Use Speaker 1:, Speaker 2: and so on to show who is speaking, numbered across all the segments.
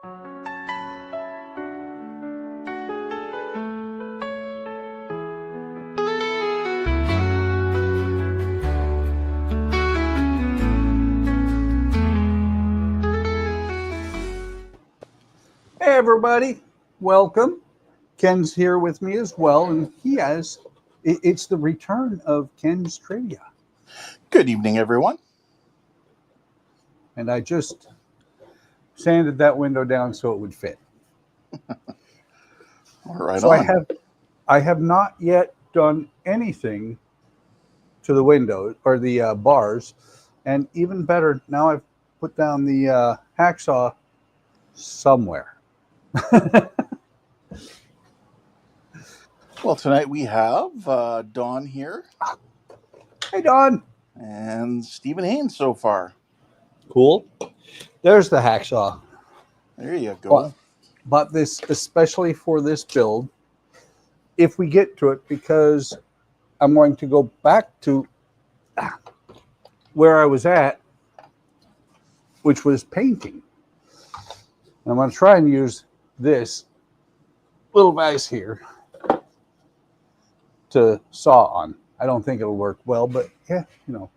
Speaker 1: Hey everybody, welcome. Ken's here with me as well, and it's the return of Ken's Trivia.
Speaker 2: Good evening, everyone.
Speaker 1: And I just sanded that window down so it would fit.
Speaker 2: All right.
Speaker 1: So I have not yet done anything to the window or the bars, and even better, now I've put down the hacksaw somewhere.
Speaker 2: Well, tonight we have Dawn here.
Speaker 1: Hey, Dawn.
Speaker 2: And Stephen Haynes so far.
Speaker 1: Cool. There's the hacksaw.
Speaker 2: There you go.
Speaker 1: Bought this especially for this build, if we get to it, because I'm going to go back to where I was at, which was painting. And I'm going to try and use this little vise here to saw on. I don't think it'll work well, but yeah, you know.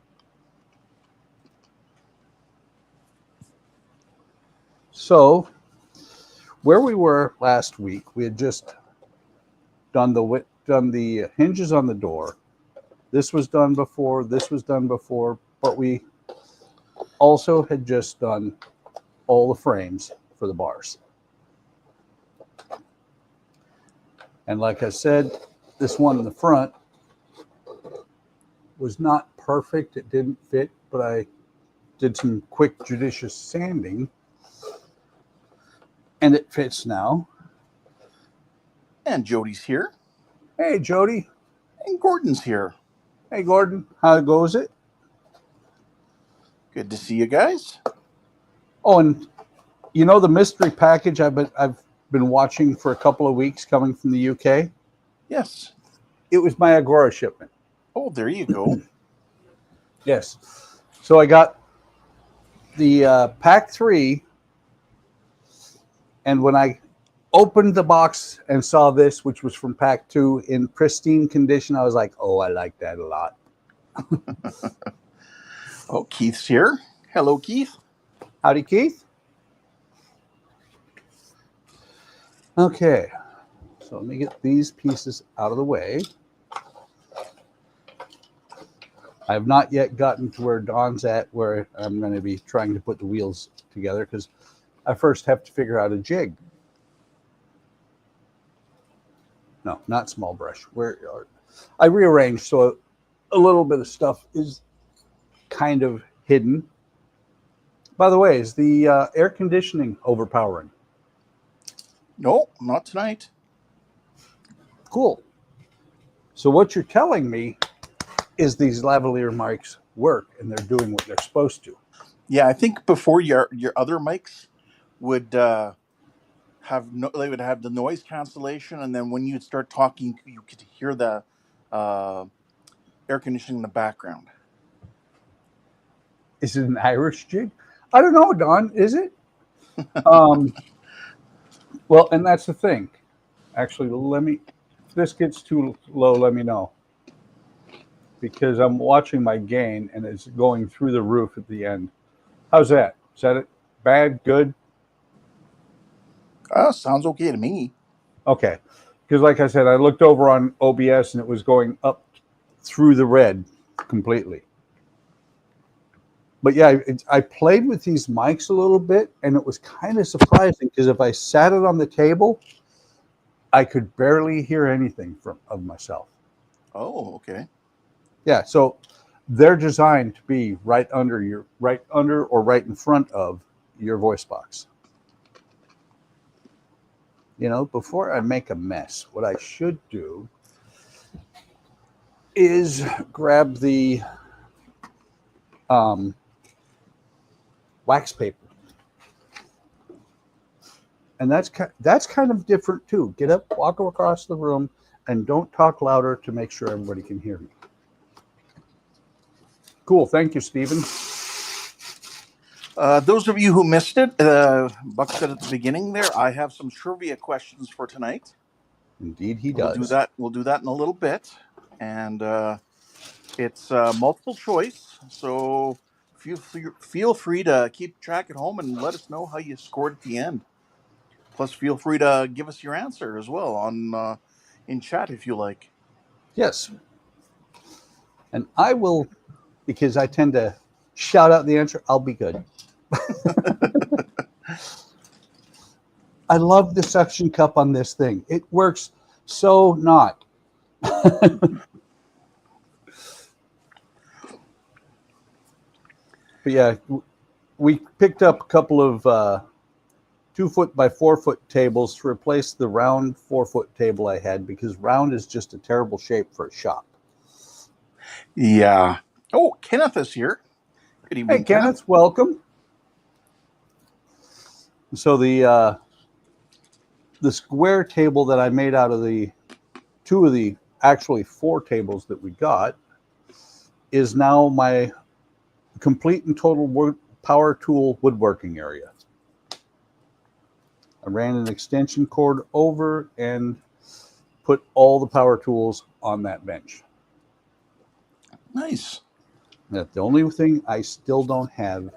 Speaker 1: So where we were last week, we had just done the hinges on the door. This was done before, but we also had just done all the frames for the bars. And like I said, this one in the front was not perfect. It didn't fit, but I did some quick, judicious sanding, and it fits now.
Speaker 2: And Jody's here.
Speaker 1: Hey, Jody.
Speaker 2: And Gordon's here.
Speaker 1: Hey, Gordon. How goes it?
Speaker 2: Good to see you guys.
Speaker 1: Oh, and you know the mystery package I've been watching for a couple of weeks coming from the UK?
Speaker 2: Yes.
Speaker 1: It was my Agora shipment.
Speaker 2: Oh, there you go.
Speaker 1: Yes. So I got the pack 3, and when I opened the box and saw this, which was from pack 2 in pristine condition, I was like, oh, I like that a lot.
Speaker 2: Oh, Keith's here. Hello, Keith.
Speaker 1: Howdy, Keith. Okay. So let me get these pieces out of the way. I have not yet gotten to where Dawn's at, where I'm going to be trying to put the wheels together, because I first have to figure out a jig. No, not small brush. I rearranged, so a little bit of stuff is kind of hidden. By the way, is the air conditioning overpowering?
Speaker 2: No, not tonight.
Speaker 1: Cool. So what you're telling me is these lavalier mics work and they're doing what they're supposed to.
Speaker 2: Yeah, I think before your other mics would they would have the noise cancellation, and then when you'd start talking, you could hear the air conditioning in the background.
Speaker 1: Is it an Irish jig? I don't know, Don. Is it? Well, and that's the thing. Actually, if this gets too low, let me know. Because I'm watching my gain and it's going through the roof at the end. How's that? Is that it? Bad? Good?
Speaker 2: Sounds okay to me.
Speaker 1: Okay. Because like I said, I looked over on OBS and it was going up through the red completely. But yeah, I played with these mics a little bit, and it was kind of surprising because if I sat it on the table, I could barely hear anything of myself.
Speaker 2: Oh, okay.
Speaker 1: Yeah, so they're designed to be right under or right in front of your voice box. You know, before I make a mess, what I should do is grab the wax paper. And that's kind of different too. Get up, walk across the room, and don't talk louder to make sure everybody can hear me. Cool. Thank you, Stephen.
Speaker 2: Those of you who missed it, Buck said at the beginning there, I have some trivia questions for tonight.
Speaker 1: Indeed, he
Speaker 2: We'll do
Speaker 1: does.
Speaker 2: that. We'll do that in a little bit, and it's multiple choice. So feel free to keep track at home and let us know how you scored at the end. Plus, feel free to give us your answer as well on in chat if you like.
Speaker 1: Yes. And I will, because I tend to shout out the answer, I'll be good. I love the suction cup on this thing. It works so not. But yeah, we picked up a couple of 2 foot by 4 foot tables to replace the round 4 foot table I had, because round is just a terrible shape for a shop.
Speaker 2: Yeah. Oh, Kenneth is here. Good evening,
Speaker 1: Hey, Kenneth, welcome. So the square table that I made out of the 2 of the actually 4 tables that we got is now my complete and total power tool woodworking area. I ran an extension cord over and put all the power tools on that bench.
Speaker 2: Nice.
Speaker 1: Now, the only thing I still don't have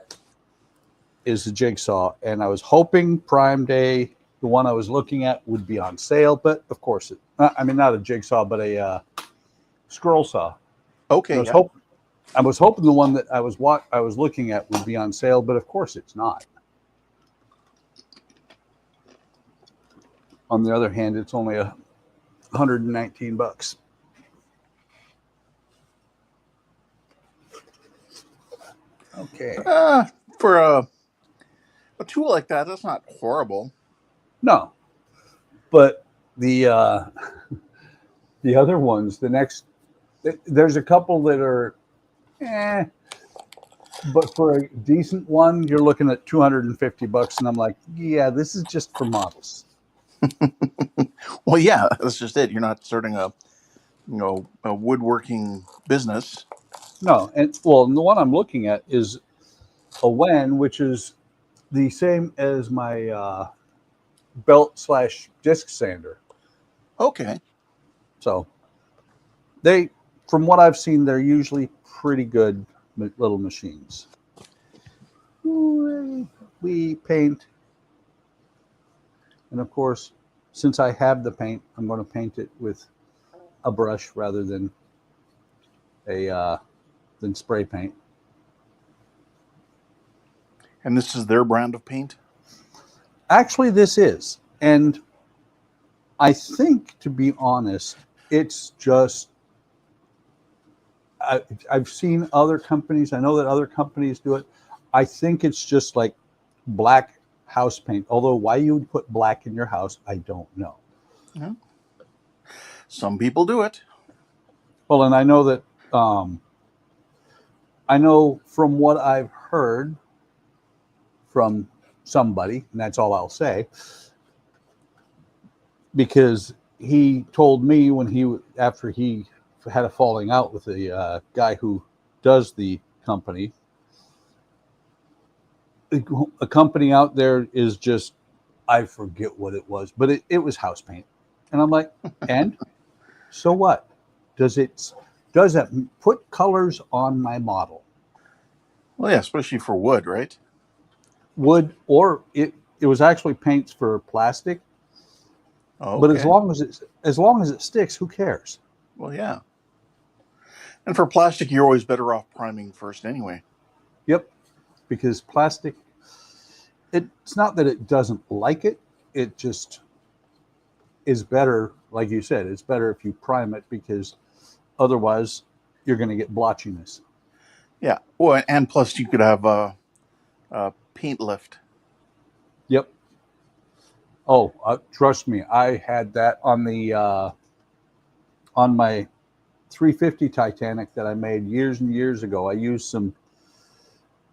Speaker 1: is the jigsaw, and I was hoping Prime Day, the one I was looking at, would be on sale, but of course, I mean, not a jigsaw, but a scroll saw.
Speaker 2: Okay.
Speaker 1: I was hoping the one that I was looking at would be on sale, but of course it's not. On the other hand, it's only $119. Okay.
Speaker 2: For a tool like that, that's not horrible.
Speaker 1: No, but the other ones, there's a couple that are, but for a decent one, you're looking at $250, and I'm like, yeah, this is just for models.
Speaker 2: Well, yeah, that's just it. You're not starting a woodworking business.
Speaker 1: No, and well, the one I'm looking at is a Wen, which is the same as my belt/disc sander.
Speaker 2: Okay.
Speaker 1: So from what I've seen, they're usually pretty good little machines. We paint, and of course, since I have the paint, I'm going to paint it with a brush rather than than spray paint.
Speaker 2: And this is their brand of paint?
Speaker 1: Actually, this is. And I think, to be honest, it's just, I've seen other companies. I know that other companies do it. I think it's just like black house paint. Although why you would put black in your house, I don't know.
Speaker 2: Yeah. Some people do it.
Speaker 1: Well, and I know that, I know from what I've heard from somebody, and that's all I'll say, because he told me after he had a falling out with the guy who does the company, a company out there is just, I forget what it was, but it was house paint. And I'm like, and so what? Does it put colors on my model?
Speaker 2: Well, yeah, especially for wood, right?
Speaker 1: Wood, or it was actually paints for plastic.
Speaker 2: Oh, okay.
Speaker 1: But as long as it sticks, who cares?
Speaker 2: Well, yeah. And for plastic, you're always better off priming first anyway.
Speaker 1: Yep. Because plastic, it's not that it doesn't like it. It just is better, like you said, it's better if you prime it, because otherwise you're going to get blotchiness.
Speaker 2: Yeah. Well, and plus you could have a paint lift.
Speaker 1: Yep. Oh, trust me, I had that on my 350 Titanic that I made years and years ago. I used some,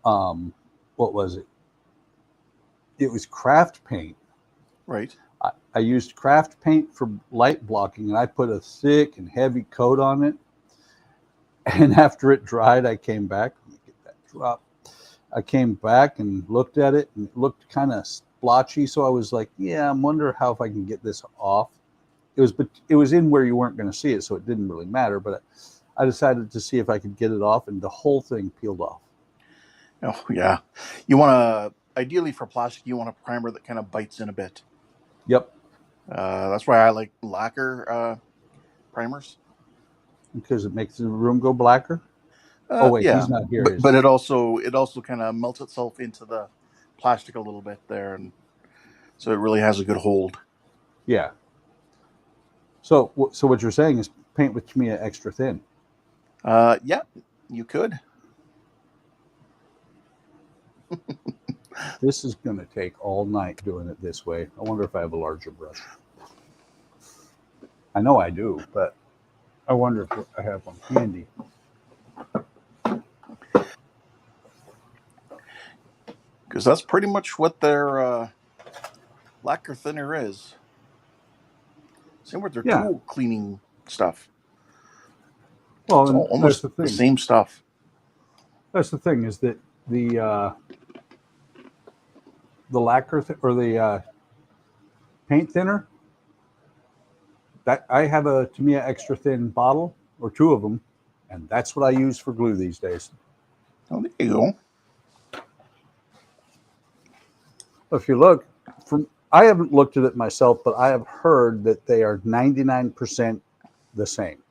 Speaker 1: what was it? It was craft paint.
Speaker 2: Right.
Speaker 1: I used craft paint for light blocking, and I put a thick and heavy coat on it. And after it dried, I came back. Let me get that drop. I came back and looked at it, and it looked kind of splotchy. So I was like, "Yeah, I wonder how if I can get this off." It was in where you weren't going to see it, so it didn't really matter. But I decided to see if I could get it off, and the whole thing peeled off.
Speaker 2: Oh yeah, you want to ideally for plastic, you want a primer that kind of bites in a bit.
Speaker 1: Yep,
Speaker 2: That's why I like lacquer primers.
Speaker 1: because it makes the room go blacker. Oh wait,
Speaker 2: Yeah,
Speaker 1: he's not here,
Speaker 2: but
Speaker 1: is he?
Speaker 2: it also kind of melts itself into the plastic a little bit there, and so it really has a good hold.
Speaker 1: Yeah. So what you're saying is paint with Tamiya extra thin.
Speaker 2: Yeah, you could.
Speaker 1: This is going to take all night doing it this way. I wonder if I have a larger brush. I know I do, but I wonder if I have one handy.
Speaker 2: Because that's pretty much what their lacquer thinner is. Same with their
Speaker 1: Yeah.
Speaker 2: tool cleaning stuff.
Speaker 1: Well,
Speaker 2: It's
Speaker 1: and
Speaker 2: almost the same stuff.
Speaker 1: That's the thing is that the lacquer or the paint thinner. That I have a Tamiya extra thin bottle or two of them, and that's what I use for glue these days.
Speaker 2: Oh, there you go.
Speaker 1: If you look, I haven't looked at it myself, but I have heard that they are 99% the same.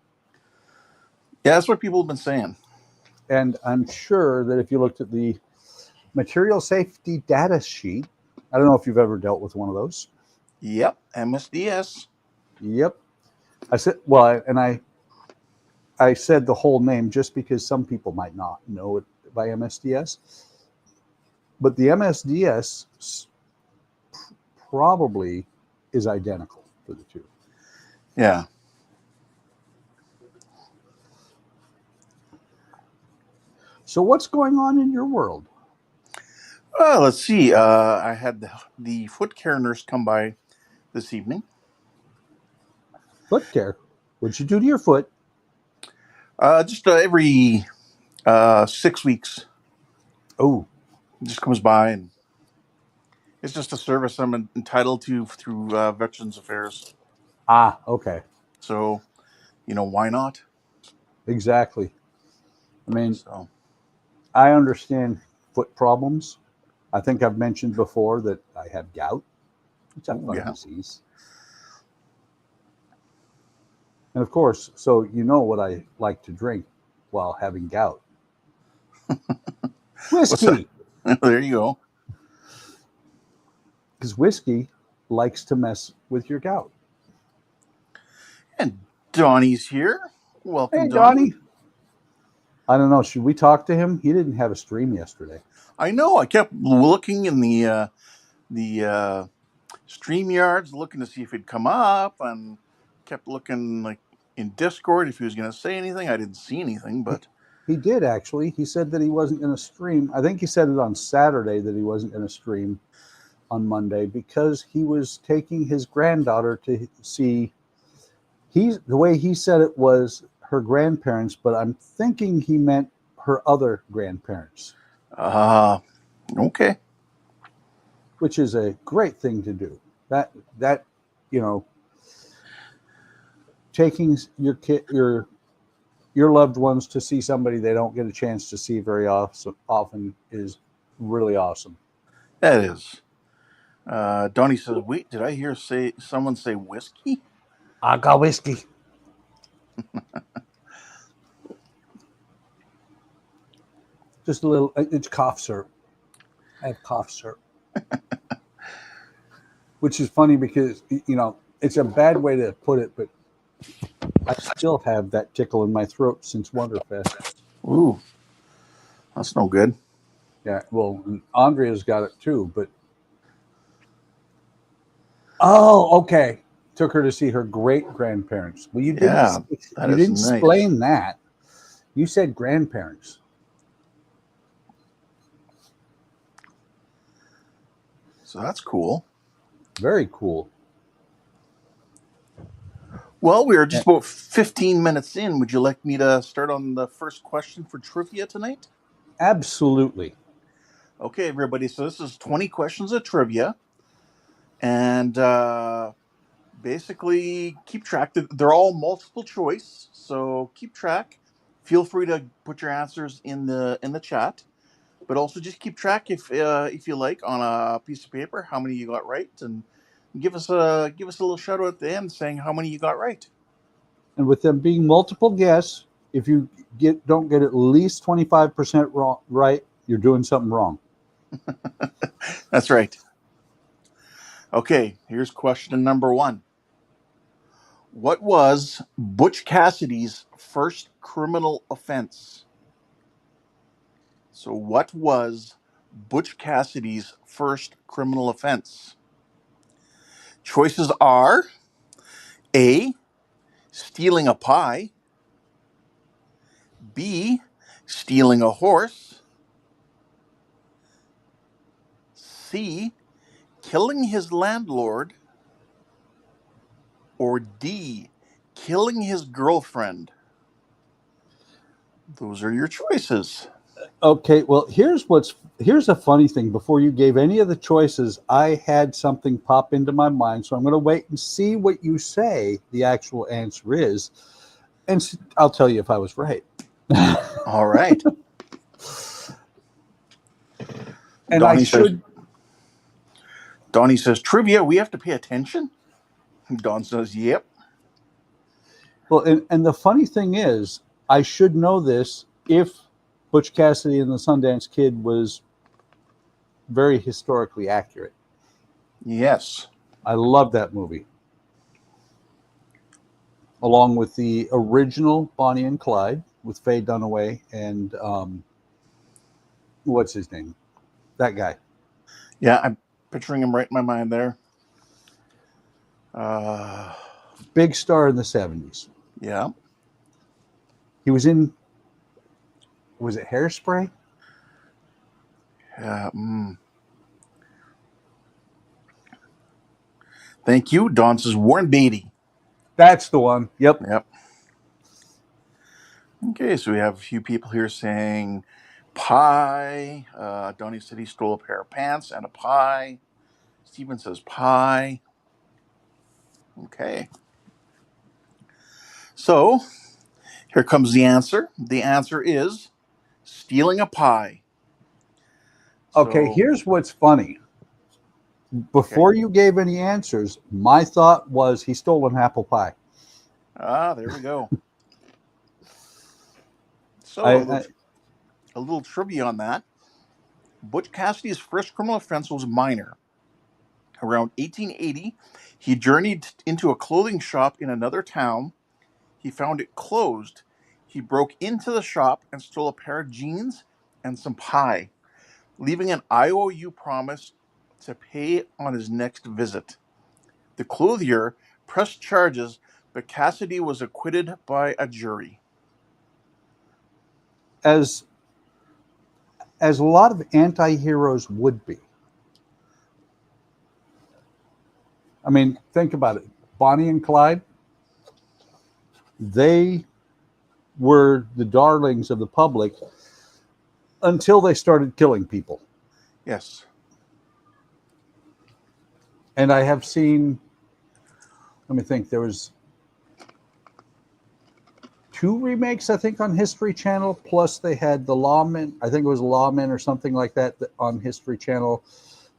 Speaker 2: Yeah, that's what people have been saying.
Speaker 1: And I'm sure that if you looked at the material safety data sheet, I don't know if you've ever dealt with one of those.
Speaker 2: Yep, MSDS.
Speaker 1: Yep. I said, well, and I said the whole name just because some people might not know it by MSDS. But the MSDS probably is identical for the two.
Speaker 2: Yeah.
Speaker 1: So what's going on in your world?
Speaker 2: Let's see. I had the foot care nurse come by this evening.
Speaker 1: Foot care. What'd you do to your foot?
Speaker 2: Just every 6 weeks.
Speaker 1: Oh,
Speaker 2: Just comes by, and it's just a service I'm entitled to through Veterans Affairs.
Speaker 1: Okay.
Speaker 2: So, why not?
Speaker 1: Exactly. I mean,
Speaker 2: So,
Speaker 1: I understand foot problems. I think I've mentioned before that I have gout. It's a fun disease. And of course, so you know what I like to drink while having gout. Whiskey.
Speaker 2: There you go.
Speaker 1: Because whiskey likes to mess with your gout.
Speaker 2: And Donnie's here. Welcome,
Speaker 1: Hey,
Speaker 2: Donnie.
Speaker 1: I don't know. Should we talk to him? He didn't have a stream yesterday.
Speaker 2: I know. I kept looking in the StreamYards, looking to see if he'd come up, and kept looking like in Discord if he was going to say anything. I didn't see anything, but
Speaker 1: He did actually. He said that he wasn't going to stream. I think he said it on Saturday that he wasn't going to stream on Monday because he was taking his granddaughter to see. The way he said it was her grandparents, but I'm thinking he meant her other grandparents.
Speaker 2: Okay.
Speaker 1: Which is a great thing to do. That taking your loved ones to see somebody they don't get a chance to see very often is really awesome.
Speaker 2: That is. Donnie says, "Wait, did I hear someone say whiskey?"
Speaker 1: I got whiskey. Just a little. It's cough syrup. I have cough syrup. Which is funny because it's a bad way to put it, but I still have that tickle in my throat since Wonderfest.
Speaker 2: Ooh, that's no good.
Speaker 1: Yeah, well, Andrea's got it too, but okay. Took her to see her great grandparents. Well, you didn't.
Speaker 2: That
Speaker 1: You
Speaker 2: is
Speaker 1: didn't
Speaker 2: nice.
Speaker 1: explain that. You said grandparents.
Speaker 2: So that's cool.
Speaker 1: Very cool.
Speaker 2: Well, we are just about 15 minutes in. Would you like me to start on the first question for trivia tonight?
Speaker 1: Absolutely.
Speaker 2: Okay, everybody. So this is 20 questions of trivia, and basically keep track. They're all multiple choice, so keep track. Feel free to put your answers in the chat, but also just keep track if you like on a piece of paper how many you got right, and give us a little shout out at the end saying how many you got right.
Speaker 1: And with them being multiple guess, if you don't get at least 25% wrong, right, you're doing something wrong.
Speaker 2: That's right. Okay, here's question number 1. What was Butch Cassidy's first criminal offense? So, what was Butch Cassidy's first criminal offense? Choices are A, stealing a pie, B, stealing a horse, C, killing his landlord, or D, killing his girlfriend. Those are your choices.
Speaker 1: Okay, well, here's a funny thing. Before you gave any of the choices, I had something pop into my mind, so I'm going to wait and see what you say the actual answer is, and I'll tell you if I was right.
Speaker 2: All right.
Speaker 1: And
Speaker 2: Donnie says, trivia, we have to pay attention? Don says, yep.
Speaker 1: well, and the funny thing is, I should know this if Butch Cassidy and the Sundance Kid was very historically accurate.
Speaker 2: Yes.
Speaker 1: I love that movie, along with the original Bonnie and Clyde with Faye Dunaway and what's his name? That guy.
Speaker 2: Yeah, I'm picturing him right in my mind there. Uh,
Speaker 1: Big star in the 70s.
Speaker 2: yeah.
Speaker 1: He was in, was it Hairspray?
Speaker 2: Thank you. Don says, Warren Beatty.
Speaker 1: That's the one. Yep.
Speaker 2: Yep. Okay, so we have a few people here saying pie. Donnie said he stole a pair of pants and a pie. Steven says pie. Okay. So here comes the answer. The answer is stealing a pie.
Speaker 1: Okay,
Speaker 2: So,
Speaker 1: here's what's funny.
Speaker 2: okay.
Speaker 1: Before you gave any answers, my thought was he stole an apple pie.
Speaker 2: There we go. So
Speaker 1: I
Speaker 2: a little trivia on that. Butch Cassidy's first criminal offense was minor. Around 1880, he journeyed into a clothing shop in another town. He found it closed. He broke into the shop and stole a pair of jeans and some pie, leaving an IOU promise to pay on his next visit. The clothier pressed charges, but Cassidy was acquitted by a jury.
Speaker 1: as as a lot of anti-heroes would be. I mean, think about it. Bonnie and Clyde, they were the darlings of the public until they started killing people.
Speaker 2: Yes.
Speaker 1: And I have seen, let me think, there was 2 remakes, I think, on History Channel, plus they had the Lawmen, I think it was Lawmen or something like that on History Channel,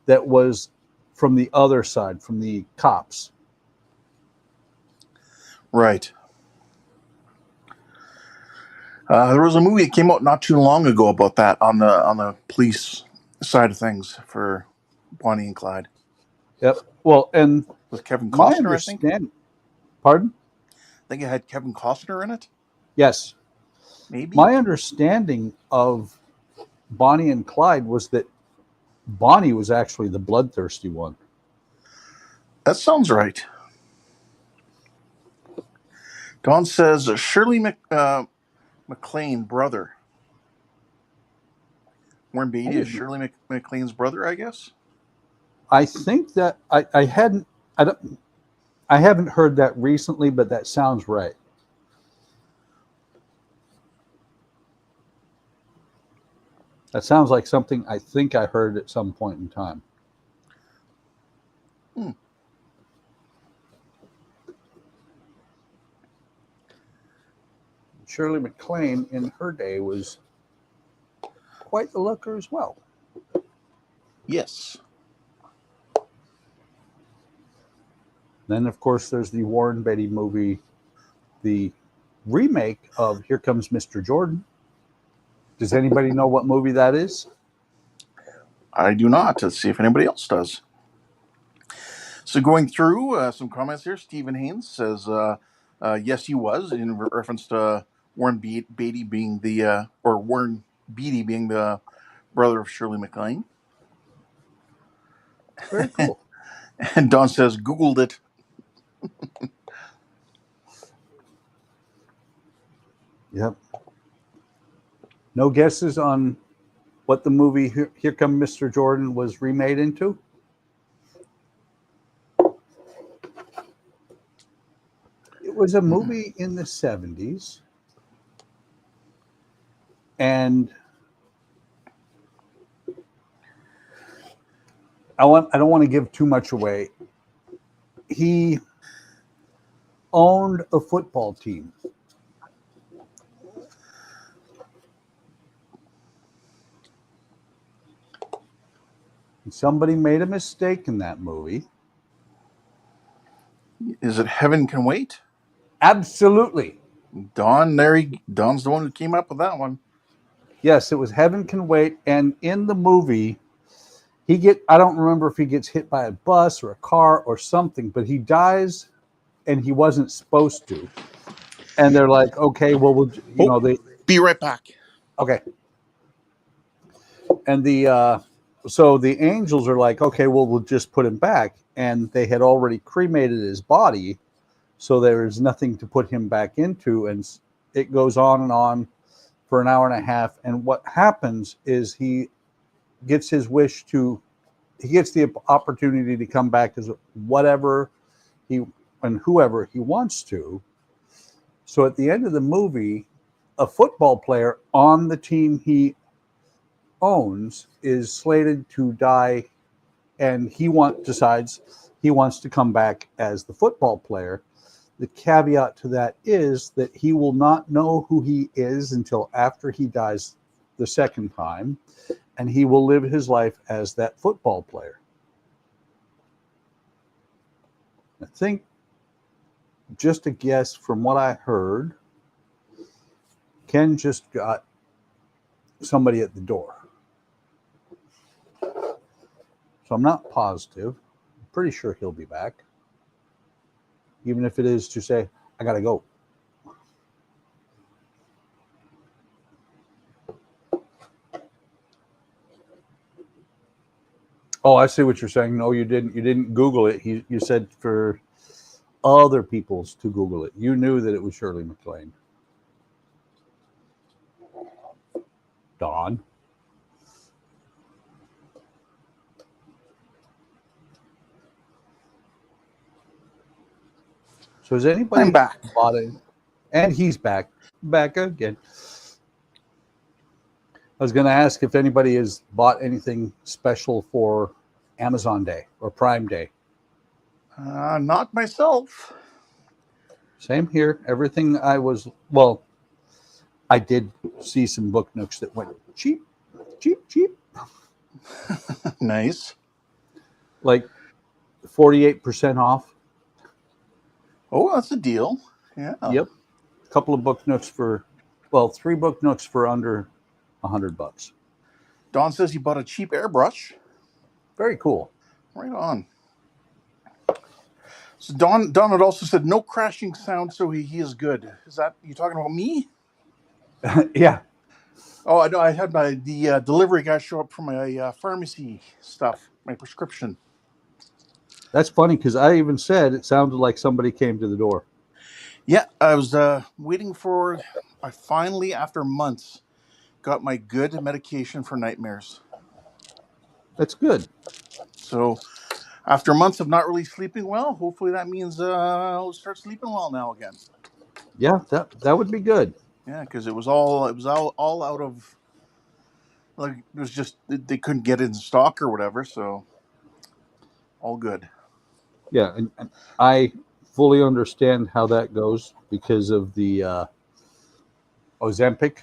Speaker 1: that was from the other side, from the cops.
Speaker 2: Right. There was a movie that came out not too long ago about that on the police side of things for Bonnie and Clyde
Speaker 1: Yep. Well, and
Speaker 2: with Kevin
Speaker 1: my
Speaker 2: Costner, I think.
Speaker 1: understanding, pardon?
Speaker 2: I think it had Kevin Costner in it.
Speaker 1: Yes.
Speaker 2: Maybe.
Speaker 1: My understanding of Bonnie and Clyde was that Bonnie was actually the bloodthirsty one.
Speaker 2: That sounds right. Don says Shirley MacLaine brother. Warren Beatty is Shirley MacLaine's brother, I guess.
Speaker 1: I think that I hadn't I haven't heard that recently, but that sounds right. That sounds like something I think I heard at some point in time. Shirley MacLaine in her day was quite the looker as well.
Speaker 2: Yes.
Speaker 1: Then, of course, there's the Warren Beatty movie, the remake of Here Comes Mr. Jordan. Does anybody know what movie that is?
Speaker 2: I do not. Let's see if anybody else does. So going through some comments here, Stephen Haynes says, yes, he was, in reference to Warren Beatty being or Warren Beatty being the brother of Shirley MacLaine.
Speaker 1: Very cool.
Speaker 2: And Don says, Googled it.
Speaker 1: Yep. No guesses on what the movie Here Come Mr. Jordan was remade into? It was a movie in the 70s. And I don't want to give too much away. He owned a football team. And somebody made a mistake in that movie.
Speaker 2: Is it Heaven Can Wait?
Speaker 1: Absolutely.
Speaker 2: Don's the one who came up with that one.
Speaker 1: Yes, it was Heaven Can Wait. And in the movie, I don't remember if he gets hit by a bus or a car or something, but he dies and he wasn't supposed to. And they're like, okay, well, they
Speaker 2: be right back.
Speaker 1: Okay. And so the angels are like, okay, well, we'll just put him back. And they had already cremated his body, so there is nothing to put him back into. And it goes on for an hour and a half. And what happens is he gets his wish he gets the opportunity to come back as whatever whoever he wants to. So at the end of the movie, a football player on the team he owns is slated to die, and he decides he wants to come back as the football player. The caveat to that is that he will not know who he is until after he dies the second time, and he will live his life as that football player. I think, just a guess from what I heard, Ken just got somebody at the door. So I'm not positive. I'm pretty sure he'll be back. Even if it is to say, I got to go. Oh, I see what you're saying. No, you didn't. You didn't Google it. You said for other people's to Google it. You knew that it was Shirley MacLaine. Don. So has anybody
Speaker 2: I'm back.
Speaker 1: bought it? And he's back again. I was going to ask if anybody has bought anything special for Amazon Day or Prime Day.
Speaker 2: Not myself.
Speaker 1: Same here. Everything I did see some book nooks that went cheap.
Speaker 2: Nice.
Speaker 1: Like 48% off.
Speaker 2: Oh, that's a deal. Yeah.
Speaker 1: Yep. A couple of book nooks 3 book nooks for under $100.
Speaker 2: Don says he bought a cheap airbrush.
Speaker 1: Very cool.
Speaker 2: Right on. So Don had also said no crashing sound, so he is good. Is that you talking about me?
Speaker 1: Yeah.
Speaker 2: Oh, I know. I had the delivery guy show up for my pharmacy stuff, my prescription.
Speaker 1: That's funny because I even said it sounded like somebody came to the door.
Speaker 2: Yeah, I was waiting for. I finally, after months, got my good medication for nightmares.
Speaker 1: That's good.
Speaker 2: So, after months of not really sleeping well, hopefully that means I'll start sleeping well now again.
Speaker 1: Yeah, that would be good.
Speaker 2: Yeah, because it was all out of Like it was just they couldn't get it in stock or whatever, so all good.
Speaker 1: Yeah, and I fully understand how that goes because of the Ozempic.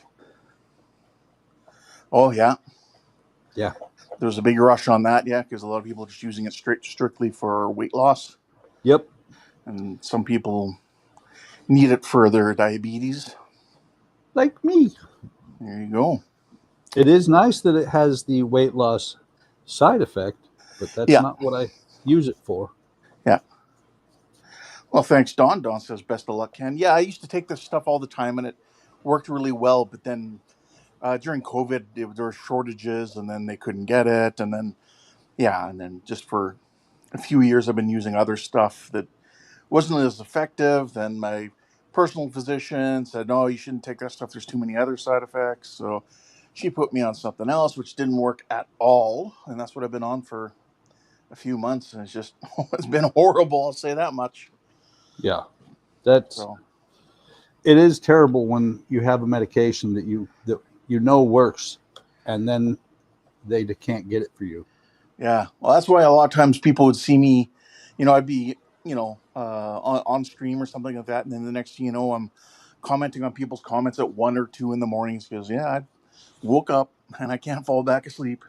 Speaker 2: Oh yeah,
Speaker 1: Yeah.
Speaker 2: there was a big rush on that, yeah, because a lot of people are just using it strictly for weight loss,
Speaker 1: Yep.
Speaker 2: and some people need it for their diabetes.
Speaker 1: Like me.
Speaker 2: There you go.
Speaker 1: It is nice that it has the weight loss side effect, but that's
Speaker 2: Yeah,
Speaker 1: not what I use it for.
Speaker 2: yeah. Well, thanks, Don. Don says best of luck, Ken. Yeah, I used to take this stuff all the time, and it worked really well. But then during COVID, there were shortages, and then they couldn't get it, and then yeah, and then just for a few years, I've been using other stuff that wasn't as effective. Then my personal physician said, "No, you shouldn't take that stuff. There's too many other side effects." So she put me on something else, which didn't work at all, and that's what I've been on for a few months, and it's just it's been horrible. I'll say that much.
Speaker 1: Yeah. That's
Speaker 2: So
Speaker 1: it is terrible when you have a medication that you know works and then they can't get it for you.
Speaker 2: yeah, well, that's why a lot of times people would see me, I'd be, on stream or something like that, and then the next thing you know, I'm commenting on people's comments at 1 or 2 in the mornings because yeah, I woke up and I can't fall back asleep.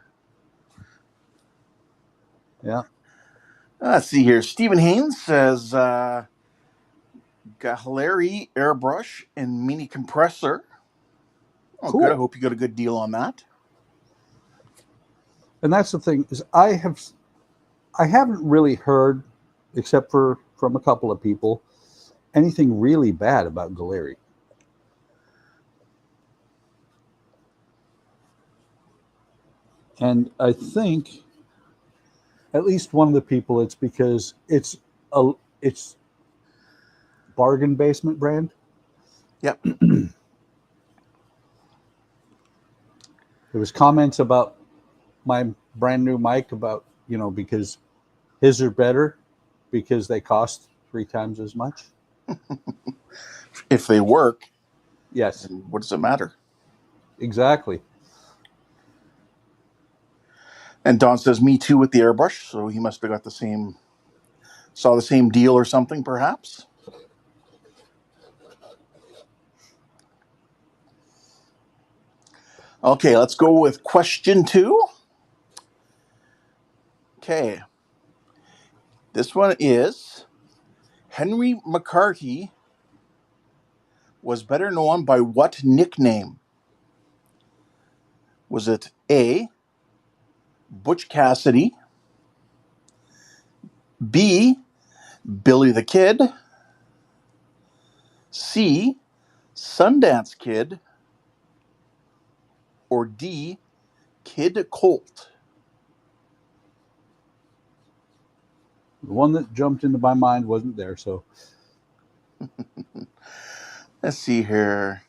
Speaker 1: Yeah.
Speaker 2: Let's see here. Stephen Haynes says, Galeri airbrush and mini compressor. Oh, good. I
Speaker 1: Cool.
Speaker 2: hope you got a good deal on that.
Speaker 1: And that's the thing is I haven't really heard, except for from a couple of people, anything really bad about Galeri. And I think at least one of the people, it's because it's bargain basement brand.
Speaker 2: Yep.
Speaker 1: There was comments about my brand new mic about because his are better because they cost 3 times as much.
Speaker 2: If they work,
Speaker 1: Yes,
Speaker 2: then what does it matter?
Speaker 1: exactly.
Speaker 2: And Don says, me too with the airbrush. So he must have got saw the same deal or something, perhaps. Okay, let's go with question 2. Okay. This one is Henry McCarthy was better known by what nickname? Was it A, Butch Cassidy, B, Billy the Kid, C, Sundance Kid, or D, Kid Colt?
Speaker 1: The one that jumped into my mind wasn't there, so
Speaker 2: Let's see here.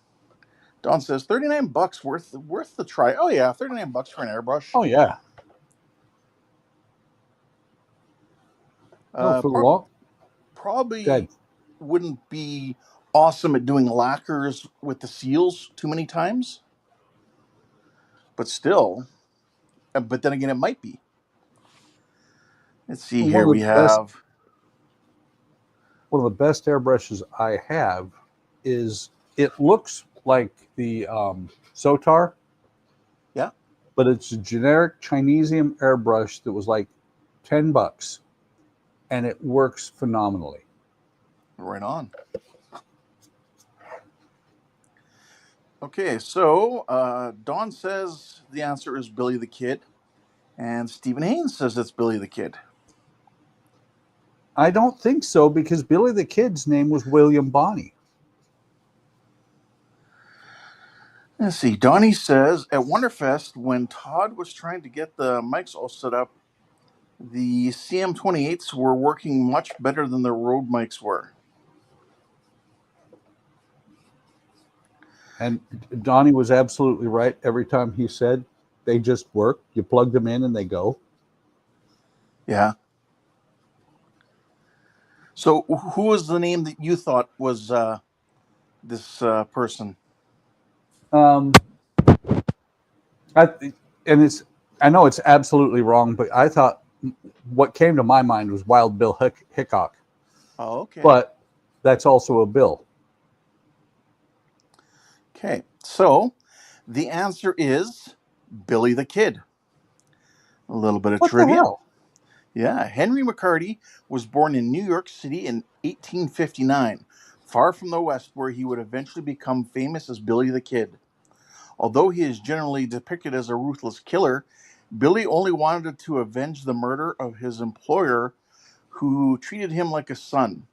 Speaker 2: Don says $39 worth the try. Oh yeah, $39 for an airbrush.
Speaker 1: oh yeah. No, for the long.
Speaker 2: Probably
Speaker 1: Good.
Speaker 2: wouldn't be awesome at doing lacquers with the seals too many times, but still. But then again, it might be. Let's see
Speaker 1: One
Speaker 2: here.
Speaker 1: of
Speaker 2: We
Speaker 1: the best
Speaker 2: have
Speaker 1: one of the best airbrushes I have is it looks like the Sotar,
Speaker 2: yeah,
Speaker 1: but it's a generic Chinesium airbrush that was like $10, and it works phenomenally.
Speaker 2: right on. Okay, so Don says the answer is Billy the Kid, and Stephen Haynes says it's Billy the Kid.
Speaker 1: I don't think so because Billy the Kid's name was William Bonney.
Speaker 2: Let's see. Donnie says at Wonderfest, when Todd was trying to get the mics all set up, the CM28s were working much better than the Rode mics were.
Speaker 1: And Donnie was absolutely right every time he said they just work. You plug them in and they go.
Speaker 2: Yeah. So who was the name that you thought was this person?
Speaker 1: Um, I, and I know it's absolutely wrong, but I thought what came to my mind was Wild Bill Hickok.
Speaker 2: Oh, okay.
Speaker 1: But that's also a bill.
Speaker 2: Okay, so the answer is Billy the Kid. A little bit of
Speaker 1: What the
Speaker 2: trivia.
Speaker 1: hell?
Speaker 2: Yeah, Henry McCarty was born in New York City in 1859, far from the West, where he would eventually become famous as Billy the Kid. Although he is generally depicted as a ruthless killer, Billy only wanted to avenge the murder of his employer, who treated him like a son.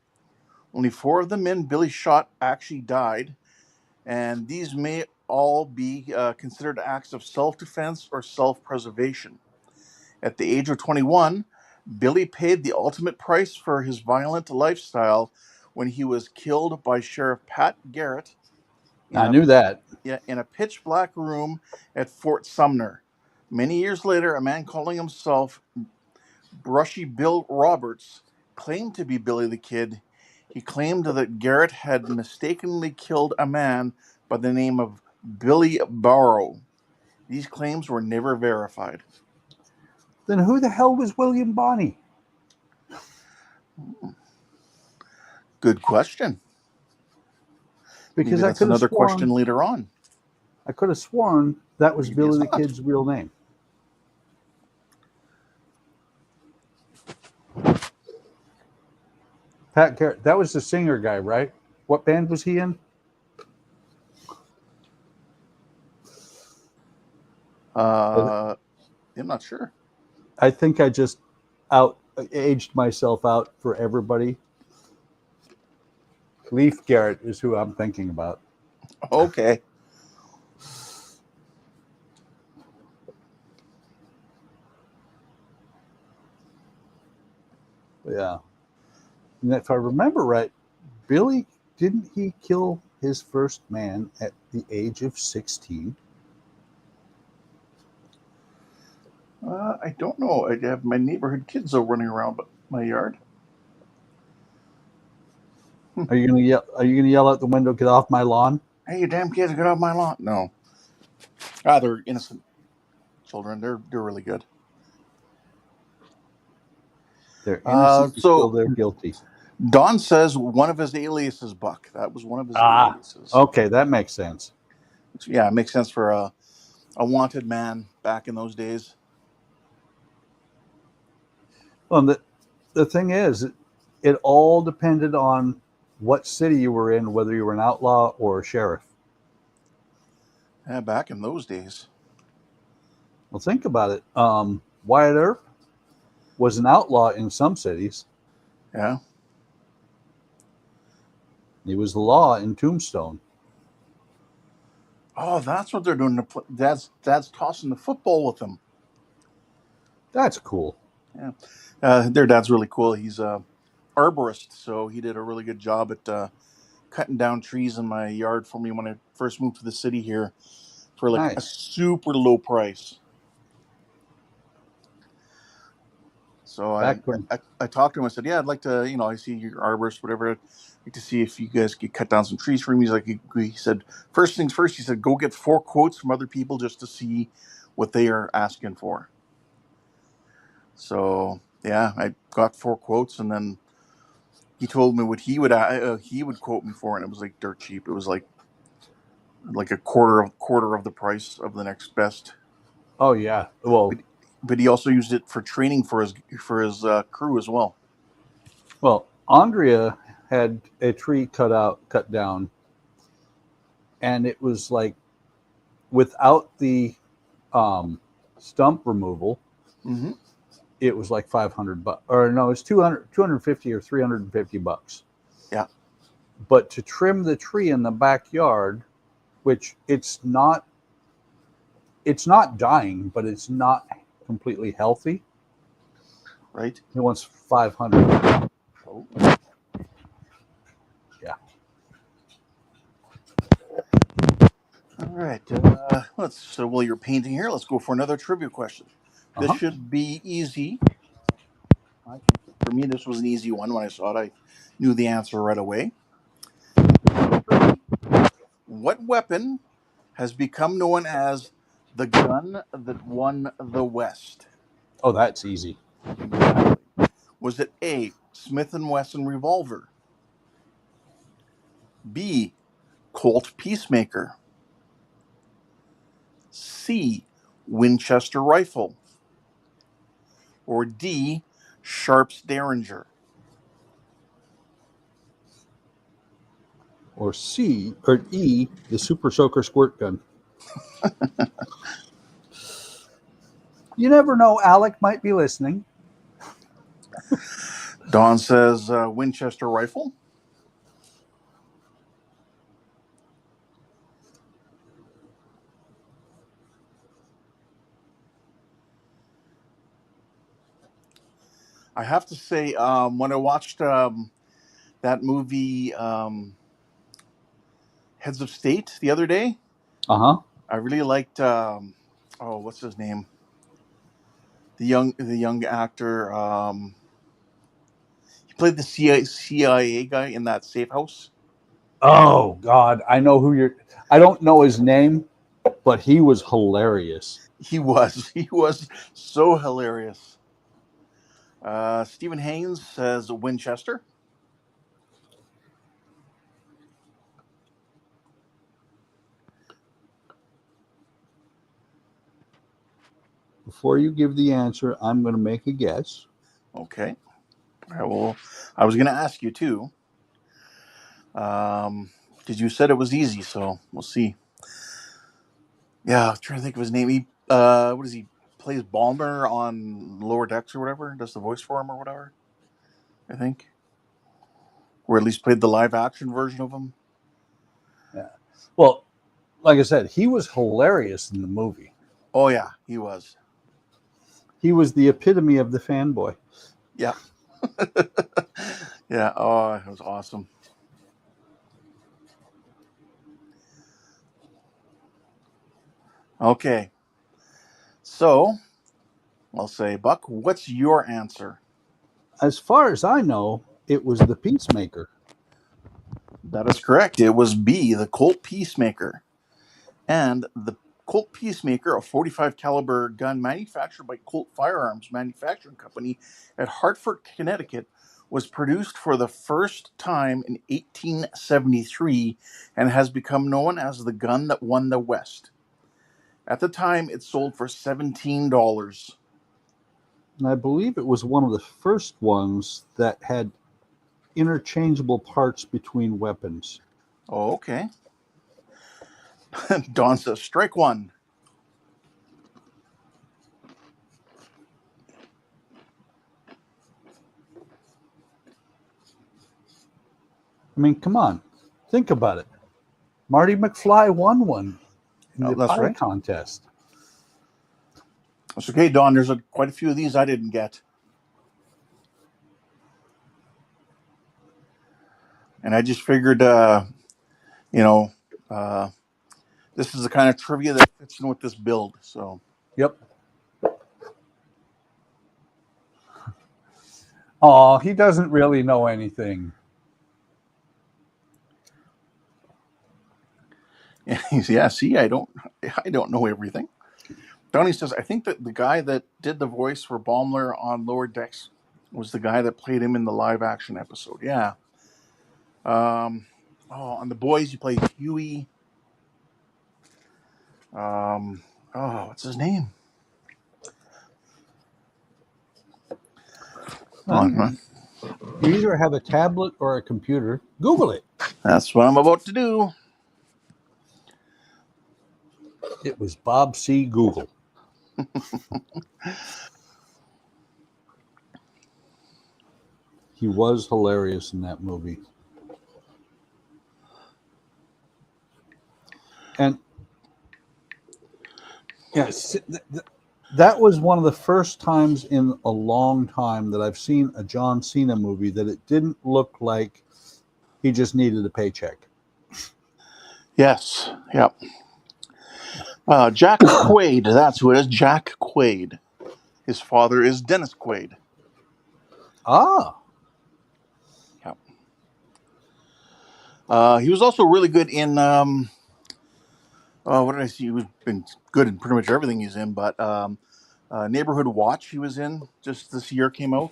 Speaker 2: Only 4 of the men Billy shot actually died, and these may all be considered acts of self-defense or self-preservation. At the age of 21, Billy paid the ultimate price for his violent lifestyle when he was killed by Sheriff Pat Garrett
Speaker 1: I knew that.
Speaker 2: in a pitch black room at Fort Sumner. Many years later, a man calling himself Brushy Bill Roberts claimed to be Billy the Kid. He claimed that Garrett had mistakenly killed a man by the name of Billy Barrow. These claims were never verified.
Speaker 1: Then who the hell was William Bonney?
Speaker 2: Good question.
Speaker 1: Because
Speaker 2: Maybe
Speaker 1: I
Speaker 2: that's
Speaker 1: could have
Speaker 2: another question
Speaker 1: sworn
Speaker 2: later on.
Speaker 1: that was
Speaker 2: Maybe
Speaker 1: Billy
Speaker 2: it's
Speaker 1: the
Speaker 2: not.
Speaker 1: Kid's real name. Pat Garrett. That was the singer guy, right? What band was he in?
Speaker 2: I'm not sure.
Speaker 1: I think I just aged myself out for everybody. Leif Garrett is who I'm thinking about.
Speaker 2: Okay.
Speaker 1: Yeah. And if I remember right, Billy, didn't he kill his first man at the age of 16?
Speaker 2: I don't know. I have my neighborhood kids are running around my yard.
Speaker 1: Are you gonna yell out the window, "Get off my lawn"?
Speaker 2: Hey, you damn kids, get off my lawn! No, they're innocent children. They're really good.
Speaker 1: They're innocent until
Speaker 2: So
Speaker 1: they're guilty.
Speaker 2: Don says one of his aliases, Buck. That was one of his
Speaker 1: Ah,
Speaker 2: aliases.
Speaker 1: okay, that makes sense.
Speaker 2: Which, yeah, it makes sense for a wanted man back in those days.
Speaker 1: Well, the thing is, it all depended on what city you were in, whether you were an outlaw or a sheriff.
Speaker 2: Yeah, back in those days.
Speaker 1: Well, think about it. Wyatt Earp was an outlaw in some cities.
Speaker 2: Yeah.
Speaker 1: He was the law in Tombstone.
Speaker 2: Oh, that's what they're doing. Dad's tossing the football with them.
Speaker 1: That's cool.
Speaker 2: Yeah. Their dad's really cool. He's a arborist, so he did a really good job at cutting down trees in my yard for me when I first moved to the city here for like a
Speaker 1: Nice.
Speaker 2: super low price. So
Speaker 1: Back when
Speaker 2: I talked to him. I said, "Yeah, I'd like to. I see you're arborist, whatever. I'd like to see if you guys could cut down some trees for me." He's like, he said, first things first. He said, "Go get 4 quotes from other people just to see what they are asking for." So yeah, I got 4 quotes, and then he told me what he would quote me for, and it was like dirt cheap. It was like a quarter of the price of the next best.
Speaker 1: oh yeah, well,
Speaker 2: But he also used it for training for his crew as well.
Speaker 1: Andrea had a tree cut down, and it was like without the stump removal,
Speaker 2: Mm-hmm.
Speaker 1: it was like $500, or no, it's 250 or $350.
Speaker 2: Yeah.
Speaker 1: But to trim the tree in the backyard, which it's not dying, but it's not completely healthy.
Speaker 2: Right.
Speaker 1: He wants 500.
Speaker 2: Oh.
Speaker 1: Yeah.
Speaker 2: All right. So while you're painting here, let's go for another trivia question. This should be easy. For me, this was an easy one. When I saw it, I knew the answer right away. What weapon has become known as The gun that won the West.
Speaker 1: Oh, that's easy.
Speaker 2: Exactly. Was it A, Smith & Wesson revolver? B, Colt Peacemaker? C, Winchester rifle? Or D, Sharps Derringer?
Speaker 1: Or C or E, the Super Soaker squirt gun. You never know. Alec might be listening.
Speaker 2: Don says Winchester rifle. I have to say, when I watched that movie Heads of State the other day,
Speaker 1: Uh-huh.
Speaker 2: I really liked what's his name? The young actor. He played the CIA guy in that safe house.
Speaker 1: Oh God, I know who you're. I don't know his name, but he was hilarious.
Speaker 2: He was so hilarious. Stephen Haynes says Winchester.
Speaker 1: Before you give the answer, I'm going to make a guess.
Speaker 2: Okay. I was going to ask you too. Because you said it was easy, so we'll see. Yeah, I'm trying to think of his name. He, what is he? Plays Balmer on Lower Decks or whatever. Does the voice for him or whatever. I think, or at least played the live action version of him.
Speaker 1: Yeah. Well, like I said, he was hilarious in the movie.
Speaker 2: Oh yeah, he was.
Speaker 1: He was the epitome of the fanboy.
Speaker 2: Yeah. Yeah. Oh, it was awesome. Okay. So I'll say, Buck, what's your answer?
Speaker 1: As far as I know, it was the Peacemaker.
Speaker 2: That is correct. It was B, the Colt Peacemaker. And the Colt Peacemaker, a 45 caliber gun manufactured by Colt Firearms Manufacturing Company at Hartford, Connecticut, was produced for the first time in 1873 and has become known as the gun that won the West. At the time, it sold for $17.
Speaker 1: And I believe it was one of the first ones that had interchangeable parts between weapons.
Speaker 2: Oh, okay. Don says, strike one.
Speaker 1: I mean, come on. Think about it. Marty McFly won one in
Speaker 2: Oh,
Speaker 1: the
Speaker 2: that's
Speaker 1: pie
Speaker 2: right.
Speaker 1: contest.
Speaker 2: That's okay, Don. There's quite a few of these I didn't get. And I just figured, you know, this is the kind of trivia that fits in with this build. So,
Speaker 1: Yep. Oh, he doesn't really know anything.
Speaker 2: yeah. See, I don't know everything. Donnie says, I think that the guy that did the voice for Baumler on Lower Decks was the guy that played him in the live action episode. Yeah. On The Boys, he played Huey. What's his name?
Speaker 1: You either have a tablet or a computer. Google it.
Speaker 2: That's what I'm about to do.
Speaker 1: It was Bob C. Google. He was hilarious in that movie. And yes, that was one of the first times in a long time that I've seen a John Cena movie that it didn't look like he just needed a paycheck.
Speaker 2: Yes. Yep. Jack Quaid. That's who it is. Jack Quaid. His father is Dennis Quaid.
Speaker 1: Ah.
Speaker 2: Yep. He was also really good in What did I see? He's been good in pretty much everything he's in, but Neighborhood Watch he was in just this year came out.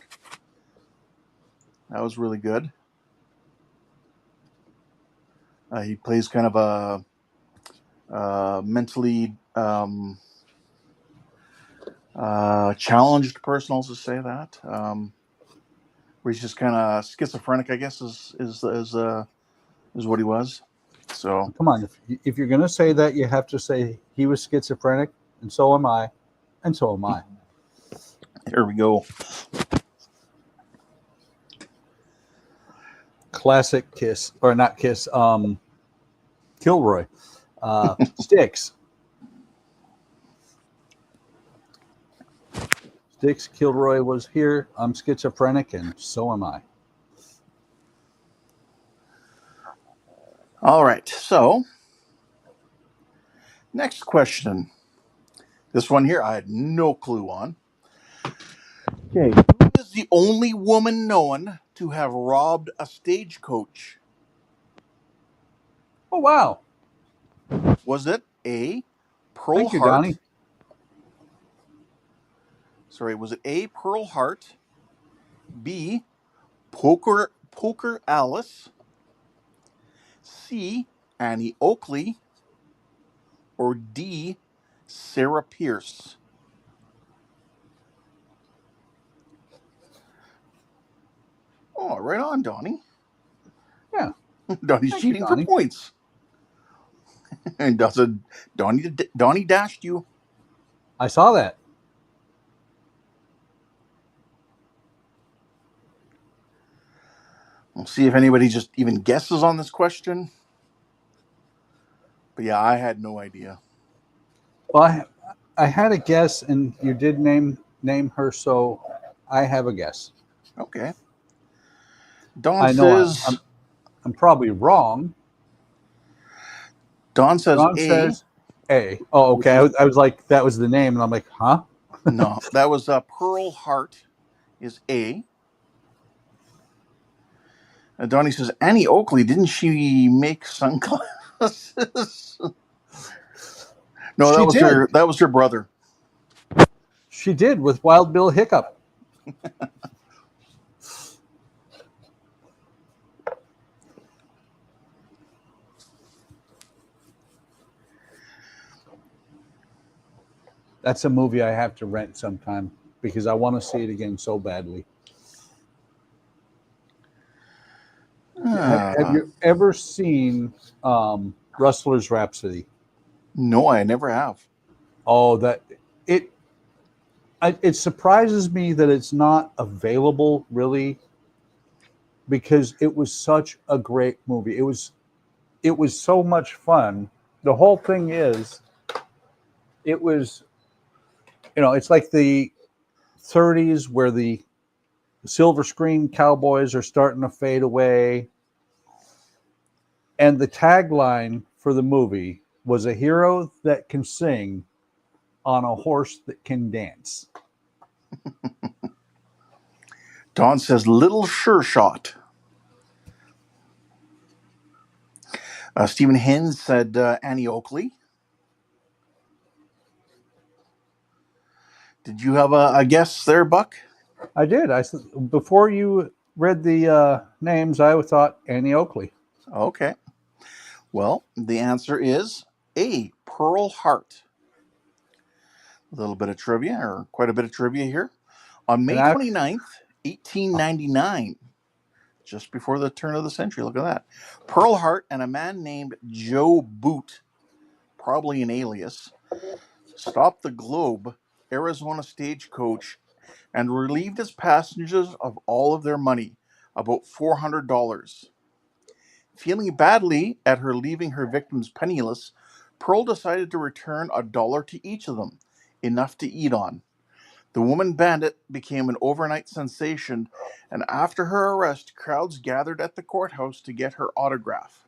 Speaker 2: That was really good. He plays kind of a mentally challenged person. I'll just say that. Where he's just kind of schizophrenic, I guess, is what he was. So
Speaker 1: Come on, if you're going to say that, you have to say he was schizophrenic, and so am I, and so am I.
Speaker 2: here we go.
Speaker 1: Classic Kiss, or not Kiss, Kilroy. Styx. Styx, Kilroy was here. I'm schizophrenic, and so am I.
Speaker 2: All right. So next question. This one here, I had no clue on. Okay. Who is the only woman known to have robbed a stagecoach?
Speaker 1: Oh, wow.
Speaker 2: Was it A, Pearl
Speaker 1: Thank you, Donnie.
Speaker 2: Hart? Sorry, was it A, Pearl Hart, B, Poker Alice, C, Annie Oakley, or D, Sarah Pierce? Oh, right on, Donnie.
Speaker 1: Yeah.
Speaker 2: Donnie's
Speaker 1: Thank you,
Speaker 2: cheating
Speaker 1: Donnie.
Speaker 2: for points. And Donnie dashed you.
Speaker 1: I saw that.
Speaker 2: We'll see if anybody just even guesses on this question. But yeah, I had no idea.
Speaker 1: Well, I had a guess, and you did name her, so I have a guess.
Speaker 2: Okay. Don
Speaker 1: I know
Speaker 2: says
Speaker 1: I'm probably wrong.
Speaker 2: Don says
Speaker 1: Don
Speaker 2: A.
Speaker 1: says A. Oh,
Speaker 2: Which
Speaker 1: okay.
Speaker 2: is
Speaker 1: I was like, that was the name, and I'm like, huh?
Speaker 2: no, that was Pearl Hart is A. And Donnie says Annie Oakley, didn't she make sunglasses? No,
Speaker 1: She did.
Speaker 2: that was her brother.
Speaker 1: She did with Wild Bill Hiccup. That's a movie I have to rent sometime because I want to see it again so badly. Have you ever seen Rustler's Rhapsody?
Speaker 2: No, I never have.
Speaker 1: Oh, it surprises me that it's not available really, because it was such a great movie. It was so much fun. The whole thing is, it was, it's like the 30s where the silver screen cowboys are starting to fade away. And the tagline for the movie was a hero that can sing on a horse that can dance.
Speaker 2: Don says Little Sure Shot. Stephen Hines said Annie Oakley. Did you have a guess there, Buck?
Speaker 1: I did. Before you read the names, I thought Annie Oakley.
Speaker 2: Okay. Well, the answer is A, Pearl Hart. A little bit of trivia, or quite a bit of trivia here. On May 29th, 1899, just before the turn of the century, look at that, Pearl Hart and a man named Joe Boot, probably an alias, stopped the Globe Arizona stagecoach and relieved its passengers of all of their money, about $400. Feeling badly at her leaving her victims penniless, Pearl decided to return $1 to each of them, enough to eat on. The woman bandit became an overnight sensation, and after her arrest, crowds gathered at the courthouse to get her autograph.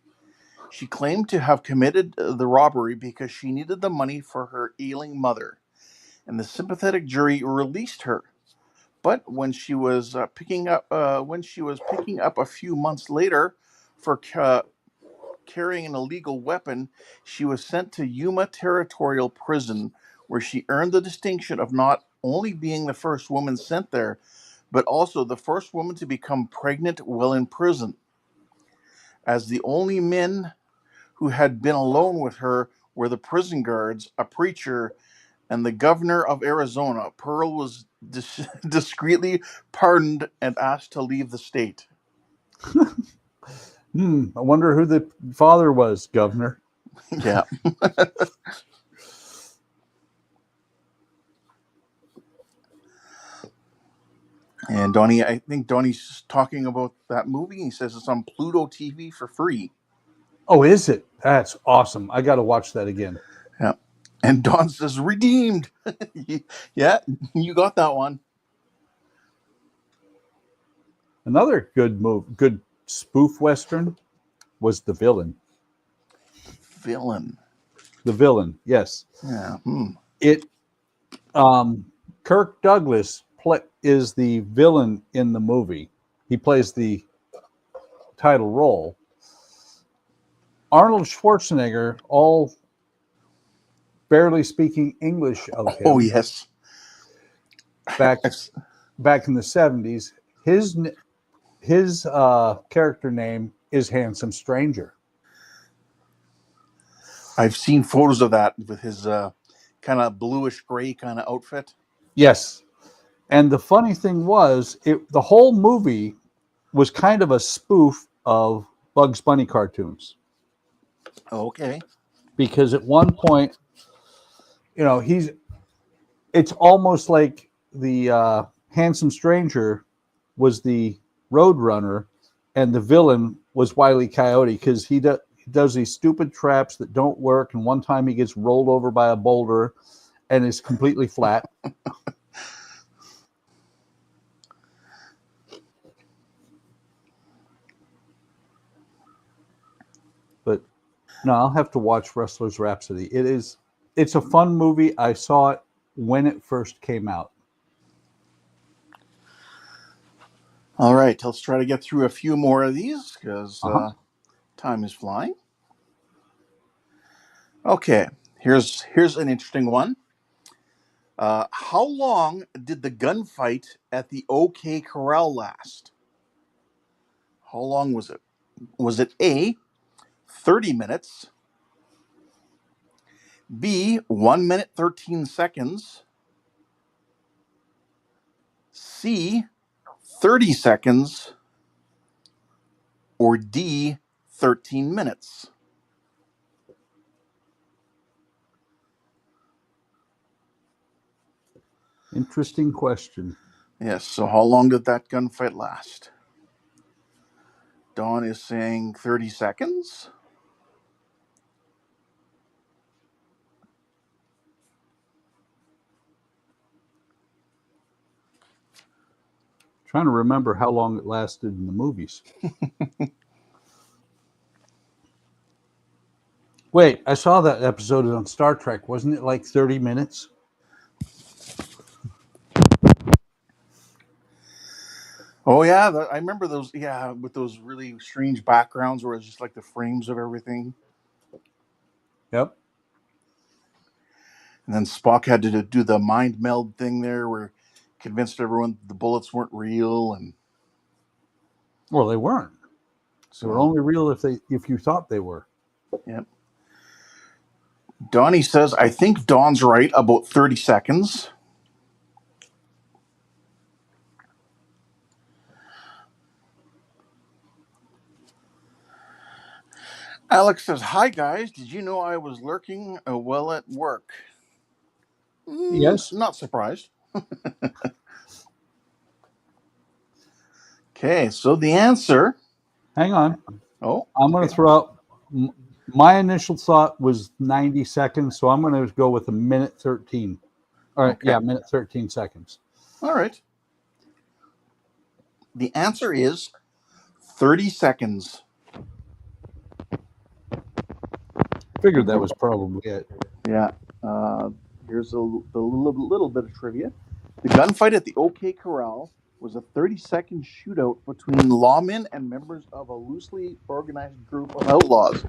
Speaker 2: She claimed to have committed the robbery because she needed the money for her ailing mother, and the sympathetic jury released her. But when she was picking up a few months later for carrying an illegal weapon, she was sent to Yuma Territorial Prison, where she earned the distinction of not only being the first woman sent there, but also the first woman to become pregnant while in prison. As the only men who had been alone with her were the prison guards, a preacher, and the governor of Arizona. Pearl was discreetly pardoned and asked to leave the state.
Speaker 1: I wonder who the father was, Governor.
Speaker 2: Yeah. And Donnie, I think Donnie's talking about that movie. He says it's on Pluto TV for free.
Speaker 1: Oh, is it? That's awesome. I got to watch that again.
Speaker 2: Yeah. And Don says, redeemed. Yeah, you got that one.
Speaker 1: Another good spoof Western was The Villain.
Speaker 2: Villain.
Speaker 1: The Villain, yes.
Speaker 2: Yeah.
Speaker 1: It Kirk Douglas is the villain in the movie. He plays the title role. Arnold Schwarzenegger, all barely speaking English of him.
Speaker 2: Oh, yes.
Speaker 1: Back in the 70s, his character name is Handsome Stranger.
Speaker 2: I've seen photos of that with his kind of bluish gray kind of outfit.
Speaker 1: Yes. And the funny thing was, the whole movie was kind of a spoof of Bugs Bunny cartoons.
Speaker 2: Okay.
Speaker 1: Because at one point, it's almost like the Handsome Stranger was the Roadrunner and the villain was Wile E. Coyote, because he does these stupid traps that don't work, and one time he gets rolled over by a boulder and is completely flat. But no, I'll have to watch Wrestler's Rhapsody. It's a fun movie. I saw it when it first came out.
Speaker 2: All right, let's try to get through a few more of these because time is flying. Okay, here's an interesting one. How long did the gunfight at the OK Corral last? How long was it? Was it A, 30 minutes, B, 1 minute, 13 seconds, C, 30 seconds, or D, 13 minutes?
Speaker 1: Interesting question.
Speaker 2: Yes, so how long did that gunfight last? Dawn is saying 30 seconds.
Speaker 1: Trying to remember how long it lasted in the movies. Wait, I saw that episode on Star Trek. Wasn't it like 30 minutes?
Speaker 2: Oh, yeah, I remember those, yeah, with those really strange backgrounds where it's just like the frames of everything.
Speaker 1: Yep.
Speaker 2: And then Spock had to do the mind meld thing there where convinced everyone the bullets weren't real. And
Speaker 1: Well, they weren't.
Speaker 2: so
Speaker 1: They were only real if you thought they were.
Speaker 2: Yep. Donnie says, I think Dawn's right about 30 seconds. Alex says, hi, guys. Did you know I was lurking well at work?
Speaker 1: Yes.
Speaker 2: Not surprised. Okay, so the answer.
Speaker 1: Hang on.
Speaker 2: Oh,
Speaker 1: I'm going to throw out. My initial thought was 90 seconds, so I'm going to go with a minute 13. All right,
Speaker 2: okay.
Speaker 1: yeah, minute 13 seconds.
Speaker 2: All right. The answer is 30 seconds.
Speaker 1: Figured that was probably it.
Speaker 2: Yeah. Here's a little bit of trivia. The gunfight at the OK Corral was a 30-second shootout between lawmen and members of a loosely organized group of outlaws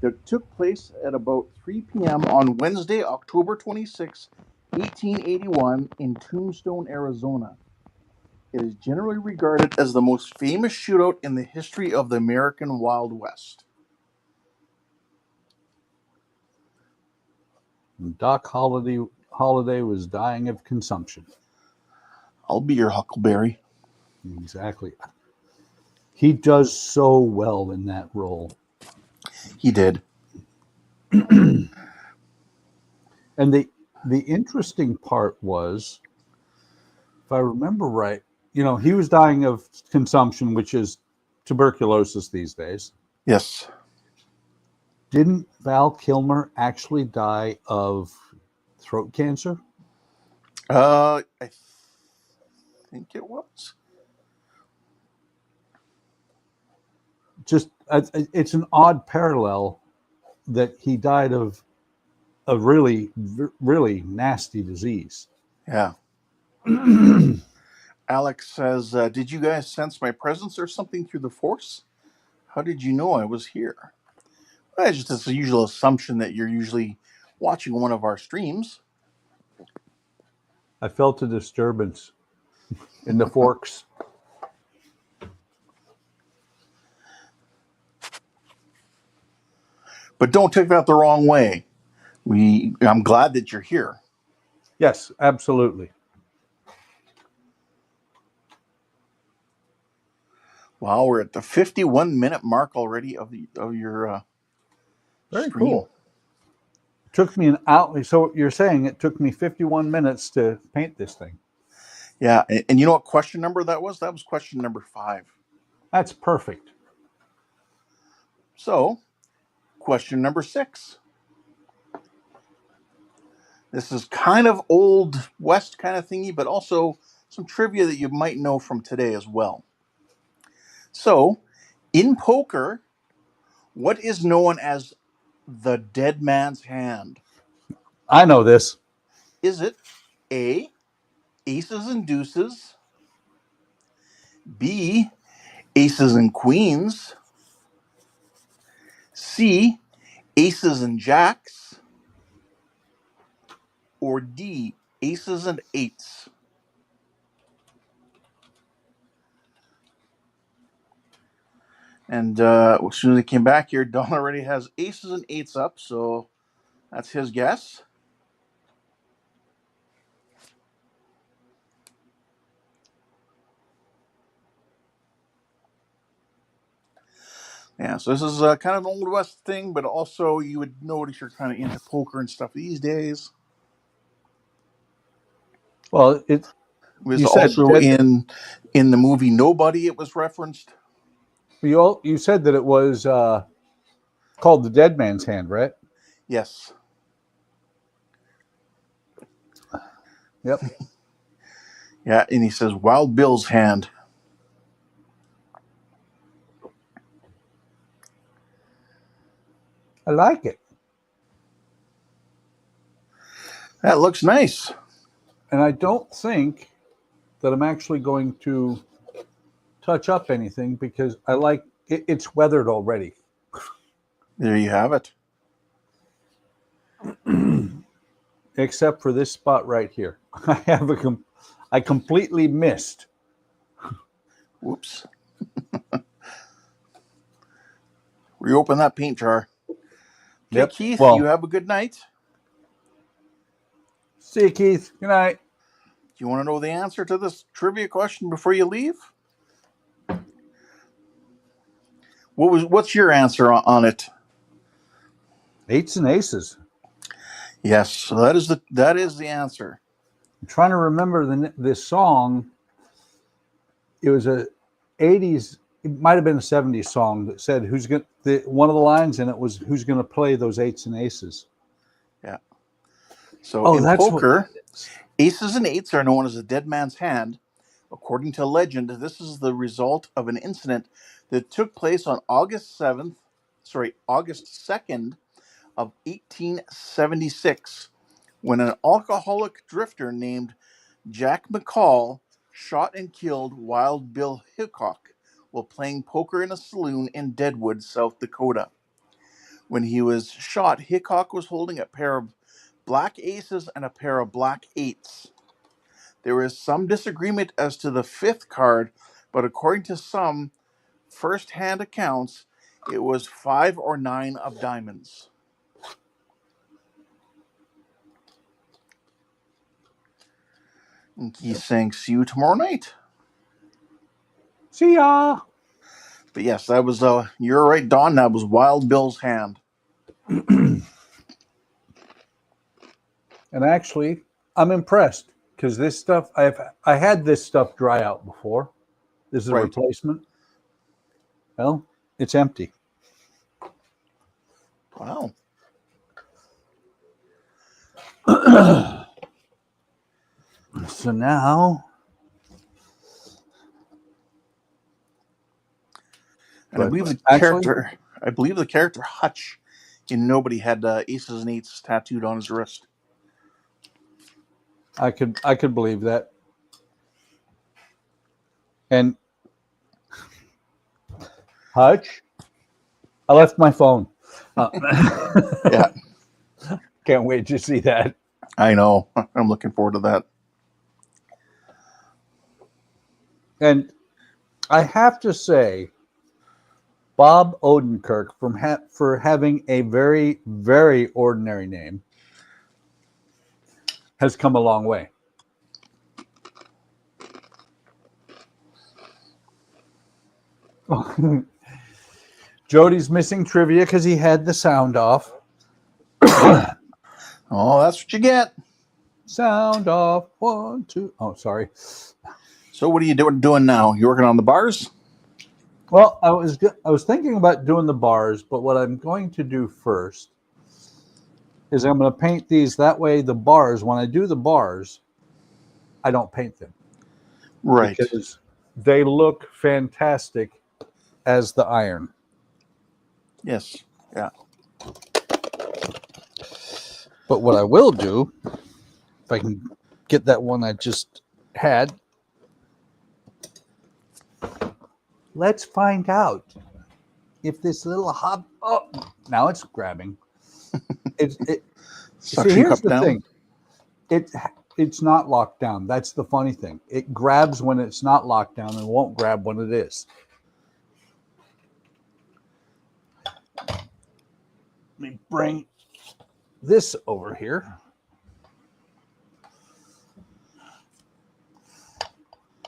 Speaker 2: that took place at about 3 p.m. on Wednesday, October 26, 1881, in Tombstone, Arizona. It is generally regarded as the most famous shootout in the history of the American Wild West.
Speaker 1: Doc Holliday was dying of consumption.
Speaker 2: I'll be your Huckleberry.
Speaker 1: Exactly. He does so well in that role.
Speaker 2: He did.
Speaker 1: And the interesting part was, if I remember right, he was dying of consumption, which is tuberculosis these days.
Speaker 2: Yes.
Speaker 1: Didn't Val Kilmer actually die of throat cancer?
Speaker 2: I think it was.
Speaker 1: Just it's an odd parallel that he died of a really, really nasty disease.
Speaker 2: Yeah. Alex says, did you guys sense my presence or something through the force? How did you know I was here? Well, it's just a usual assumption that you're usually watching one of our streams.
Speaker 1: I felt a disturbance in the forks.
Speaker 2: But don't take that the wrong way. I'm glad that you're here.
Speaker 1: Yes, absolutely.
Speaker 2: Wow, we're at the 51-minute mark already of your
Speaker 1: Very
Speaker 2: stream.
Speaker 1: cool. Took me an hour. So you're saying it took me 51 minutes to paint this thing?
Speaker 2: Yeah, and you know what question number that was? That was question number 5.
Speaker 1: That's perfect.
Speaker 2: So, question number 6. This is kind of old West kind of thingy, but also some trivia that you might know from today as well. So, in poker, what is known as the dead man's hand?
Speaker 1: I know this.
Speaker 2: Is it A, aces and deuces, B, aces and queens, C, aces and jacks, or D, aces and eights? And as soon as he came back here, Don already has aces and eights up, so that's his guess. Yeah, so this is kind of an Old West thing, but also you would notice you're kind of into poker and stuff these days.
Speaker 1: Well,
Speaker 2: It was
Speaker 1: you said
Speaker 2: also in the movie Nobody, it was referenced.
Speaker 1: you said that it was called the Dead Man's Hand, right?
Speaker 2: Yes.
Speaker 1: Yep.
Speaker 2: Yeah, and he says Wild Bill's hand.
Speaker 1: I like it.
Speaker 2: That looks nice.
Speaker 1: And I don't think that I'm actually going to touch up anything because I like it. It's weathered already.
Speaker 2: There you have it.
Speaker 1: Except for this spot right here. I completely missed.
Speaker 2: Whoops. Reopen that paint jar. Okay,
Speaker 1: Yep.
Speaker 2: Keith,
Speaker 1: Well,
Speaker 2: you have a good night.
Speaker 1: See you, Keith. Good night.
Speaker 2: Do you want to know the answer to this trivia question before you leave? What's your answer on it?
Speaker 1: Eights and aces.
Speaker 2: Yes, so that is the answer.
Speaker 1: I'm trying to remember this song. It was a 80s, it might have been a 70s song that said one of the lines in it was who's going to play those eights and aces.
Speaker 2: Yeah. So in poker, aces and eights are known as the dead man's hand. According to legend, this is the result of an incident that took place on August 2nd of 1876, when an alcoholic drifter named Jack McCall shot and killed Wild Bill Hickok while playing poker in a saloon in Deadwood, South Dakota. When he was shot, Hickok was holding a pair of black aces and a pair of black eights. There is some disagreement as to the fifth card, but according to some first-hand accounts, it was 5 or 9 of diamonds. And he's saying, see you tomorrow night.
Speaker 1: See ya.
Speaker 2: But yes, that was, you're right, Don, that was Wild Bill's hand.
Speaker 1: And actually, I'm impressed because this stuff I had this stuff dry out before. This is a
Speaker 2: Right.
Speaker 1: replacement. Well, it's empty.
Speaker 2: Wow.
Speaker 1: So now,
Speaker 2: And I
Speaker 1: but
Speaker 2: believe the
Speaker 1: actually,
Speaker 2: character Hutch in Nobody had aces and eights tattooed on his wrist.
Speaker 1: I could believe that. And Hutch, I left my phone.
Speaker 2: Yeah,
Speaker 1: Can't wait to see that.
Speaker 2: I know. I'm looking forward to that.
Speaker 1: And I have to say, Bob Odenkirk for having a very, very ordinary name has come a long way. Jody's missing trivia because he had the sound off.
Speaker 2: Oh, that's what you get.
Speaker 1: Sound off. 1, 2. Oh, sorry.
Speaker 2: So what are you doing now? You working on the bars?
Speaker 1: Well, I was thinking about doing the bars, but what I'm going to do first is I'm going to paint these. That way, the bars, when I do the bars, I don't paint them.
Speaker 2: Right.
Speaker 1: Because they look fantastic as the iron.
Speaker 2: Yes. Yeah.
Speaker 1: But what I will do, if I can get that one I just had, let's find out if this little hub. Oh, now it's grabbing. See, here's the thing. It's not locked down. That's the funny thing. It grabs when it's not locked down and won't grab when it is. Let me bring this over here.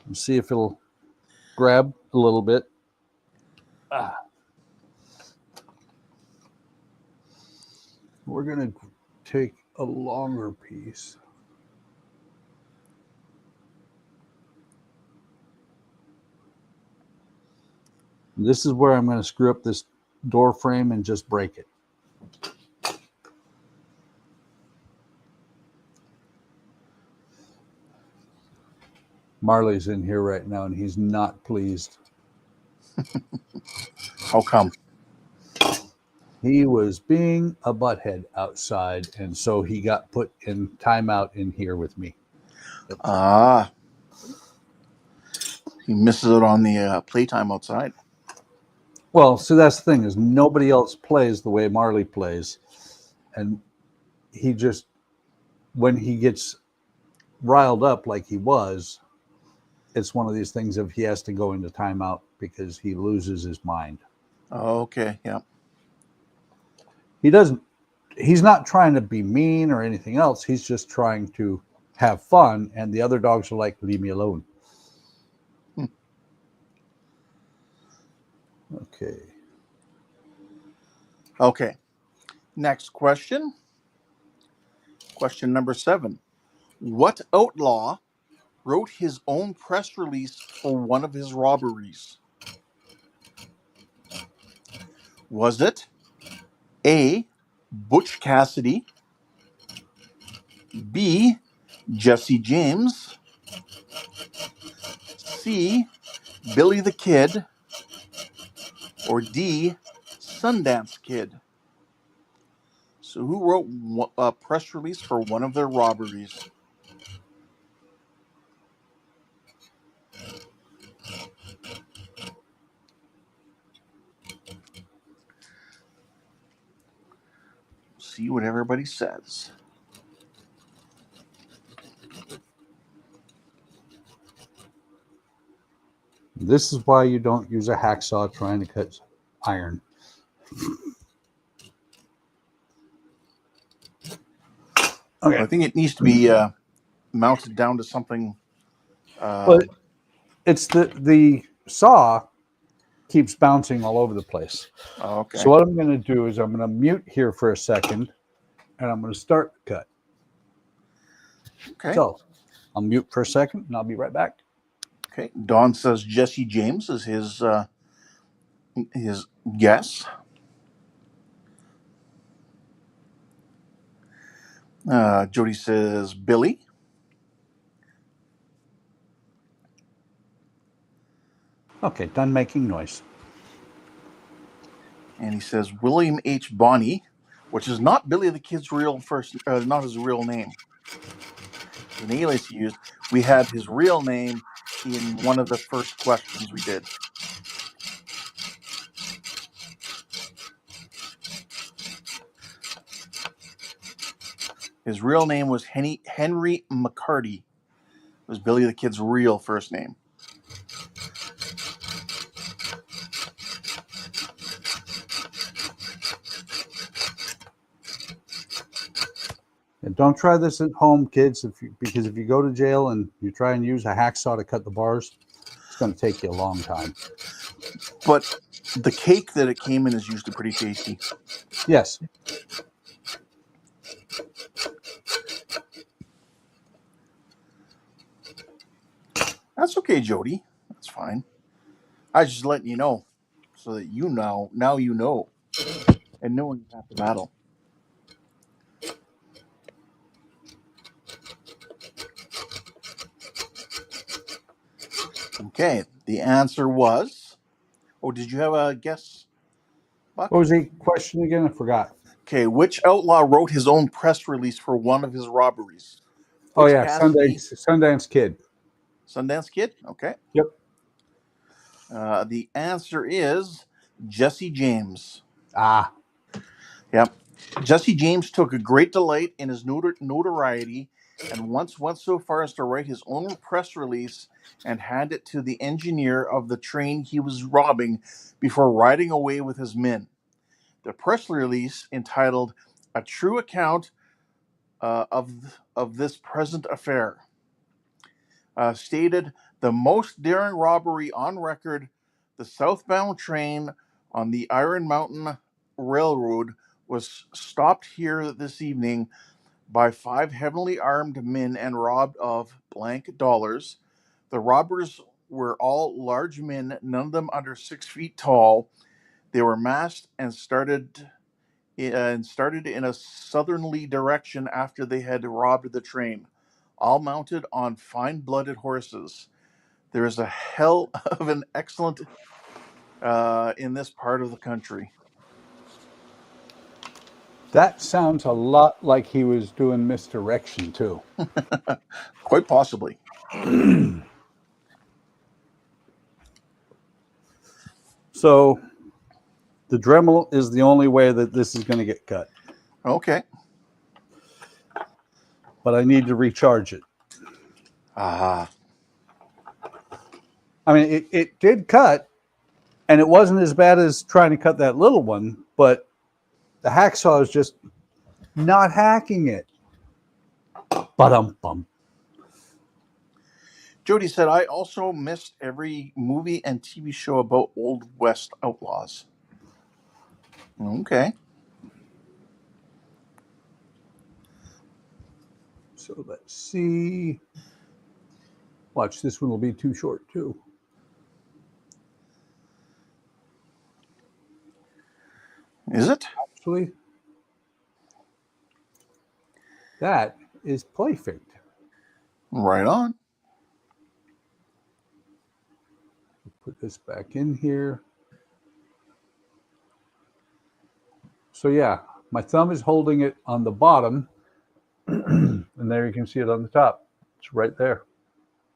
Speaker 1: And see if it'll grab a little bit. We're going to take a longer piece. This is where I'm going to screw up this door frame and just break it. Marley's in here right now and he's not pleased.
Speaker 2: How come?
Speaker 1: He was being a butthead outside, and so he got put in timeout in here with me.
Speaker 2: Ah. He misses out on the playtime outside.
Speaker 1: Well, so that's the thing is nobody else plays the way Marley plays. And he just, when he gets riled up like he was, it's one of these things of he has to go into timeout because he loses his mind.
Speaker 2: Okay, yeah.
Speaker 1: He's not trying to be mean or anything else. He's just trying to have fun. And the other dogs are like, leave me alone. Okay.
Speaker 2: Okay. Next question. Question number 7. What outlaw wrote his own press release for one of his robberies? Was it A, Butch Cassidy, B, Jesse James, C, Billy the Kid, or D, Sundance Kid? So who wrote a press release for one of their robberies? see what everybody says.
Speaker 1: This is why you don't use a hacksaw trying to cut iron. Okay.
Speaker 2: I think it needs to be mounted down to something.
Speaker 1: But it's the saw keeps bouncing all over the place.
Speaker 2: Okay.
Speaker 1: So what I'm going to do is I'm going to mute here for a second, and I'm going to start the cut.
Speaker 2: Okay.
Speaker 1: So I'll mute for a second, and I'll be right back.
Speaker 2: Okay. Don says Jesse James is his guess. Jody says Billy.
Speaker 1: Okay, done making noise.
Speaker 2: And he says William H. Bonney, which is not Billy the Kid's real not his real name. An alias he used. We had his real name in one of the first questions we did. His real name was Henry McCarty. It was Billy the Kid's real first name.
Speaker 1: And don't try this at home, kids, because if you go to jail and you try and use a hacksaw to cut the bars, it's going to take you a long time.
Speaker 2: But the cake that it came in is usually pretty tasty.
Speaker 1: Yes.
Speaker 2: That's okay, Jody. That's fine. I was just letting you know so that you know. Now you know. And knowing you have to battle. Okay. The answer was. Oh, did you have a guess, Buck?
Speaker 1: What was the question again? I forgot.
Speaker 2: Okay. Which outlaw wrote his own press release for one of his robberies?
Speaker 1: Oh,
Speaker 2: Butch
Speaker 1: yeah.
Speaker 2: Cassidy?
Speaker 1: Sundance Kid.
Speaker 2: Sundance Kid? Okay.
Speaker 1: Yep.
Speaker 2: The answer is Jesse James.
Speaker 1: Ah.
Speaker 2: Yep. Jesse James took a great delight in his notoriety and once went so far as to write his own press release and hand it to the engineer of the train he was robbing before riding away with his men. The press release, entitled "A True Account of this Present Affair," stated, "The most daring robbery on record, the southbound train on the Iron Mountain Railroad was stopped here this evening by 5 heavily armed men and robbed of blank dollars. The robbers were all large men, none of them under 6 feet tall. They were masked and started in a southerly direction after they had robbed the train, all mounted on fine-blooded horses. There is a hell of an excellent in this part of the country."
Speaker 1: That sounds a lot like he was doing misdirection, too.
Speaker 2: Quite possibly.
Speaker 1: So the Dremel is the only way that this is going to get cut.
Speaker 2: Okay.
Speaker 1: But I need to recharge it.
Speaker 2: Ah.
Speaker 1: I mean, it did cut, and it wasn't as bad as trying to cut that little one, but the hacksaw is just not hacking it. Ba-dum-bum.
Speaker 2: Jody said, "I also missed every movie and TV show about Old West outlaws." Okay.
Speaker 1: So let's see. Watch, this one will be too short, too.
Speaker 2: Is it?
Speaker 1: Actually, that is perfect.
Speaker 2: Right on.
Speaker 1: Put this back in here. So yeah, my thumb is holding it on the bottom, and there you can see it on the top. It's right there.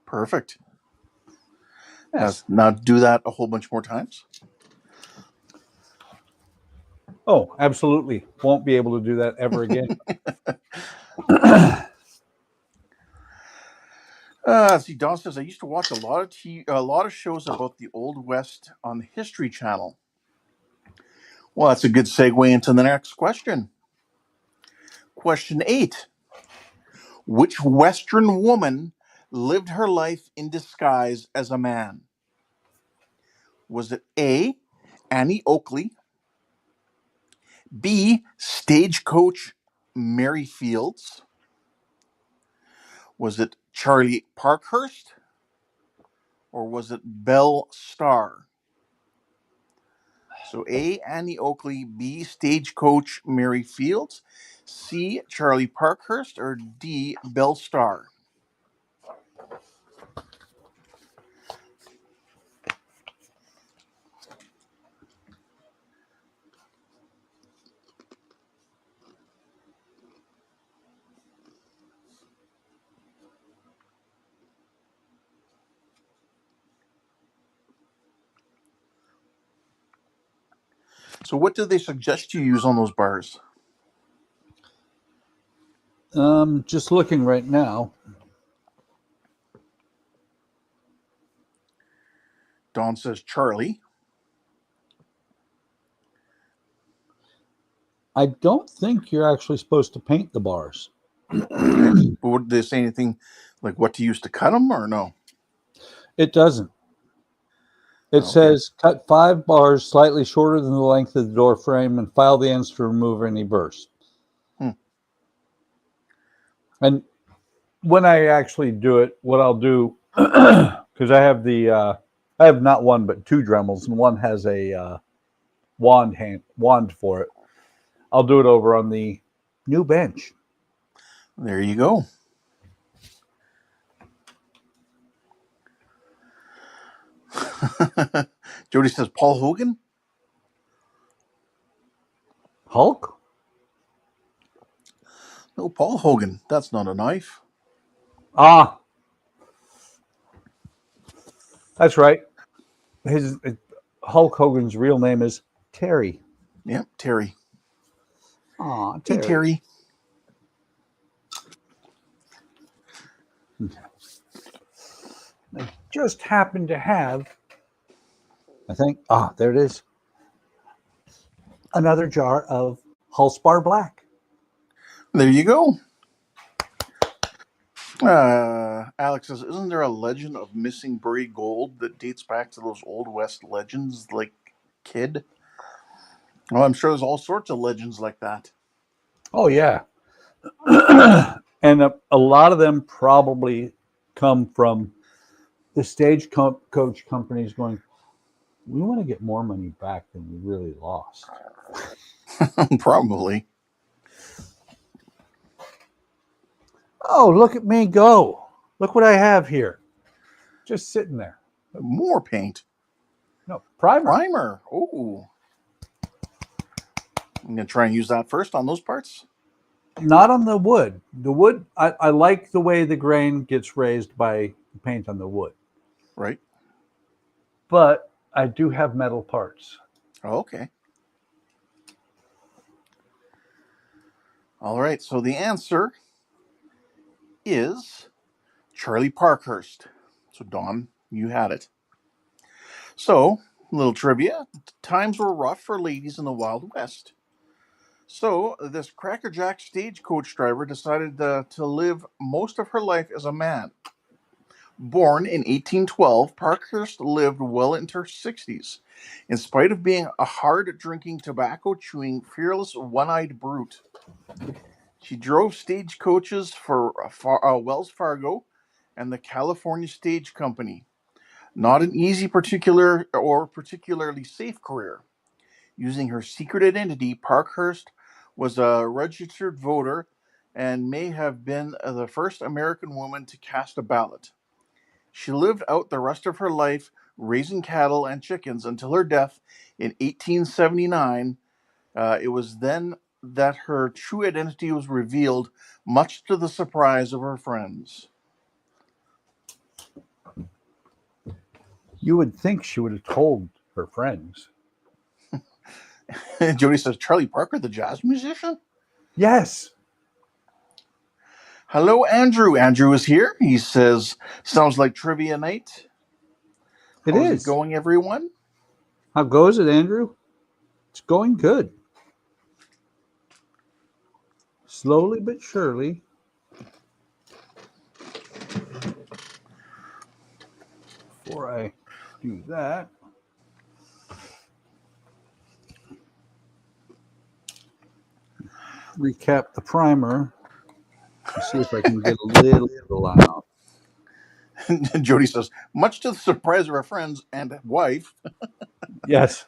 Speaker 2: Perfect.
Speaker 1: Yes.
Speaker 2: Now do that a whole bunch more times.
Speaker 1: Oh, absolutely. Won't be able to do that ever again.
Speaker 2: See, Don says I used to watch a lot of shows about the Old West on the History Channel. Well, that's a good segue into the next question. Question 8. Which Western woman lived her life in disguise as a man? Was it A, Annie Oakley, B, Stagecoach Mary Fields? Was it Charlie Parkhurst? Or was it Belle Starr? So A, Annie Oakley, B, Stagecoach Mary Fields, C, Charlie Parkhurst, or D, Belle Starr? So what do they suggest you use on those bars?
Speaker 1: Just looking right now.
Speaker 2: Don says Charlie.
Speaker 1: I don't think you're actually supposed to paint the bars.
Speaker 2: Okay. But would they say anything like what to use to cut them or no?
Speaker 1: It doesn't. It
Speaker 2: Okay.
Speaker 1: says cut 5 bars slightly shorter than the length of the door frame and file the ends to remove any burrs.
Speaker 2: Hmm.
Speaker 1: And when I actually do it, what I'll do, because I have not one but 2 Dremels, and one has a wand for it. I'll do it over on the new bench.
Speaker 2: There you go. Jody says Paul Hogan.
Speaker 1: Hulk?
Speaker 2: No, Paul Hogan. That's not a knife.
Speaker 1: Ah, that's right. His Hulk Hogan's real name is Terry.
Speaker 2: Yep, Terry.
Speaker 1: Aw,
Speaker 2: Hey,
Speaker 1: Terry.
Speaker 2: Terry.
Speaker 1: I just happen to have, I think, there it is, another jar of Hulspar Black.
Speaker 2: There you go. Alex says, isn't there a legend of missing buried gold that dates back to those Old West legends like Kid? Well, I'm sure there's all sorts of legends like that.
Speaker 1: Oh, yeah. And a lot of them probably come from the stagecoach companies going, we want to get more money back than we really lost.
Speaker 2: Probably.
Speaker 1: Oh, look at me go. Look what I have here. Just sitting there.
Speaker 2: More paint.
Speaker 1: No, primer.
Speaker 2: Primer. Oh. I'm going to try and use that first on those parts.
Speaker 1: Not on the wood. The wood, I like the way the grain gets raised by paint on the wood.
Speaker 2: Right.
Speaker 1: But I do have metal parts.
Speaker 2: Oh, okay. All right. So the answer is Charlie Parkhurst. So, Don, you had it. So, little trivia. Times were rough for ladies in the Wild West. So, this crackerjack stagecoach driver decided to live most of her life as a man. Born in 1812, Parkhurst lived well into her 60s, in spite of being a hard drinking, tobacco chewing, fearless, one eyed brute. She drove stagecoaches for Wells Fargo and the California Stage Company. Not an easy particularly safe career. Using her secret identity, Parkhurst was a registered voter and may have been the first American woman to cast a ballot. She lived out the rest of her life raising cattle and chickens until her death in 1879. It was then that her true identity was revealed, much to the surprise of her friends.
Speaker 1: You would think she would have told her friends.
Speaker 2: Jody says, Charlie Parker, the jazz musician?
Speaker 1: Yes.
Speaker 2: Hello, Andrew. Andrew is here. He says, sounds like trivia night.
Speaker 1: It
Speaker 2: How's
Speaker 1: is.
Speaker 2: it going, everyone?
Speaker 1: How goes it, Andrew? It's going good. Slowly but surely. Before I do that, recap the primer. See if I can get a little bit of the line off.
Speaker 2: Jody says, much to the surprise of our friends and wife.
Speaker 1: Yes.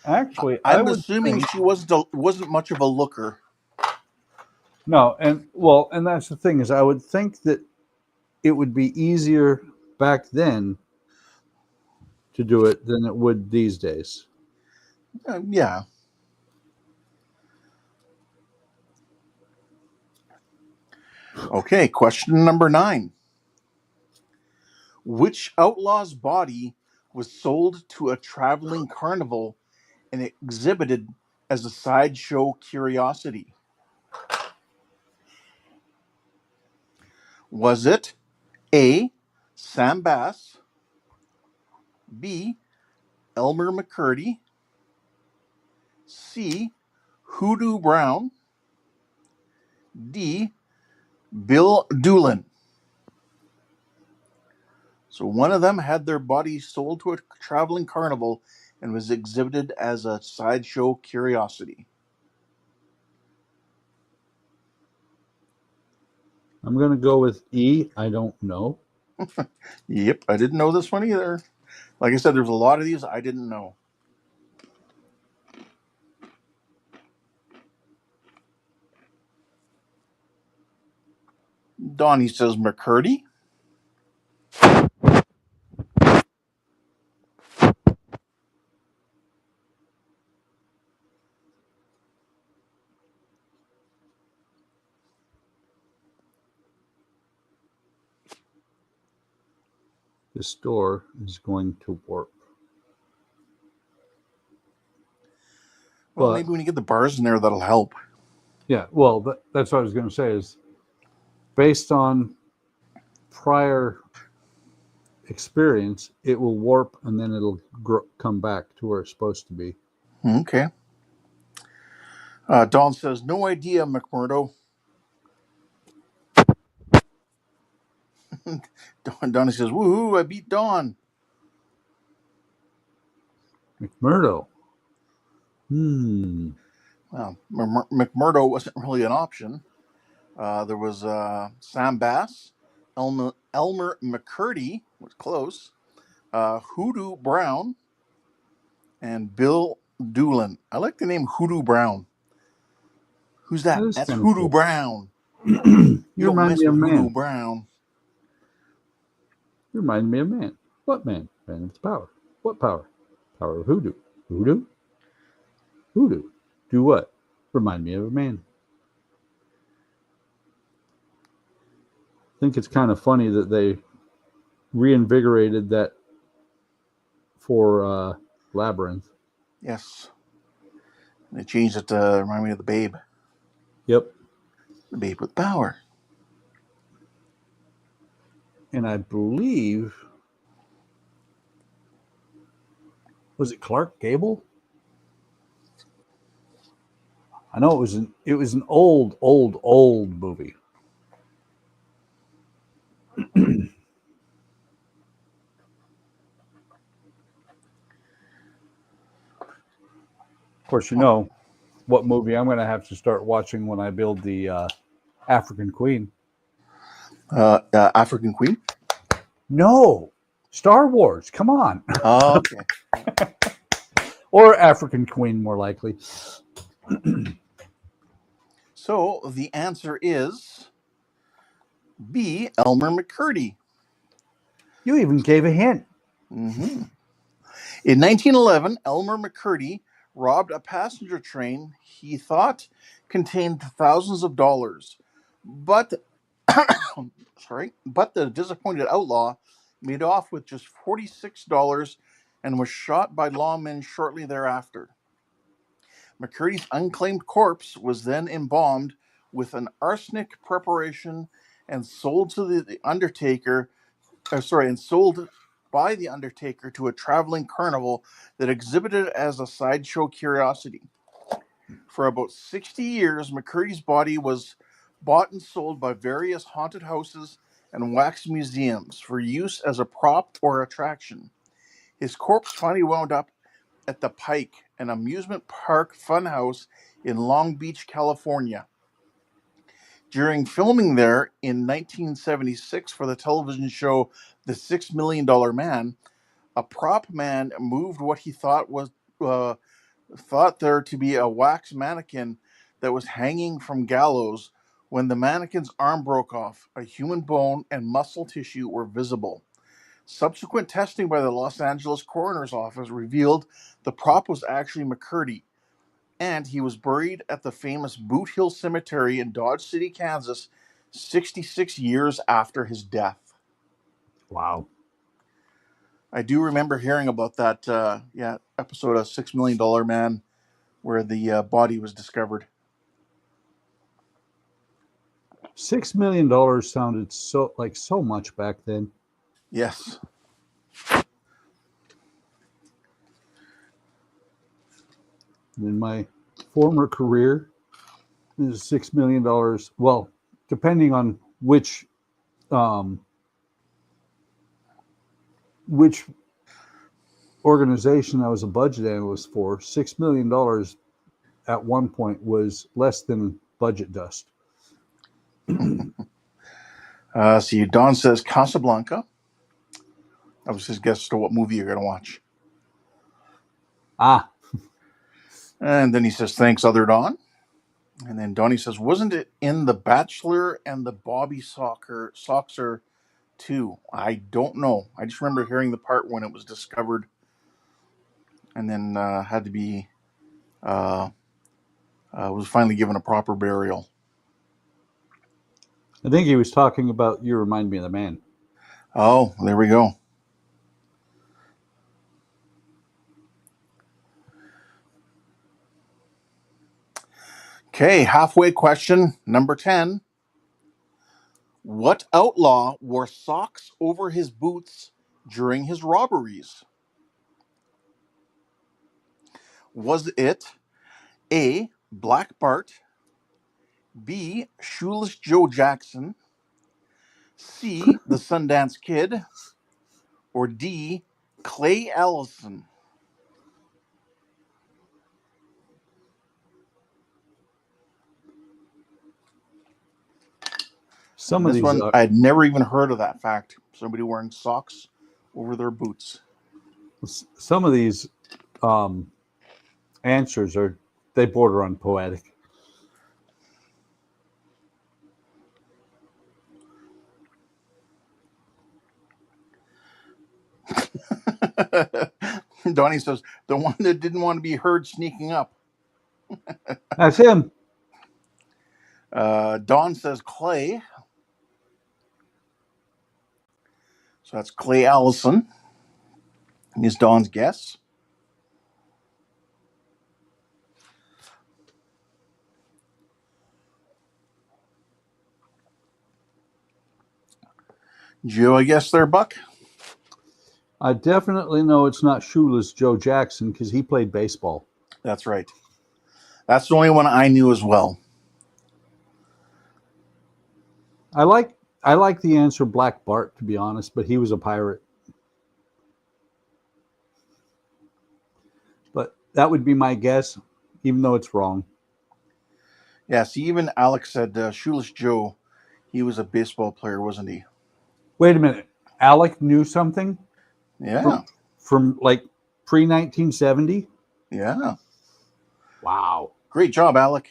Speaker 1: Actually,
Speaker 2: I'm assuming she wasn't much of a looker.
Speaker 1: No, and that's the thing is, I would think that it would be easier back then to do it than it would these days.
Speaker 2: Yeah. Okay, question number 9. Which outlaw's body was sold to a traveling carnival and exhibited as a sideshow curiosity? Was it A, Sam Bass, B, Elmer McCurdy, C, Hoodoo Brown, D, Bill Doolin? So one of them had their body sold to a traveling carnival and was exhibited as a sideshow curiosity.
Speaker 1: I'm going to go with E. I don't know.
Speaker 2: Yep, I didn't know this one either. Like I said, there's a lot of these I didn't know. Donnie says McCurdy.
Speaker 1: This door is going to warp.
Speaker 2: Well,
Speaker 1: But
Speaker 2: maybe when you get the bars in there, that'll help.
Speaker 1: yeah, well, that's what I was going to say is based on prior experience, it will warp and then it'll come back to where it's supposed to be.
Speaker 2: Okay. Don says, no idea, McMurdo. Donnie says, woohoo, I beat Don.
Speaker 1: McMurdo.
Speaker 2: Well, McMurdo wasn't really an option. There was Sam Bass, Elmer McCurdy, was close, Hoodoo Brown, and Bill Doolin. I like the name Hoodoo Brown. Who's that?
Speaker 1: That is
Speaker 2: That's
Speaker 1: kind of
Speaker 2: Hoodoo
Speaker 1: cool.
Speaker 2: Brown.
Speaker 1: You
Speaker 2: You don't
Speaker 1: remind
Speaker 2: mess
Speaker 1: me of
Speaker 2: with Hoodoo
Speaker 1: man.
Speaker 2: Brown.
Speaker 1: You remind me of man. What man? Man with power. What power? Power of hoodoo. Hoodoo? Hoodoo. Do what? Remind me of a man. I think it's kind of funny that they reinvigorated that for Labyrinth.
Speaker 2: Yes. They changed it to remind me of the Babe.
Speaker 1: Yep.
Speaker 2: The Babe with power.
Speaker 1: And I believe, was it Clark Gable? I know it was an old movie. Of course, you know what movie I'm going to have to start watching when I build the African Queen.
Speaker 2: African Queen?
Speaker 1: No, Star Wars. Come on.
Speaker 2: Oh, okay.
Speaker 1: Or African Queen, more likely.
Speaker 2: So the answer is B, Elmer McCurdy.
Speaker 1: You even gave a hint.
Speaker 2: Mm-hmm. In 1911, Elmer McCurdy robbed a passenger train he thought contained thousands of dollars. But Sorry, but the disappointed outlaw made off with just $46 and was shot by lawmen shortly thereafter. McCurdy's unclaimed corpse was then embalmed with an arsenic preparation and sold to the Undertaker. And sold by the Undertaker to a traveling carnival that exhibited as a sideshow curiosity. For about 60 years, McCurdy's body was bought and sold by various haunted houses and wax museums for use as a prop or attraction. His corpse finally wound up at the Pike, an amusement park funhouse in Long Beach, California. During filming there in 1976 for the television show The $6 Million Man, a prop man moved what he thought there to be a wax mannequin that was hanging from gallows when the mannequin's arm broke off. A human bone and muscle tissue were visible. Subsequent testing by the Los Angeles coroner's office revealed the prop was actually McCurdy, and he was buried at the famous Boot Hill Cemetery in Dodge City, Kansas, 66 years after his death.
Speaker 1: Wow.
Speaker 2: I do remember hearing about that episode of $6 Million Man where the body was discovered.
Speaker 1: $6 million sounded so much back then.
Speaker 2: Yes.
Speaker 1: In my former career, is $6 million. Well, depending on which organization I was a budget analyst for, $6 million at one point was less than budget dust.
Speaker 2: See, Don says Casablanca. That was his guess to what movie you're going to watch. And then he says, thanks, other Don. And then Donnie says, wasn't it in The Bachelor and the Bobby Soxer too? I don't know. I just remember hearing the part when it was discovered and then had to be, was finally given a proper burial.
Speaker 1: I think he was talking about You Remind Me of the Man.
Speaker 2: Oh, there we go. Okay, halfway question, number 10. What outlaw wore socks over his boots during his robberies? Was it A, Black Bart, B, Shoeless Joe Jackson, C, the Sundance Kid, or D, Clay Allison?
Speaker 1: Some of
Speaker 2: this
Speaker 1: these
Speaker 2: one, I'd never even heard of that fact. Somebody wearing socks over their boots.
Speaker 1: Some of these answers they border on poetic.
Speaker 2: Donnie says, the one that didn't want to be heard sneaking up.
Speaker 1: That's him.
Speaker 2: Don says Clay. So that's Clay Allison is Don's guess. Joe, I guess there, Buck?
Speaker 1: I definitely know it's not Shoeless Joe Jackson because he played baseball.
Speaker 2: That's right. That's the only one I knew as well.
Speaker 1: I like the answer Black Bart, to be honest, but he was a pirate. But that would be my guess, even though it's wrong.
Speaker 2: Yeah, see, even Alex said Shoeless Joe, he was a baseball player, wasn't he?
Speaker 1: Wait a minute. Alec knew something?
Speaker 2: Yeah.
Speaker 1: From like pre-1970?
Speaker 2: Yeah.
Speaker 1: Wow.
Speaker 2: Great job, Alec.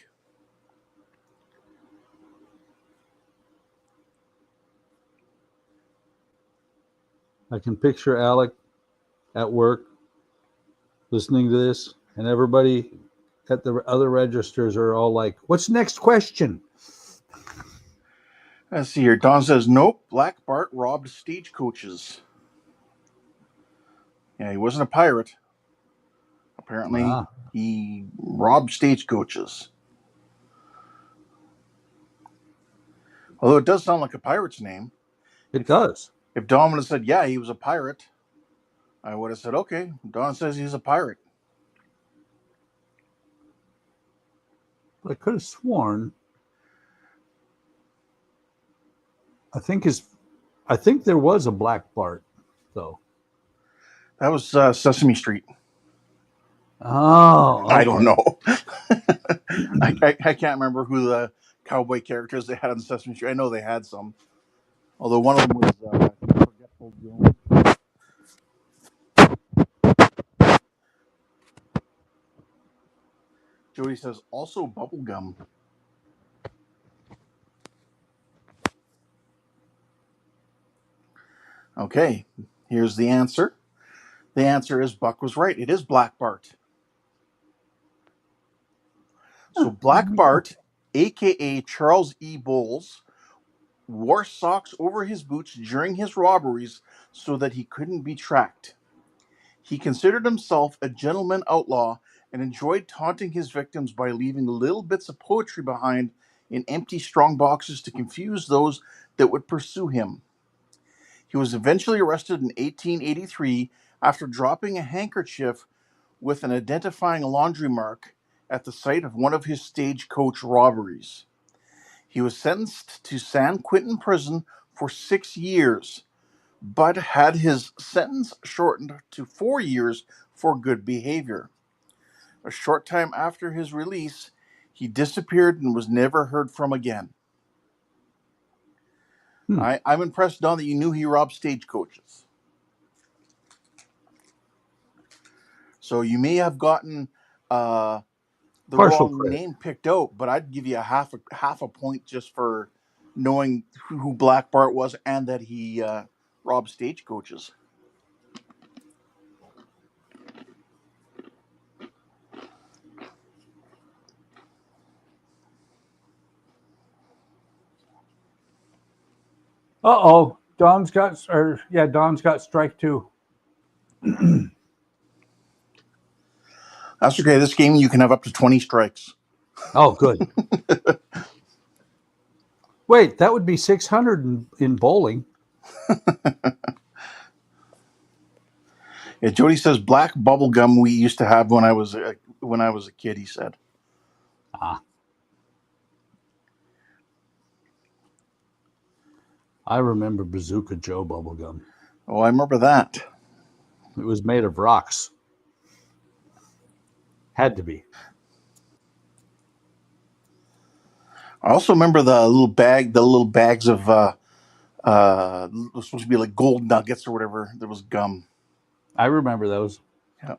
Speaker 1: I can picture Alec at work listening to this, and everybody at the other registers are all like, what's the next question?
Speaker 2: Let's see here. Don says, nope, Black Bart robbed stagecoaches. Yeah, he wasn't a pirate. Apparently,
Speaker 1: Ah,
Speaker 2: he robbed stagecoaches. Although it does sound like a pirate's name.
Speaker 1: it does.
Speaker 2: If Don would have said, yeah, he was a pirate, I would have said, okay, Don says he's a pirate.
Speaker 1: I could have sworn. I think there was a Black Bart, though.
Speaker 2: That was Sesame Street.
Speaker 1: Oh,
Speaker 2: I
Speaker 1: okay.
Speaker 2: don't know. I can't remember who the cowboy characters they had on Sesame Street. I know they had some. Although one of them was Forgetful Jones. Jody says, also bubblegum. Okay, here's the answer. The answer is Buck was right. It is Black Bart. So Black Bart, a.k.a. Charles E. Bowles, wore socks over his boots during his robberies so that he couldn't be tracked. He considered himself a gentleman outlaw and enjoyed taunting his victims by leaving little bits of poetry behind in empty strong boxes to confuse those that would pursue him. He was eventually arrested in 1883 after dropping a handkerchief with an identifying laundry mark at the site of one of his stagecoach robberies. He was sentenced to San Quentin prison for 6 years, but had his sentence shortened to 4 years for good behavior. A short time after his release, he disappeared and was never heard from again. I'm impressed, Don, that you knew he robbed stagecoaches. So you may have gotten the
Speaker 1: Partial
Speaker 2: wrong
Speaker 1: credit.
Speaker 2: name picked out, but I'd give you a half a point just for knowing who Black Bart was and that he robbed stagecoaches.
Speaker 1: Uh-oh. Don's got strike two.
Speaker 2: That's okay. This game you can have up to 20 strikes.
Speaker 1: Oh, good. Wait, that would be 600 in bowling.
Speaker 2: Yeah, Jody says black bubble gum we used to have when I was a kid. He said.
Speaker 1: I remember Bazooka Joe bubblegum.
Speaker 2: Oh, I remember that.
Speaker 1: It was made of rocks. Had to be.
Speaker 2: I also remember the little bags of it was supposed to be like gold nuggets or whatever. There was gum.
Speaker 1: I remember those.
Speaker 2: Yeah.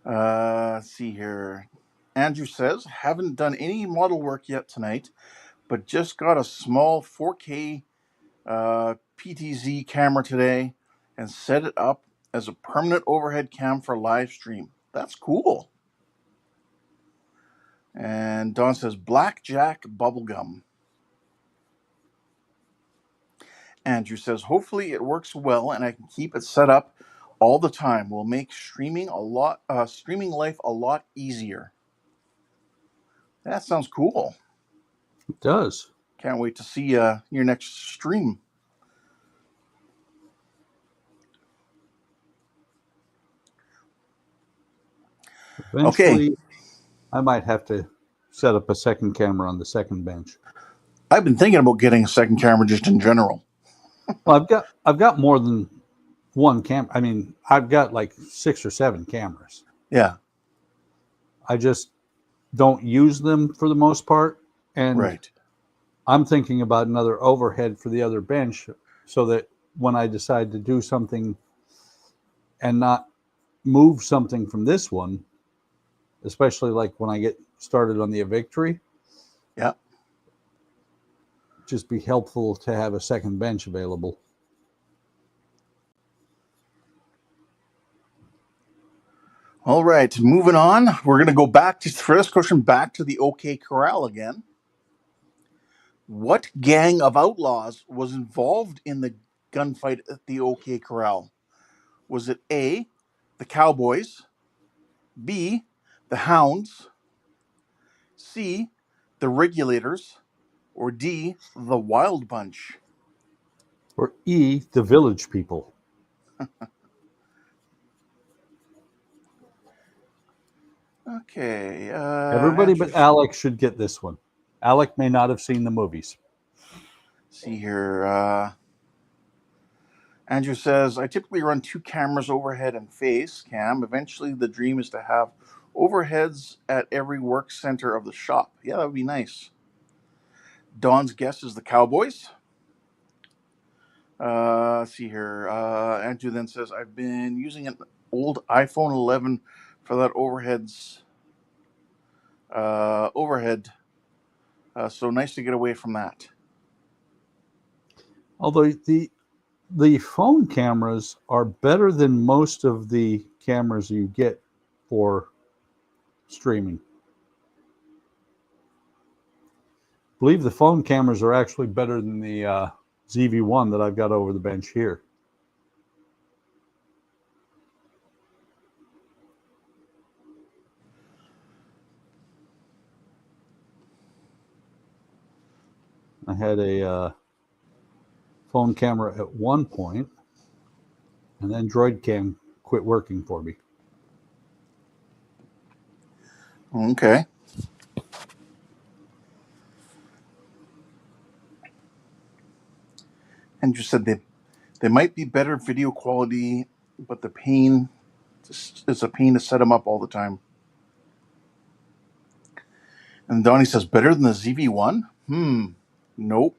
Speaker 2: Let's see here. Andrew says, haven't done any model work yet tonight, but just got a small 4K PTZ camera today and set it up as a permanent overhead cam for live stream. That's cool. And Don says, Blackjack bubblegum. Andrew says, hopefully it works well and I can keep it set up all the time. Will make streaming life a lot easier. That sounds cool.
Speaker 1: It does.
Speaker 2: Can't wait to see your next stream.
Speaker 1: Eventually,
Speaker 2: Okay.
Speaker 1: I might have to set up a second camera on the second bench.
Speaker 2: I've been thinking about getting a second camera just in general.
Speaker 1: Well, I've got more than one camera. I mean, I've got like 6 or 7 cameras.
Speaker 2: Yeah.
Speaker 1: I just don't use them for the most part. And
Speaker 2: Right.
Speaker 1: I'm thinking about another overhead for the other bench so that when I decide to do something and not move something from this one, especially like when I get started on the Victory,
Speaker 2: Yeah.
Speaker 1: just be helpful to have a second bench available.
Speaker 2: All right, moving on. We're going to go back to for this question back to the OK Corral again. What gang of outlaws was involved in the gunfight at the OK Corral? Was it A, the Cowboys, B, the Hounds, C, the Regulators, or D, the Wild Bunch?
Speaker 1: Or E, the Village People.
Speaker 2: Okay.
Speaker 1: Everybody but
Speaker 2: Answers.
Speaker 1: Alec should get this one. Alec may not have seen the movies.
Speaker 2: See here. Andrew says, I typically run 2 cameras overhead and face cam. Eventually, the dream is to have overheads at every work center of the shop. Yeah, that would be nice. Don's guess is the Cowboys. See here. Andrew then says, I've been using an old iPhone 11 for that overhead. So nice to get away from that.
Speaker 1: Although the phone cameras are better than most of the cameras you get for streaming. I believe the phone cameras are actually better than the ZV-1 that I've got over the bench here. I had a phone camera at one point, and then DroidCam quit working for me.
Speaker 2: Okay. Andrew said they might be better video quality, but it's a pain to set them up all the time. And Donnie says, better than the ZV-1? Nope.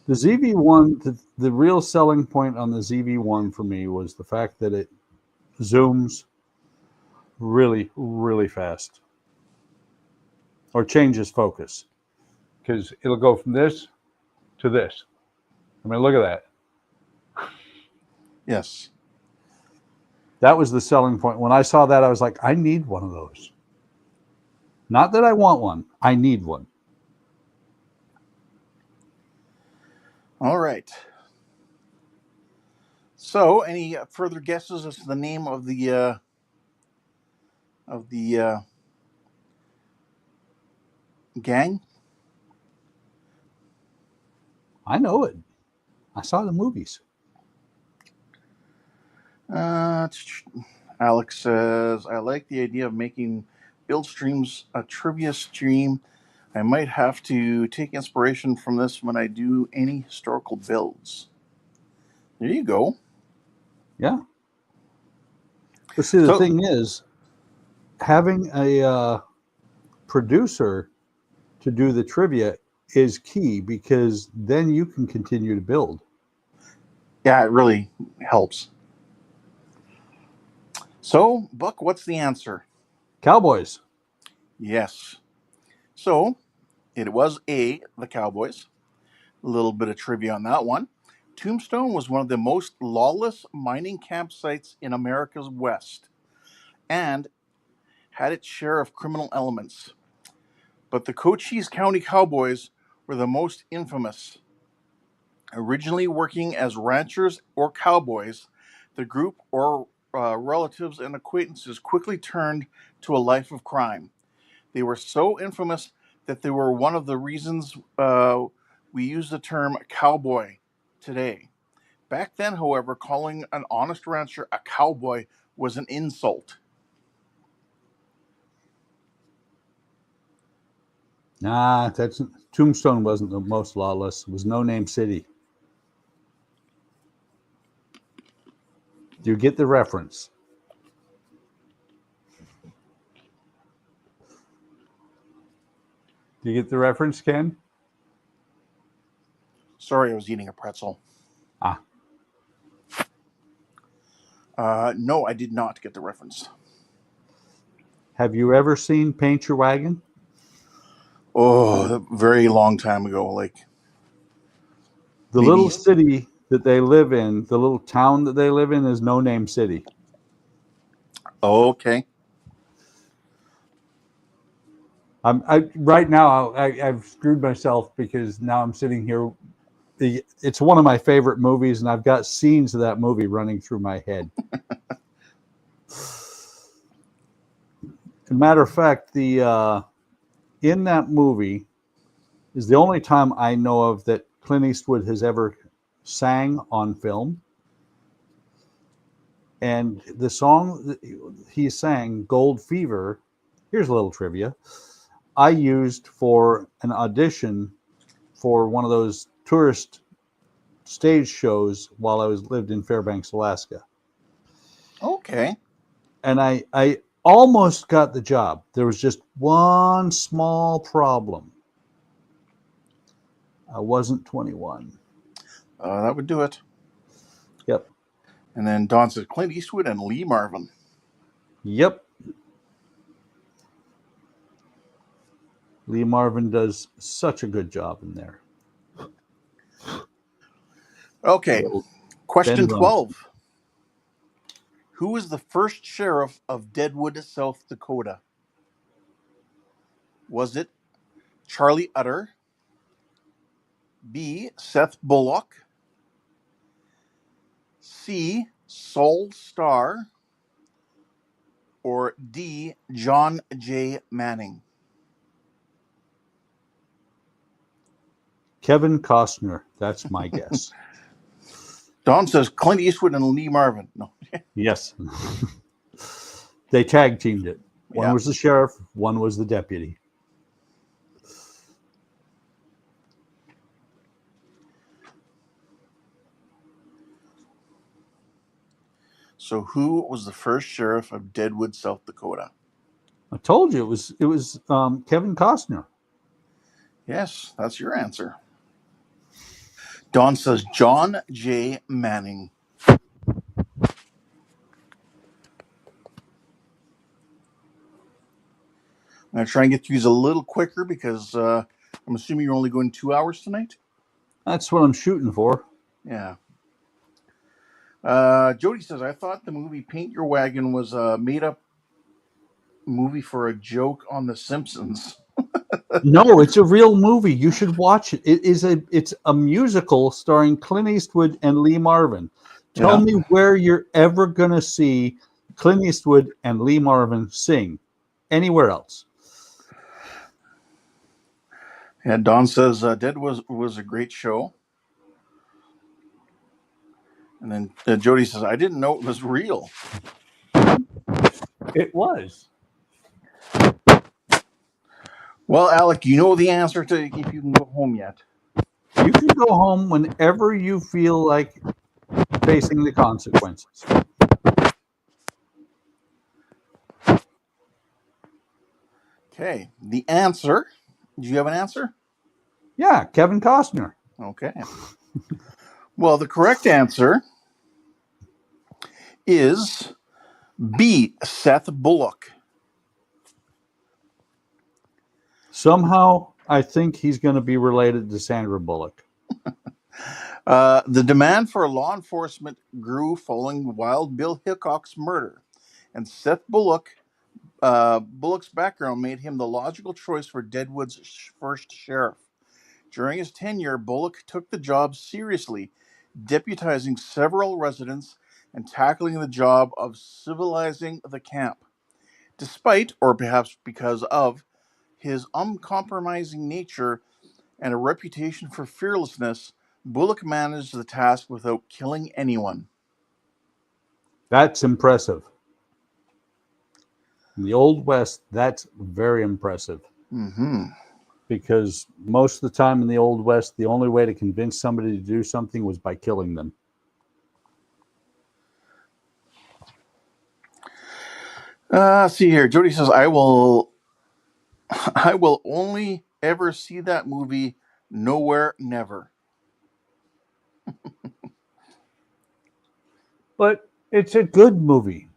Speaker 1: The ZV-1, the real selling point on the ZV-1 for me was the fact that it zooms really, really fast. Or changes focus. Because it'll go from this to this. I mean, look at that.
Speaker 2: Yes.
Speaker 1: That was the selling point. When I saw that, I was like, I need one of those. Not that I want one. I need one.
Speaker 2: All right. So, any further guesses as to the name of the gang?
Speaker 1: I know it. I saw the movies.
Speaker 2: Alex says, I like the idea of making build streams a trivia stream. I might have to take inspiration from this when I do any historical builds. There you go.
Speaker 1: Yeah. But see, the thing is, having a producer to do the trivia is key, because then you can continue to build.
Speaker 2: Yeah, it really helps. So, Buck, what's the answer?
Speaker 1: Cowboys.
Speaker 2: Yes. So, it was A, the Cowboys. A little bit of trivia on that one. Tombstone was one of the most lawless mining campsites in America's West and had its share of criminal elements. But the Cochise County Cowboys were the most infamous. Originally working as ranchers or cowboys, the group or relatives and acquaintances quickly turned to a life of crime. They were so infamous that they were one of the reasons we use the term cowboy today. Back then, however, calling an honest rancher a cowboy was an insult.
Speaker 1: Nah, Tombstone wasn't the most lawless. It was No Name City. Do you get the reference? Do you get the reference, Ken?
Speaker 2: Sorry, I was eating a pretzel. No, I did not get the reference.
Speaker 1: Have you ever seen Paint Your Wagon?
Speaker 2: Oh, a very long time ago. Like
Speaker 1: The
Speaker 2: maybe.
Speaker 1: little city that they live in, the little town that they live in, is No Name City.
Speaker 2: Oh, okay.
Speaker 1: Right now I've screwed myself because now I'm sitting here. It's one of my favorite movies, and I've got scenes of that movie running through my head. As a matter of fact, the in that movie is the only time I know of that Clint Eastwood has ever sang on film. And the song that he sang, Gold Fever, here's a little trivia. I used for an audition for one of those tourist stage shows while I lived in Fairbanks, Alaska.
Speaker 2: Okay.
Speaker 1: And I almost got the job. There was just one small problem. I wasn't 21.
Speaker 2: That would do it.
Speaker 1: Yep.
Speaker 2: And then Don says Clint Eastwood and Lee Marvin.
Speaker 1: Yep. Lee Marvin does such a good job in there.
Speaker 2: Okay. Question
Speaker 1: Ben
Speaker 2: 12. Who was the first sheriff of Deadwood, South Dakota? Was it Charlie Utter, B. Seth Bullock, C. Saul Starr, or D. John J. Manning?
Speaker 1: Kevin Costner. That's my guess.
Speaker 2: Don says Clint Eastwood and Lee Marvin. No.
Speaker 1: Yes. They tag teamed it. One
Speaker 2: Yeah.
Speaker 1: was the sheriff, one was the deputy.
Speaker 2: So who was the first sheriff of Deadwood, South Dakota?
Speaker 1: I told you it was Kevin Costner.
Speaker 2: Yes, that's your answer. Don says John J. Manning. I'm going to try and get these a little quicker because I'm assuming you're only going 2 hours tonight.
Speaker 1: That's what I'm shooting for.
Speaker 2: Yeah. Jody says, I thought the movie Paint Your Wagon was a made up movie for a joke on The Simpsons.
Speaker 1: No, it's a real movie. You should watch it. It's a musical starring Clint Eastwood and Lee Marvin. Tell me where you're ever gonna see Clint Eastwood and Lee Marvin sing anywhere else.
Speaker 2: Yeah, Don says Dead was a great show. And then Jody says, I didn't know it was real.
Speaker 1: It was.
Speaker 2: Well, Alec, you know the answer to if you can go home yet.
Speaker 1: You can go home whenever you feel like facing the consequences.
Speaker 2: Okay, the answer. Do you have an answer?
Speaker 1: Yeah, Kevin Costner.
Speaker 2: Okay. Well, the correct answer is B. Seth Bullock.
Speaker 1: Somehow, I think he's going to be related to Sandra Bullock.
Speaker 2: The demand for law enforcement grew following Wild Bill Hickok's murder, and Seth Bullock's background made him the logical choice for Deadwood's first sheriff. During his tenure, Bullock took the job seriously, deputizing several residents and tackling the job of civilizing the camp. Despite, or perhaps because of, his uncompromising nature and a reputation for fearlessness, Bullock managed the task without killing anyone.
Speaker 1: That's impressive. In the Old West, that's very impressive.
Speaker 2: Mm-hmm.
Speaker 1: Because most of the time in the Old West, the only way to convince somebody to do something was by killing them.
Speaker 2: See here. Jody says, I will only ever see that movie Nowhere Never.
Speaker 1: But it's a good movie.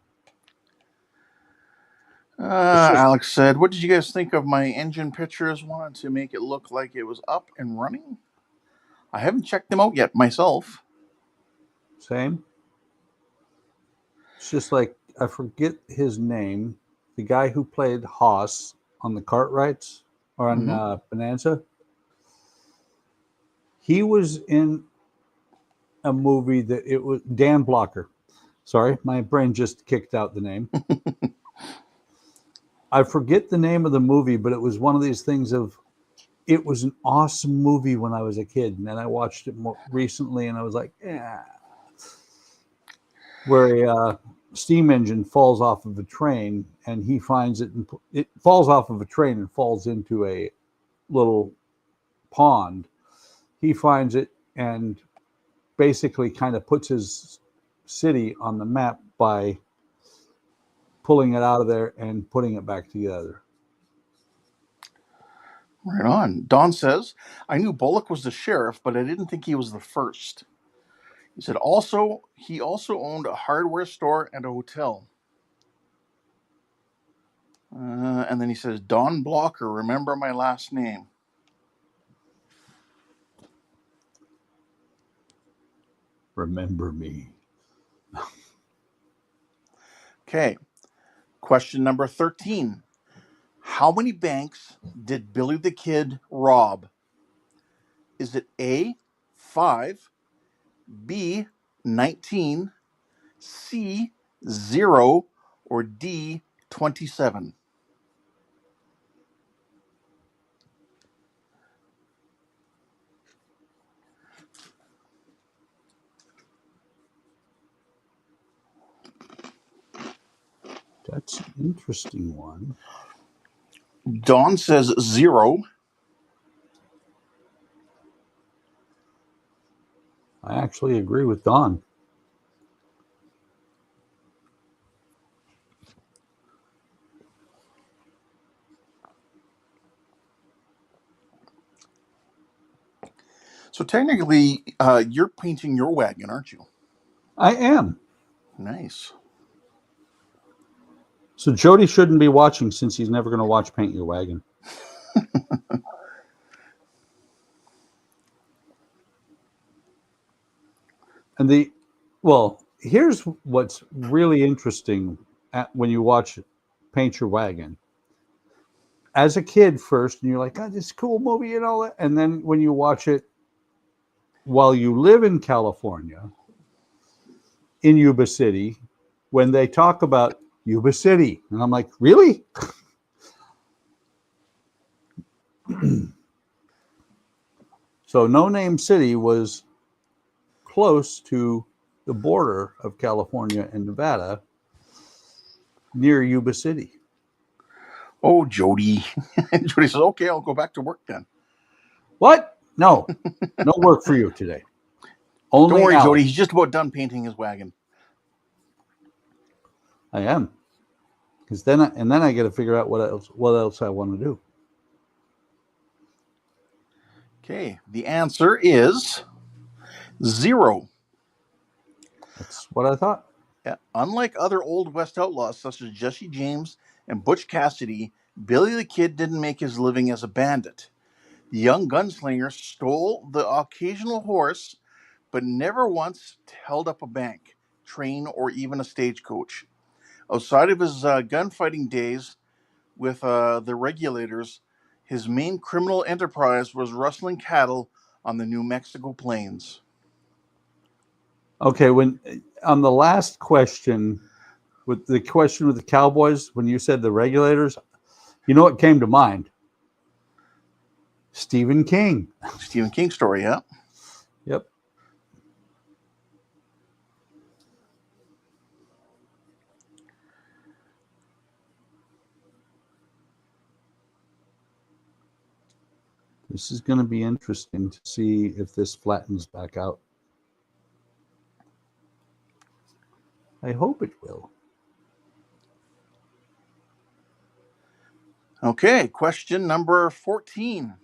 Speaker 2: Alex said, what did you guys think of my engine pictures? Wanted to make it look like it was up and running. I haven't checked them out yet myself.
Speaker 1: Same. It's just like, I forget his name. The guy who played Haas on the Cartwrights or on Bonanza. He was in a movie that it was Dan Blocker. Sorry, my brain just kicked out the name. I forget the name of the movie, but it was one of these things of, it was an awesome movie when I was a kid. And then I watched it more recently and I was like, yeah. Where a steam engine falls off of a train and he finds it, and it falls off of a train and falls into a little pond. He finds it and basically kind of puts his city on the map by pulling it out of there and putting it back together.
Speaker 2: Right on. Don says, I knew Bullock was the sheriff, but I didn't think he was the first. He said he also owned a hardware store and a hotel. And then he says, Don Blocker, remember my last name.
Speaker 1: Remember me.
Speaker 2: Okay. Question number 13. How many banks did Billy the Kid rob? Is it A, 5, B, 19, C, 0, or D, 27?
Speaker 1: That's an interesting one.
Speaker 2: Don says 0.
Speaker 1: I actually agree with Don.
Speaker 2: So technically, you're painting your wagon, aren't you?
Speaker 1: I am.
Speaker 2: Nice.
Speaker 1: So Jody shouldn't be watching since he's never going to watch Paint Your Wagon. And here's what's really interesting when you watch Paint Your Wagon. As a kid first, and you're like, God, this is a cool movie and all that. And then when you watch it while you live in California, in Yuba City, when they talk about Yuba City, and I'm like, really? So No Name City was close to the border of California and Nevada, near Yuba City.
Speaker 2: Oh, Jody. Jody says, okay, I'll go back to work then.
Speaker 1: What? No. No work for you today. Only
Speaker 2: Don't worry,
Speaker 1: Alex.
Speaker 2: Jody. He's just about done painting his wagon.
Speaker 1: I am. Because then I got to figure out what else I want to do.
Speaker 2: Okay, the answer is 0.
Speaker 1: That's what I thought.
Speaker 2: Yeah. Unlike other Old West outlaws such as Jesse James and Butch Cassidy, Billy the Kid didn't make his living as a bandit. The young gunslinger stole the occasional horse, but never once held up a bank, train, or even a stagecoach. Outside of his gunfighting days with the regulators, his main criminal enterprise was rustling cattle on the New Mexico plains.
Speaker 1: Okay, when on the last question, with the Cowboys, when you said the regulators, you know what came to mind? Stephen King.
Speaker 2: Stephen King story, yeah.
Speaker 1: Yep. This is going to be interesting to see if this flattens back out. I hope it will.
Speaker 2: Okay, question number 14.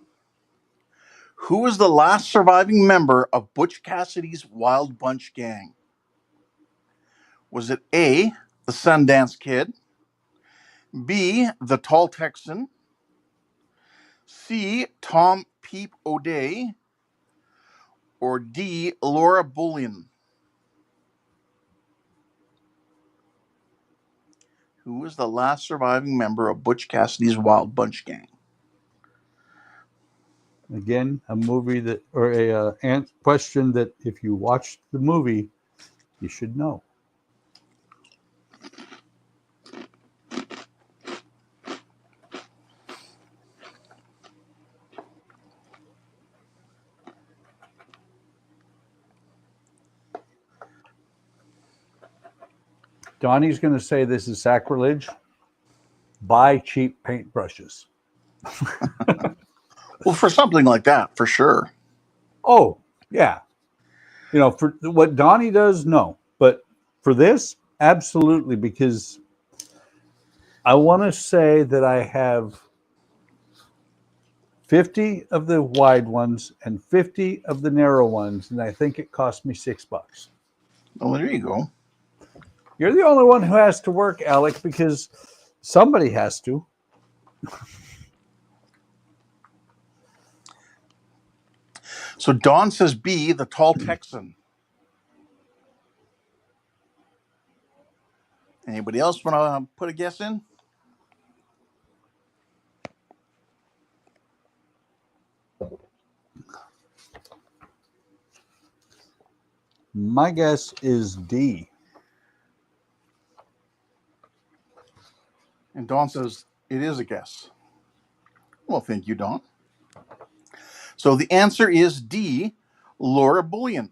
Speaker 2: Who was the last surviving member of Butch Cassidy's Wild Bunch gang? Was it A, the Sundance Kid, B, the Tall Texan, C, Tom Peep O'Day, or D, Laura Bullion? Who was the last surviving member of Butch Cassidy's Wild Bunch gang?
Speaker 1: Again, a movie that, or a question that if you watched the movie, you should know. Donnie's going to say this is sacrilege. Buy cheap paintbrushes.
Speaker 2: Well, for something like that, for sure.
Speaker 1: Oh, yeah. You know, for what Donnie does, no. But for this, absolutely, because I want to say that I have 50 of the wide ones and 50 of the narrow ones, and I think it cost me $6.
Speaker 2: Well, there you go.
Speaker 1: You're the only one who has to work, Alec, because somebody has to.
Speaker 2: So Don says B, the tall Texan. Anybody else want to put a guess in?
Speaker 1: My guess is D.
Speaker 2: And Don says it is a guess. Well, thank you, Don. So the answer is D, Laura Bullion.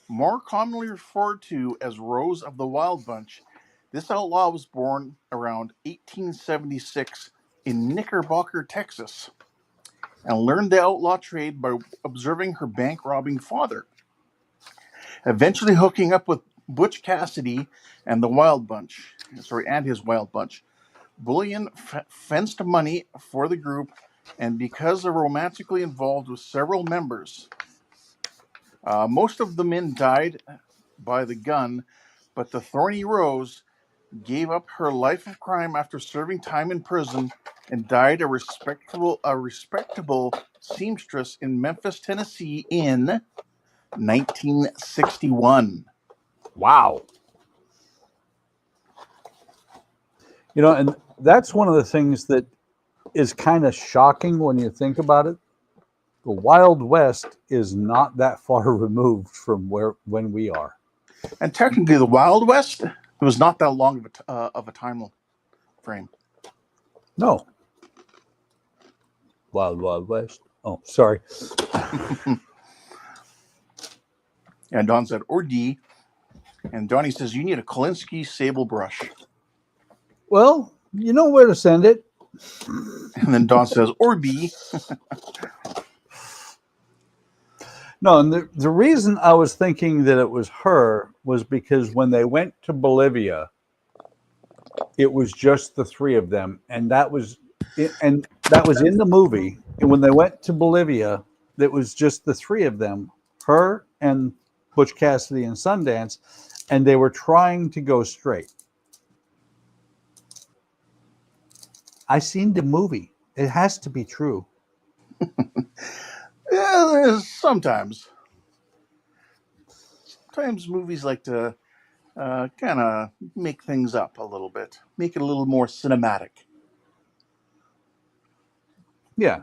Speaker 2: More commonly referred to as Rose of the Wild Bunch, this outlaw was born around 1876 in Knickerbocker, Texas, and learned the outlaw trade by observing her bank robbing father. Eventually hooking up with Butch Cassidy and the Wild Bunch, and his Wild Bunch. Bullion fenced money for the group, and because they're romantically involved with several members, most of the men died by the gun, but the thorny Rose gave up her life of crime after serving time in prison and died a respectable seamstress in Memphis, Tennessee in 1961.
Speaker 1: Wow. You know, and that's one of the things that is kind of shocking when you think about it. The Wild West is not that far removed from when we are.
Speaker 2: And technically, the Wild West, it was not that long of a time frame.
Speaker 1: No. Wild West. Oh, sorry.
Speaker 2: And Don said, or D. And Donnie says, you need a Kolinsky sable brush.
Speaker 1: Well, you know where to send it.
Speaker 2: And then Don says, or B.
Speaker 1: No, and the reason I was thinking that it was her was because when they went to Bolivia, it was just the three of them, and that was in the movie. And when they went to Bolivia, it was just the three of them, her and Butch Cassidy and Sundance, and they were trying to go straight. I seen the movie. It has to be true.
Speaker 2: Yeah, sometimes movies like to kind of make things up a little bit, make it a little more cinematic.
Speaker 1: Yeah.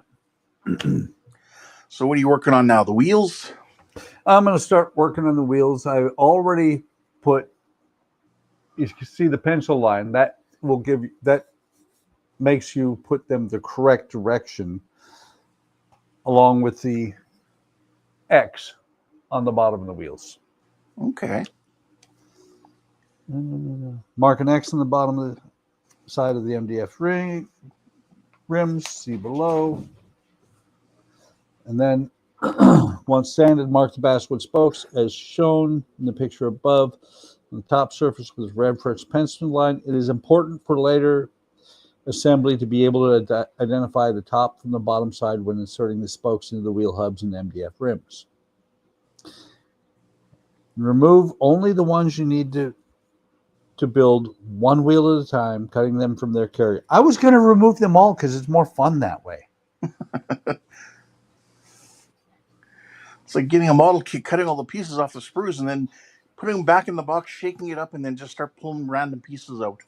Speaker 2: So what are you working on now? The wheels?
Speaker 1: I'm going to start working on the wheels. I already put, you can see the pencil line. That will give you, that makes you put them the correct direction along with the X on the bottom of the wheels.
Speaker 2: Okay.
Speaker 1: Mark an X on the bottom of the side of the MDF rims, see below. And then once sanded, mark the basswood spokes as shown in the picture above on the top surface with red French pencil line. It is important for later assembly to be able to identify the top from the bottom side when inserting the spokes into the wheel hubs and MDF rims. Remove only the ones you need to build one wheel at a time, cutting them from their carrier. I was going to remove them all because it's more fun that way.
Speaker 2: It's like getting a model kit, cutting all the pieces off the sprues, and then putting them back in the box, shaking it up, and then just start pulling random pieces out.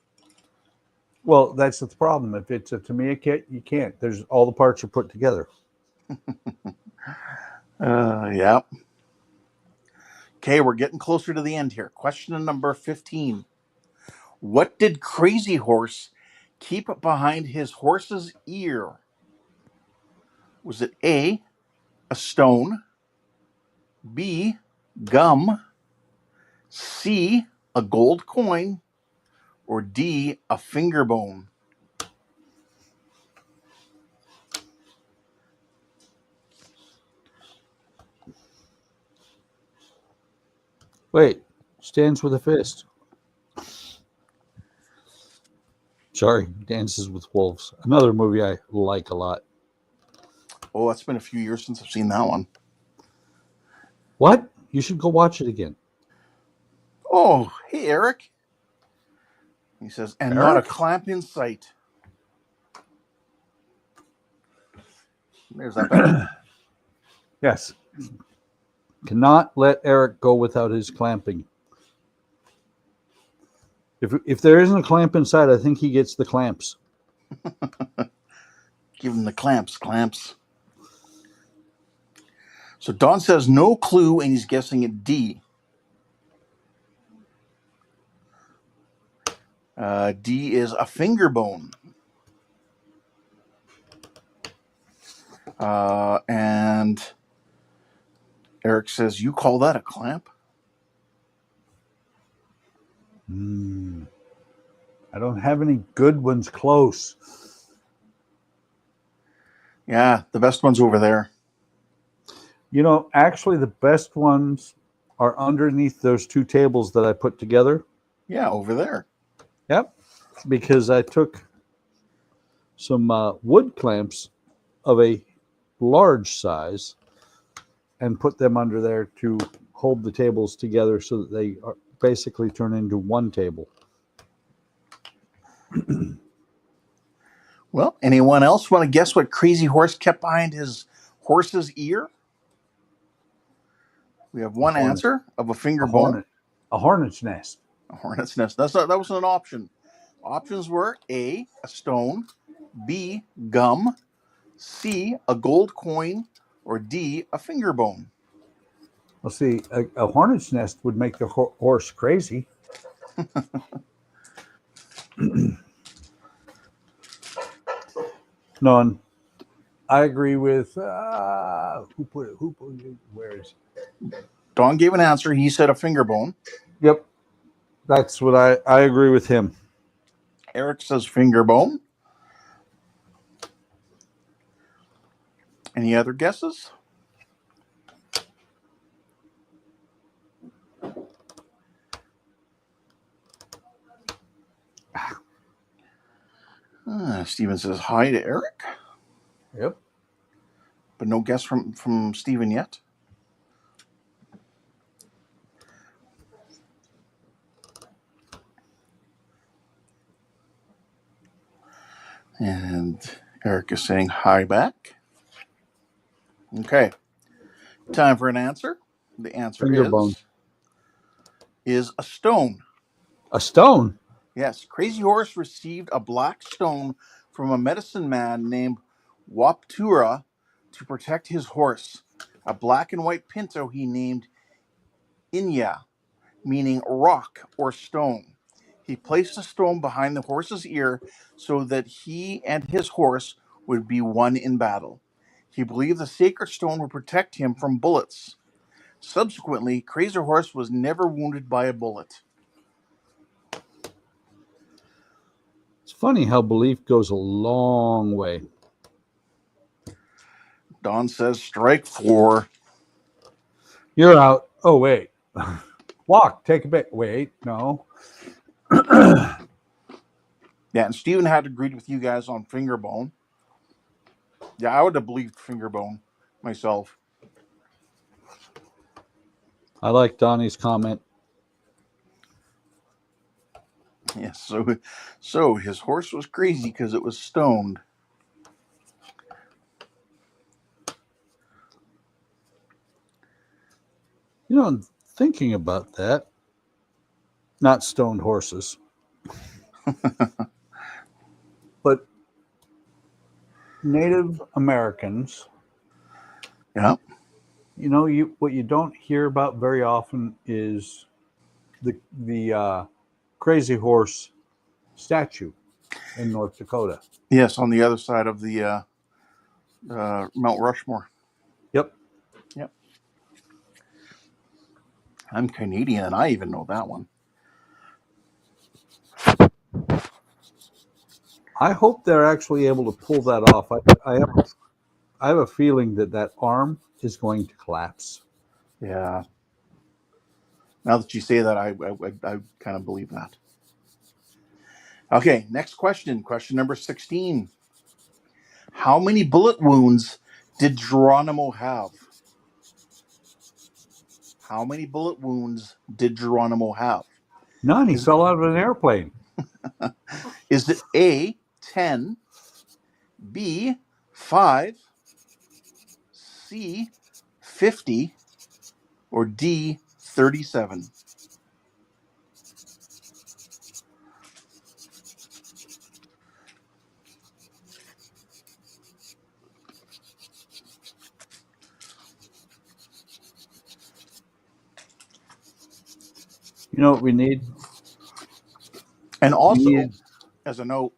Speaker 1: Well, that's the problem. If it's a Tamiya kit, you can't. There's all the parts are put together.
Speaker 2: Yeah. Okay, we're getting closer to the end here. Question number 15. What did Crazy Horse keep behind his horse's ear? Was it A, a stone, B, gum, C, a gold coin, or D, a finger bone?
Speaker 1: Wait, stands with a fist. Sorry, Dances with Wolves. Another movie I like a lot.
Speaker 2: Oh, it's been a few years since I've seen that one.
Speaker 1: What? You should go watch it again.
Speaker 2: Oh, hey, Eric. He says, and not a
Speaker 1: Eric?
Speaker 2: clamp in sight. There's that better?
Speaker 1: Yes. Cannot let Eric go without his clamping. If there isn't a clamp inside, I think he gets the clamps.
Speaker 2: Give him the clamps. So Don says no clue, and he's guessing it D. D is a finger bone. And Eric says, you call that a clamp?
Speaker 1: I don't have any good ones close.
Speaker 2: Yeah, the best one's over there.
Speaker 1: You know, actually, the best ones are underneath those two tables that I put together.
Speaker 2: Yeah, over there.
Speaker 1: Yep. Because I took some wood clamps of a large size and put them under there to hold the tables together so that they basically turn into one table.
Speaker 2: Well, anyone else want to guess what Crazy Horse kept behind his horse's ear? We have one answer of a finger bone.
Speaker 1: A hornet's nest.
Speaker 2: A hornet's nest. That wasn't an option. Options were A, a stone, B, gum, C, a gold coin, or D, a finger bone.
Speaker 1: Well, see, a hornet's nest would make the horse crazy. No, I agree with who put it? Where is it?
Speaker 2: Don gave an answer. He said a finger bone.
Speaker 1: Yep, that's what I agree with him.
Speaker 2: Eric says finger bone. Any other guesses? Steven says hi to Eric.
Speaker 1: Yep.
Speaker 2: But no guess from Steven yet. And Eric is saying hi back. Okay. Time for an answer. The answer
Speaker 1: Finger bone.
Speaker 2: is a stone.
Speaker 1: A stone?
Speaker 2: Yes. Crazy Horse received a black stone from a medicine man named Waptura to protect his horse. A black and white pinto he named Inya, meaning rock or stone. He placed a stone behind the horse's ear so that he and his horse would be one in battle. He believed the sacred stone would protect him from bullets. Subsequently, Crazy Horse was never wounded by a bullet.
Speaker 1: It's funny how belief goes a long way.
Speaker 2: Don says strike 4.
Speaker 1: You're out. Oh, wait. Walk, take a bit. Wait, no.
Speaker 2: Yeah, and Steven had agreed with you guys on finger bone. Yeah, I would have believed finger bone myself.
Speaker 1: I like Donnie's comment.
Speaker 2: Yes, so his horse was crazy because it was stoned.
Speaker 1: You know, I'm thinking about that. Not stoned horses. But Native Americans,
Speaker 2: Yeah.
Speaker 1: what you don't hear about very often is the crazy horse statue in North Dakota.
Speaker 2: Yes, on the other side of the Mount Rushmore.
Speaker 1: Yep.
Speaker 2: Yep. I'm Canadian, and I even know that one.
Speaker 1: I hope they're actually able to pull that off. I have a feeling that arm is going to collapse.
Speaker 2: Yeah. Now that you say that, I kind of believe that. Okay, next question. Question number 16. How many bullet wounds did Geronimo have? How many bullet wounds did Geronimo have?
Speaker 1: None. He
Speaker 2: Is,
Speaker 1: fell out of an airplane.
Speaker 2: is it A, 10, B, 5, C, 50, or D, 37?
Speaker 1: You know what we need?
Speaker 2: And
Speaker 1: We
Speaker 2: also,
Speaker 1: need.
Speaker 2: as a note,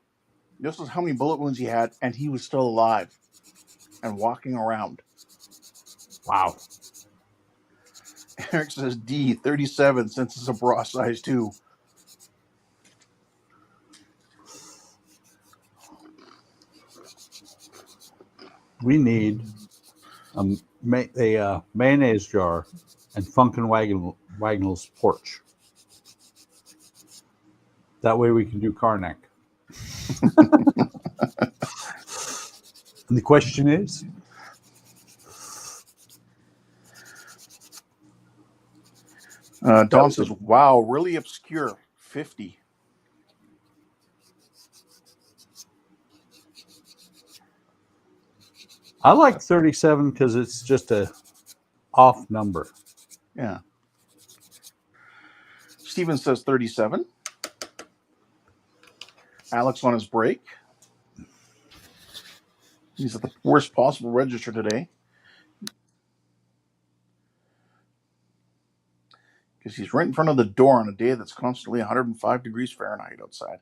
Speaker 2: this is how many bullet wounds he had, and he was still alive and walking around.
Speaker 1: Wow.
Speaker 2: Eric says D, 37, since it's a bra size too.
Speaker 1: We need a mayonnaise jar and Funkin' Wagnall's porch. That way we can do Karnak. And the question is, that
Speaker 2: Don
Speaker 1: was
Speaker 2: says,
Speaker 1: it.
Speaker 2: wow, really obscure. 50.
Speaker 1: I like 37 because it's just a off number.
Speaker 2: Yeah. Steven says 37. Alex on his break. He's at the worst possible register today. Because he's right in front of the door on a day that's constantly 105 degrees Fahrenheit outside.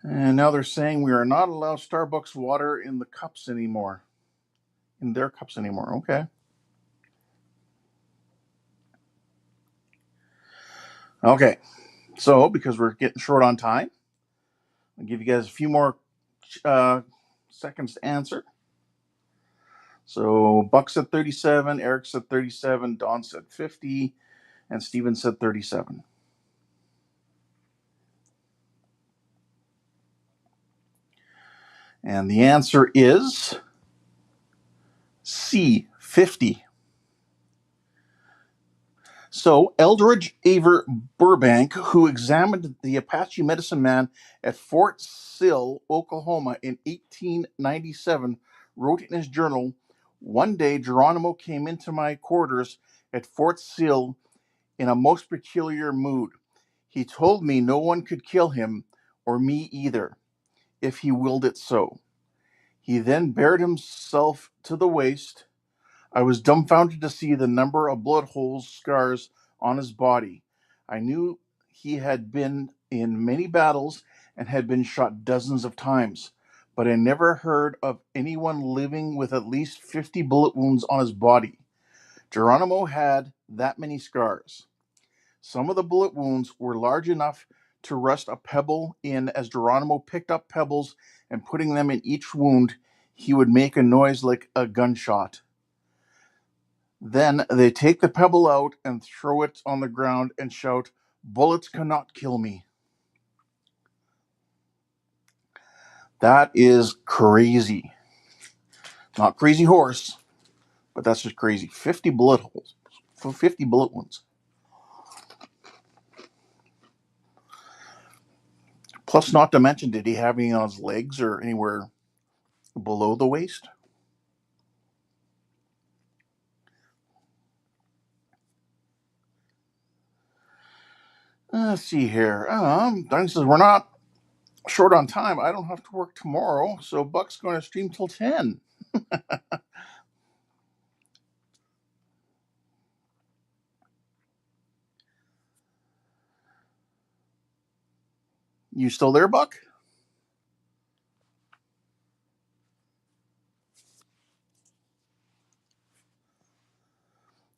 Speaker 2: And now they're saying we are not allowed Starbucks water in the cups anymore. In their cups anymore. Okay. Okay. So, because we're getting short on time, I'll give you guys a few more seconds to answer. So, Buck said 37, Eric said 37, Don said 50, and Steven said 37. And the answer is C, 50. So, Eldridge Aver Burbank, who examined the Apache medicine man at Fort Sill, Oklahoma in 1897, wrote in his journal, "One day Geronimo came into my quarters at Fort Sill in a most peculiar mood. He told me no one could kill him, or me either, if he willed it so. He then bared himself to the waist. I was dumbfounded to see the number of bullet holes, scars on his body. I knew he had been in many battles and had been shot dozens of times, but I never heard of anyone living with at least 50 bullet wounds on his body. Geronimo had that many scars. Some of the bullet wounds were large enough to rust a pebble in. As Geronimo picked up pebbles and putting them in each wound, he would make a noise like a gunshot. Then they take the pebble out and throw it on the ground and shout, 'Bullets cannot kill me.' That is crazy. Not crazy horse, but that's just crazy. 50 bullet holes. 50 bullet wounds. Plus, not to mention, did he have any on his legs or anywhere below the waist? Let's see here. Donnie says we're not short on time. I don't have to work tomorrow, so Buck's going to stream till 10. You still there, Buck?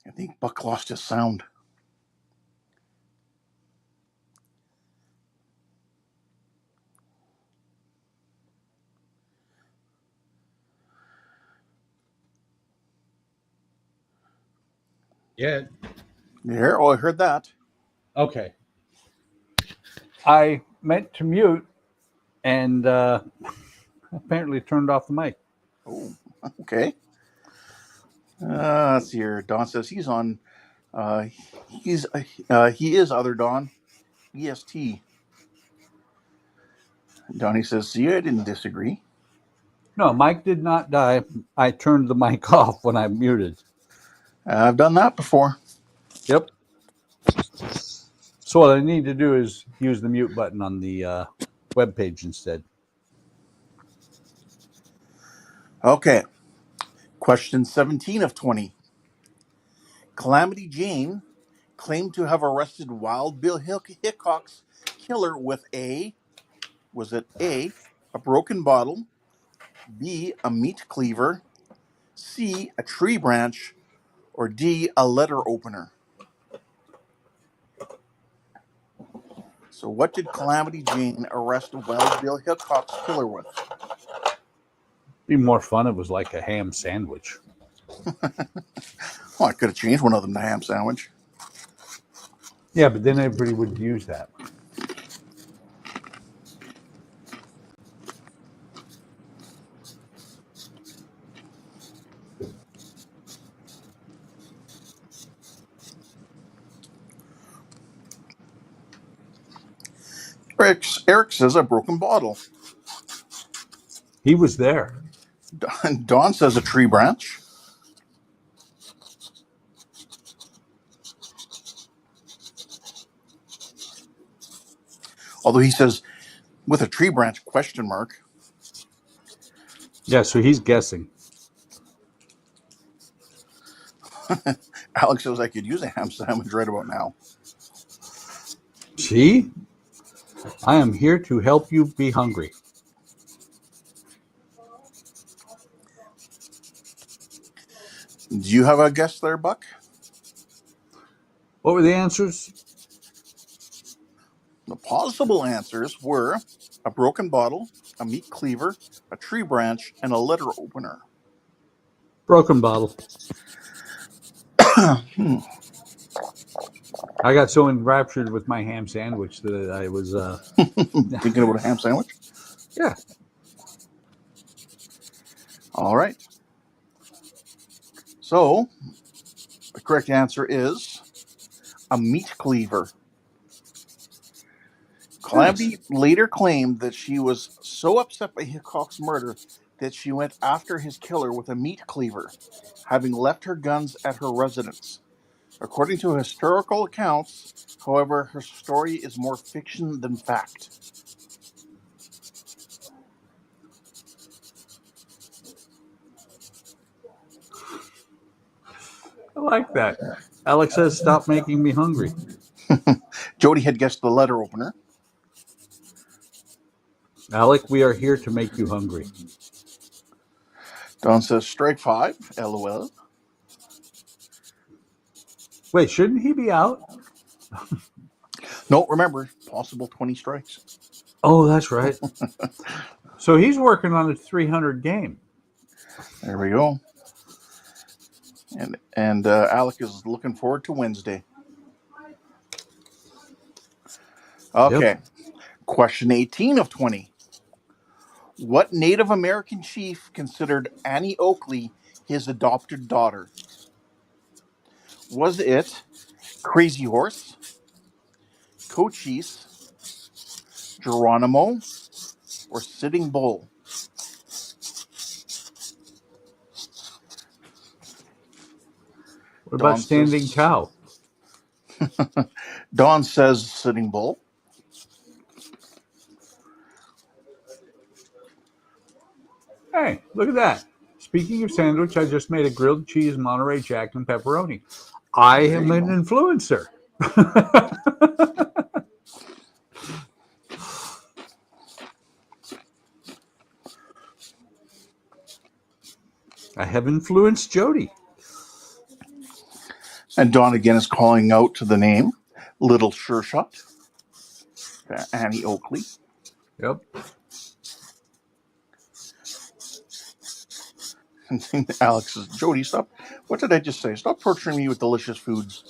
Speaker 2: I think Buck lost his sound.
Speaker 1: Yeah.
Speaker 2: You hear? Oh, I heard that.
Speaker 1: Okay. I meant to mute and apparently turned off the mic.
Speaker 2: Oh, okay. Let's see here. Don says he's on. He is other Don. EST. Donnie says, see, I didn't disagree.
Speaker 1: No, Mike did not die. I turned the mic off when I muted.
Speaker 2: I've done that before.
Speaker 1: Yep. So what I need to do is use the mute button on the web page instead.
Speaker 2: Okay. Question 17 of 20. Calamity Jane claimed to have arrested Wild Bill Hickok's killer with was it A, a broken bottle, B, a meat cleaver, C, a tree branch, or D, a letter opener? So what did Calamity Jane arrest Wild Bill Hickok's killer with?
Speaker 1: Be more fun. It was like a ham sandwich.
Speaker 2: Well, I could have changed one of them to ham sandwich.
Speaker 1: Yeah, but then everybody would use that.
Speaker 2: Eric says a broken bottle.
Speaker 1: He was there.
Speaker 2: Don says a tree branch. Although he says with a tree branch, question mark.
Speaker 1: Yeah, so he's guessing.
Speaker 2: Alex says I could use a ham sandwich right about now.
Speaker 1: See? I am here to help you be hungry.
Speaker 2: Do you have a guess there, Buck?
Speaker 1: What were the answers?
Speaker 2: The possible answers were a broken bottle, a meat cleaver, a tree branch, and a letter opener.
Speaker 1: Broken bottle. I got so enraptured with my ham sandwich that I was
Speaker 2: Thinking about a ham sandwich?
Speaker 1: Yeah.
Speaker 2: All right. So the correct answer is a meat cleaver. Calamity later claimed that she was so upset by Hickok's murder that she went after his killer with a meat cleaver, having left her guns at her residence. According to historical accounts, however, her story is more fiction than fact.
Speaker 1: I like that. Alex says, stop making me hungry.
Speaker 2: Jody had guessed the letter opener.
Speaker 1: Alec, we are here to make you hungry.
Speaker 2: Don says, strike 5, LOL.
Speaker 1: Wait, shouldn't he be out?
Speaker 2: No, remember, possible 20 strikes.
Speaker 1: Oh, that's right. So he's working on a 300 game.
Speaker 2: There we go. And Alec is looking forward to Wednesday. Okay.
Speaker 1: Yep.
Speaker 2: Question 18 of 20. What Native American chief considered Annie Oakley his adopted daughter? Was it Crazy Horse, Cochise, Geronimo, or Sitting Bull?
Speaker 1: What about Standing Cow?
Speaker 2: Don says Sitting Bull.
Speaker 1: Hey, look at that. Speaking of sandwich, I just made a grilled cheese Monterey Jack and pepperoni. I
Speaker 2: There
Speaker 1: am
Speaker 2: you
Speaker 1: an
Speaker 2: go.
Speaker 1: influencer. I have influenced Jody.
Speaker 2: And Don again is calling out to the name Little Sure Shot. Annie Oakley.
Speaker 1: Yep.
Speaker 2: And Alex says, Jody, stop. What did I just say? Stop torturing me with delicious foods.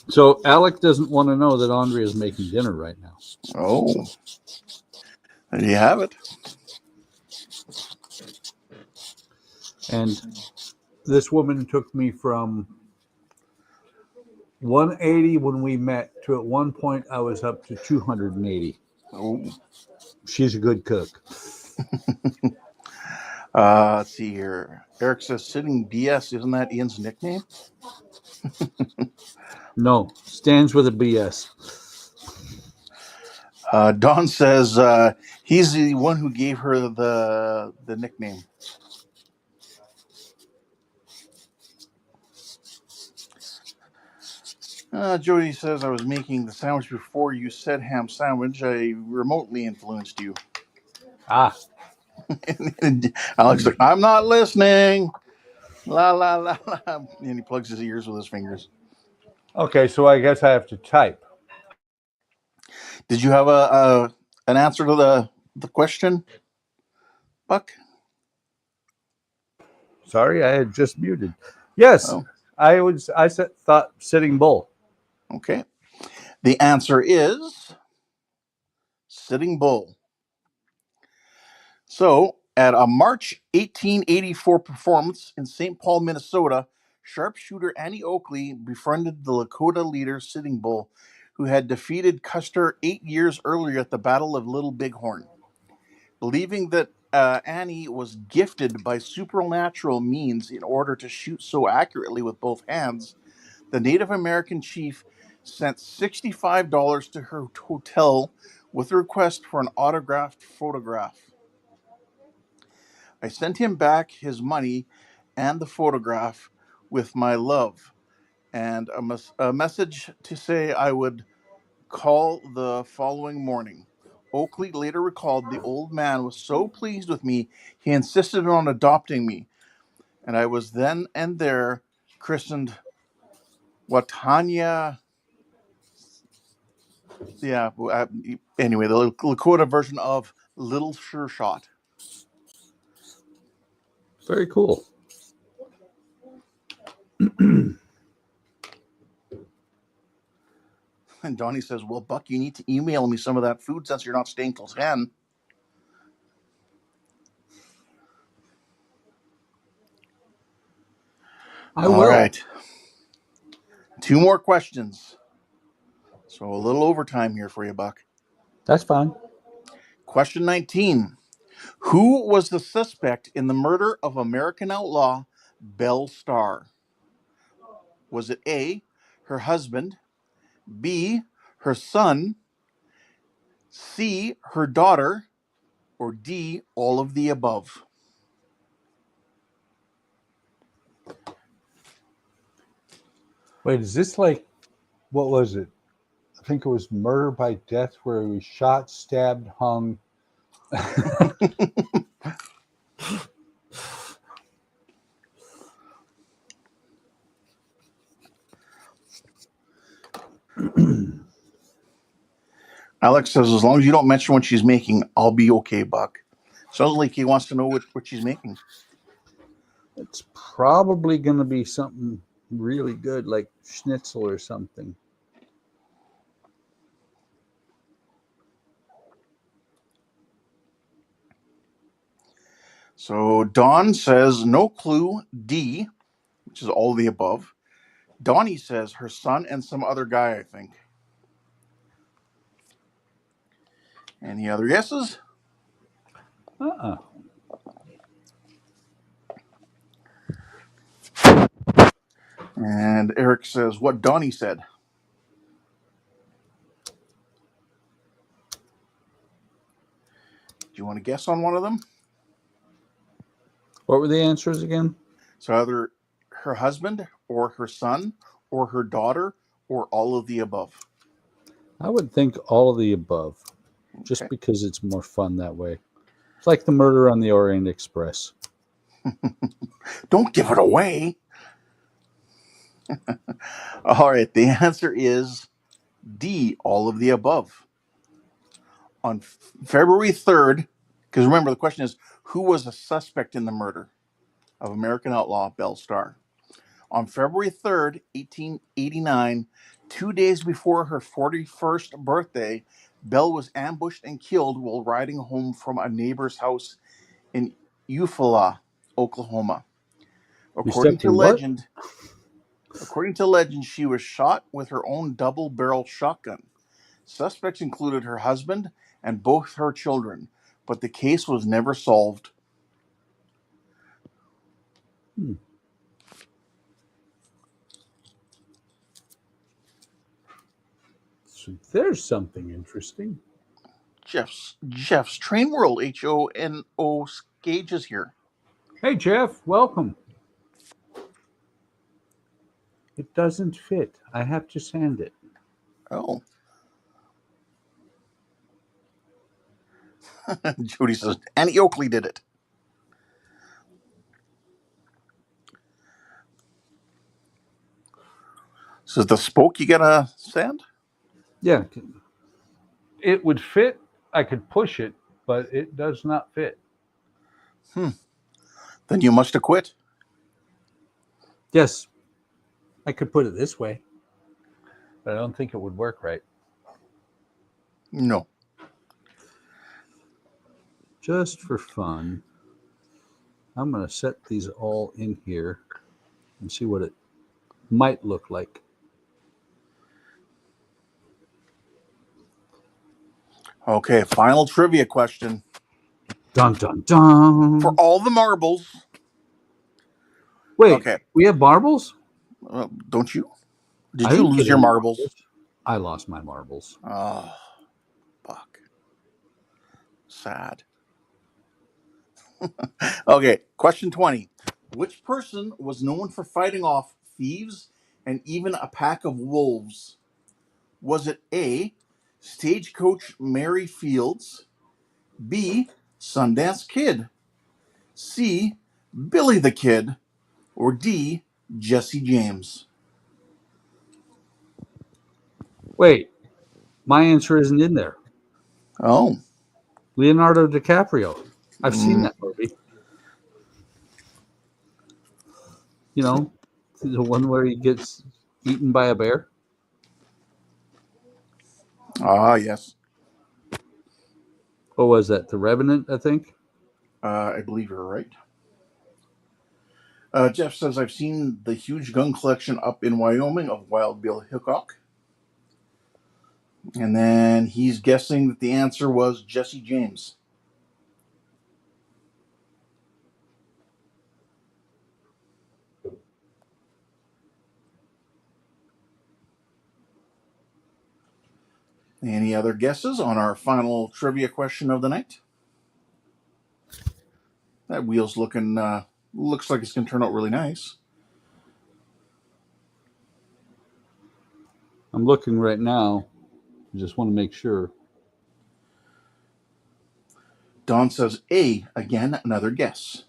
Speaker 1: So Alec doesn't want to know that Andrea is making dinner right now.
Speaker 2: Oh, there you have it.
Speaker 1: And this woman took me from 180 when we met to at one point I was up to 280.
Speaker 2: Oh,
Speaker 1: She's a good cook.
Speaker 2: let's see here. Eric says, Sitting BS, isn't that Ian's nickname?
Speaker 1: No, stands with a BS.
Speaker 2: Don says he's the one who gave her the nickname. Jody says, I was making the sandwich before you said ham sandwich. I remotely influenced you.
Speaker 1: Ah.
Speaker 2: And Alex like, I'm not listening. La, la, la, la. And he plugs his ears with his fingers.
Speaker 1: Okay, so I guess I have to type.
Speaker 2: Did you have an answer to the question, Buck?
Speaker 1: Sorry, I had just muted. Yes,
Speaker 2: Oh,
Speaker 1: thought Sitting Bull.
Speaker 2: okay. The answer is Sitting Bull. So, at a March 1884 performance in St. Paul, Minnesota, sharpshooter Annie Oakley befriended the Lakota leader Sitting Bull, who had defeated Custer 8 years earlier at the Battle of Little Bighorn. Believing that Annie was gifted by supernatural means in order to shoot so accurately with both hands, the Native American chief sent $65 to her hotel with a request for an autographed photograph. I sent him back his money and the photograph with my love and a message to say I would call the following morning. Oakley later recalled the old man was so pleased with me, he insisted on adopting me, and I was then and there christened Watanya. Yeah, anyway, the Lakota version of Little Sure Shot.
Speaker 1: Very cool.
Speaker 2: And Donnie says, well, Buck, you need to email me some of that food since you're not staying till 10.
Speaker 1: I
Speaker 2: All
Speaker 1: will.
Speaker 2: right. 2 more questions. So a little overtime here for you, Buck.
Speaker 1: That's fine.
Speaker 2: Question 19. Who was the suspect in the murder of American outlaw Belle Starr? Was it A, her husband, B, her son, C, her daughter, or D, all of the above?
Speaker 1: Wait, is this like, what was it? I think it was murder by death where he was shot, stabbed, hung.
Speaker 2: Alex says, as long as you don't mention what she's making, I'll be okay, Buck. Sounds like he wants to know what she's making.
Speaker 1: It's probably going to be something really good, like schnitzel or something.
Speaker 2: So Don says, no clue, D, which is all of the above. Donnie says her son and some other guy, I think. Any other guesses?
Speaker 1: Uh-uh.
Speaker 2: And Eric says what Donnie said. want to guess on one of them?
Speaker 1: What were the answers again?
Speaker 2: So either her husband or her son or her daughter or all of the above.
Speaker 1: I would think all of the above, just because it's more fun that way. It's like the murder on the Orient Express.
Speaker 2: Don't give it away. All right, the answer is D, all of the above. On February 3rd, because remember the question is, who was a suspect in the murder of American outlaw Belle Starr? On February 3rd, 1889, 2 days before her 41st birthday, Belle was ambushed and killed while riding home from a neighbor's house in Eufaula, Oklahoma.
Speaker 1: You stepped in what?
Speaker 2: According to legend, she was shot with her own double-barrel shotgun. Suspects included her husband and both her children, but the case was never solved.
Speaker 1: So there's something interesting.
Speaker 2: Jeff's Train World HONO Gage is here.
Speaker 1: Hey, Jeff, welcome. It doesn't fit. I have to sand it.
Speaker 2: Oh. Jody says, Annie Oakley did it. So the spoke you gotta sand?
Speaker 1: Yeah. It would fit. I could push it, but it does not fit.
Speaker 2: Then you must have quit.
Speaker 1: Yes. I could put it this way, but I don't think it would work right.
Speaker 2: No.
Speaker 1: Just for fun, I'm going to set these all in here and see what it might look like.
Speaker 2: Okay, final trivia question.
Speaker 1: Dun, dun, dun.
Speaker 2: For all the marbles.
Speaker 1: Wait,
Speaker 2: okay.
Speaker 1: We have marbles?
Speaker 2: Don't you? Did
Speaker 1: I
Speaker 2: you
Speaker 1: didn't
Speaker 2: lose
Speaker 1: get
Speaker 2: your
Speaker 1: any
Speaker 2: marbles?
Speaker 1: I lost my marbles.
Speaker 2: Oh, fuck. Sad. Okay, question 20. Which person was known for fighting off thieves and even a pack of wolves? Was it A, Stagecoach Mary Fields, B, Sundance Kid, C, Billy the Kid, or D, Jesse James?
Speaker 1: Wait, my answer isn't in there.
Speaker 2: Oh.
Speaker 1: Leonardo DiCaprio. I've seen that movie. You know, the one where he gets eaten by a bear.
Speaker 2: Ah, yes.
Speaker 1: What was that? The Revenant, I think.
Speaker 2: I believe you're right. Jeff says, I've seen the huge gun collection up in Wyoming of Wild Bill Hickok. And then he's guessing that the answer was Jesse James. Any other guesses on our final trivia question of the night? That wheel's looking, looks like it's going to turn out really nice.
Speaker 1: I'm looking right now. I just want to make sure.
Speaker 2: Don says A, again, another guess.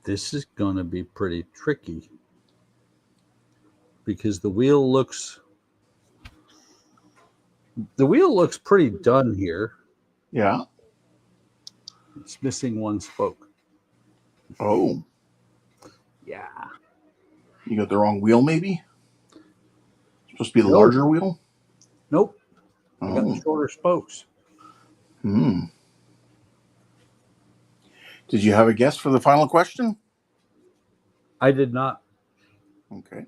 Speaker 1: This is going to be pretty tricky because the wheel looks pretty done here.
Speaker 2: Yeah.
Speaker 1: It's missing one spoke.
Speaker 2: Oh.
Speaker 1: Yeah.
Speaker 2: You got the wrong wheel, maybe? It's supposed to be the
Speaker 1: Nope.
Speaker 2: larger wheel?
Speaker 1: Nope.
Speaker 2: Oh.
Speaker 1: I got the shorter spokes.
Speaker 2: Did you have a guess for the final question?
Speaker 1: I did not.
Speaker 2: Okay.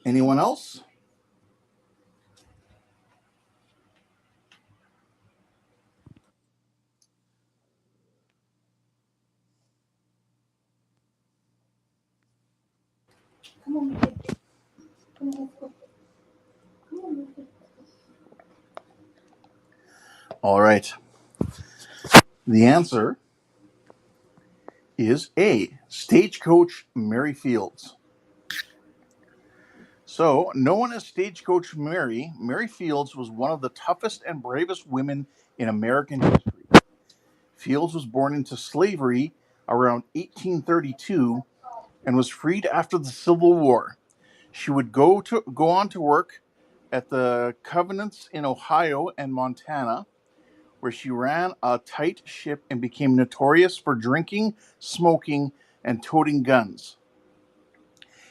Speaker 2: Anyone else?
Speaker 3: Come on, Vic. Come on, let's go. Come on, Vic.
Speaker 2: All right. The answer is A, Stagecoach Mary Fields. So, known as Stagecoach Mary, Mary Fields was one of the toughest and bravest women in American history. Fields was born into slavery around 1832 and was freed after the Civil War. She would go on to work at the Covenants in Ohio and Montana, where she ran a tight ship and became notorious for drinking, smoking, and toting guns.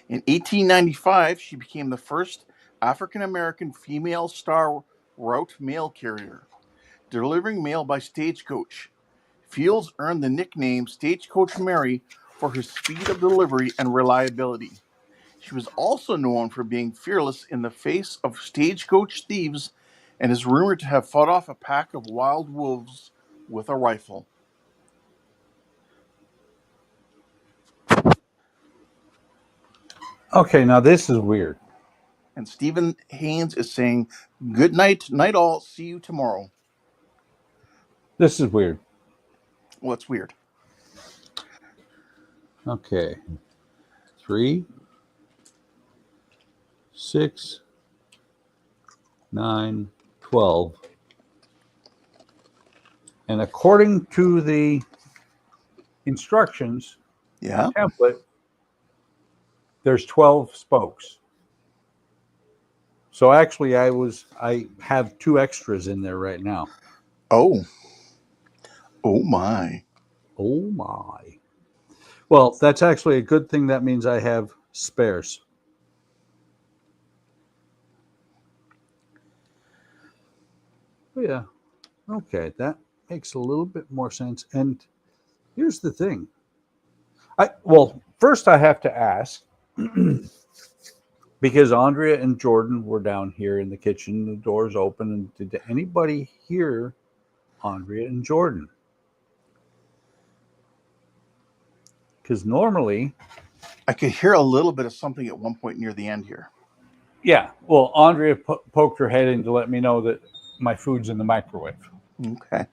Speaker 2: In 1895, she became the first African American female star route mail carrier, delivering mail by stagecoach. Fields earned the nickname Stagecoach Mary for her speed of delivery and reliability. She was also known for being fearless in the face of stagecoach thieves and is rumored to have fought off a pack of wild wolves with a rifle.
Speaker 1: Okay, now this is weird.
Speaker 2: And Stephen Haynes is saying, "Good night, night all. See you tomorrow."
Speaker 1: This is weird.
Speaker 2: What's weird?
Speaker 1: Okay. 3, 6, 9, 12. And according to the instructions
Speaker 2: Yeah.
Speaker 1: template, there's 12 spokes. So actually I have 2 extras in there right now.
Speaker 2: Oh. Oh my.
Speaker 1: Oh my. Well, that's actually a good thing. That means I have spares. Oh, yeah. Okay, that makes a little bit more sense. And here's the thing. First I have to ask because Andrea and Jordan were down here in the kitchen, the doors open, and did anybody hear Andrea and Jordan? Because normally,
Speaker 2: I could hear a little bit of something at one point near the end here.
Speaker 1: yeah. Well, Andrea poked her head in to let me know that my food's in the microwave.
Speaker 2: Okay.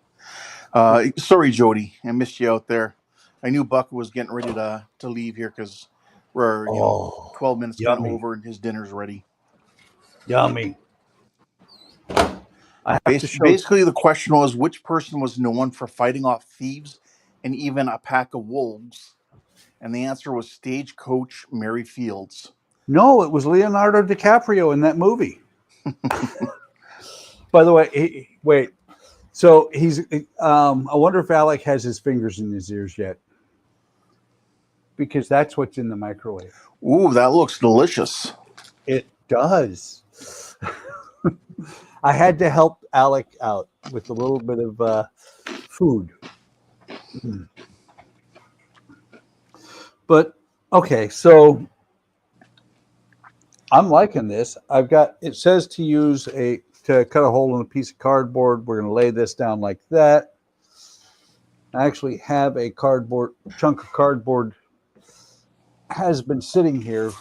Speaker 2: Sorry, Jody. I missed you out there. I knew Buck was getting ready to leave here because we're, 12 minutes kind of
Speaker 1: Yummy,
Speaker 2: over and his dinner's ready.
Speaker 1: yummy. I have to show.
Speaker 2: Basically, the question was which person was known for fighting off thieves and even a pack of wolves? And the answer was Stagecoach Mary Fields.
Speaker 1: No, it was Leonardo DiCaprio in that movie. By the way, wait. So he's. I wonder if Alec has his fingers in his ears yet, because that's what's in the microwave.
Speaker 2: Ooh, that looks delicious.
Speaker 1: It does. I had to help Alec out with a little bit of food. But okay, so I'm liking this. It says to cut a hole in a piece of cardboard. We're going to lay this down like that. I actually have a chunk of cardboard has been sitting here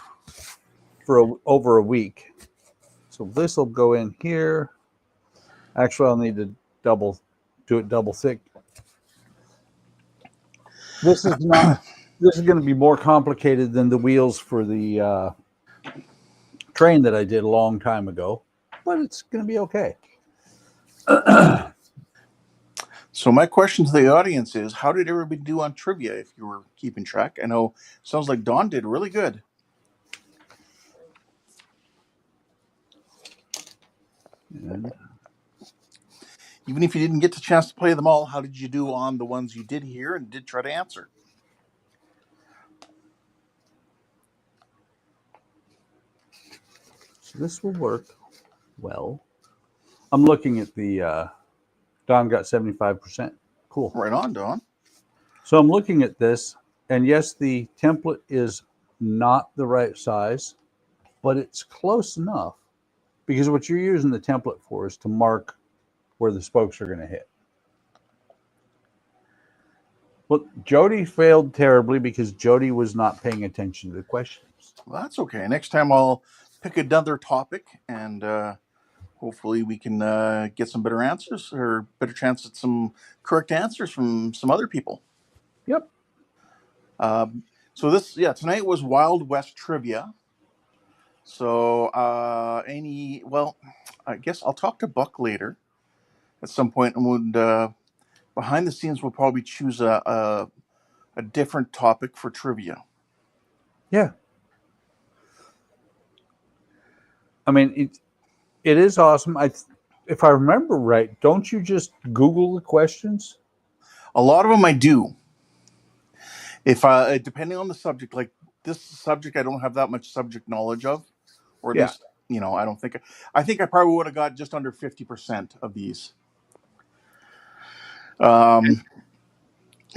Speaker 1: for over a week. So this will go in here. Actually, I'll need to do it double thick. This is going to be more complicated than the wheels for the train that I did a long time ago, but it's going to be okay.
Speaker 2: So my question to the audience is, how did everybody do on trivia if you were keeping track? I know it sounds like Dawn did really good.
Speaker 1: And
Speaker 2: Even if you didn't get the chance to play them all, how did you do on the ones you did hear and did try to answer?
Speaker 1: so this will work well. I'm looking at the Don got 75%. Cool.
Speaker 2: Right on, Dawn.
Speaker 1: So I'm looking at this, and yes, the template is not the right size. but it's close enough because what you're using the template for is to mark where the spokes are going to hit. Well, Jody failed terribly because Jody was not paying attention to the questions.
Speaker 2: Well, that's okay. Next time I'll pick another topic, and hopefully we can get some better answers or better chance at some correct answers from some other people.
Speaker 1: Yep.
Speaker 2: So tonight was Wild West trivia. So I guess I'll talk to Buck later at some point, and behind the scenes we'll probably choose a different topic for trivia.
Speaker 1: Yeah. I mean, it is awesome. If I remember right, don't you just Google the questions?
Speaker 2: A lot of them I do. If depending on the subject, like this subject, I don't have that much subject knowledge of, or at least I don't think. I think I probably would have got just under 50% of these.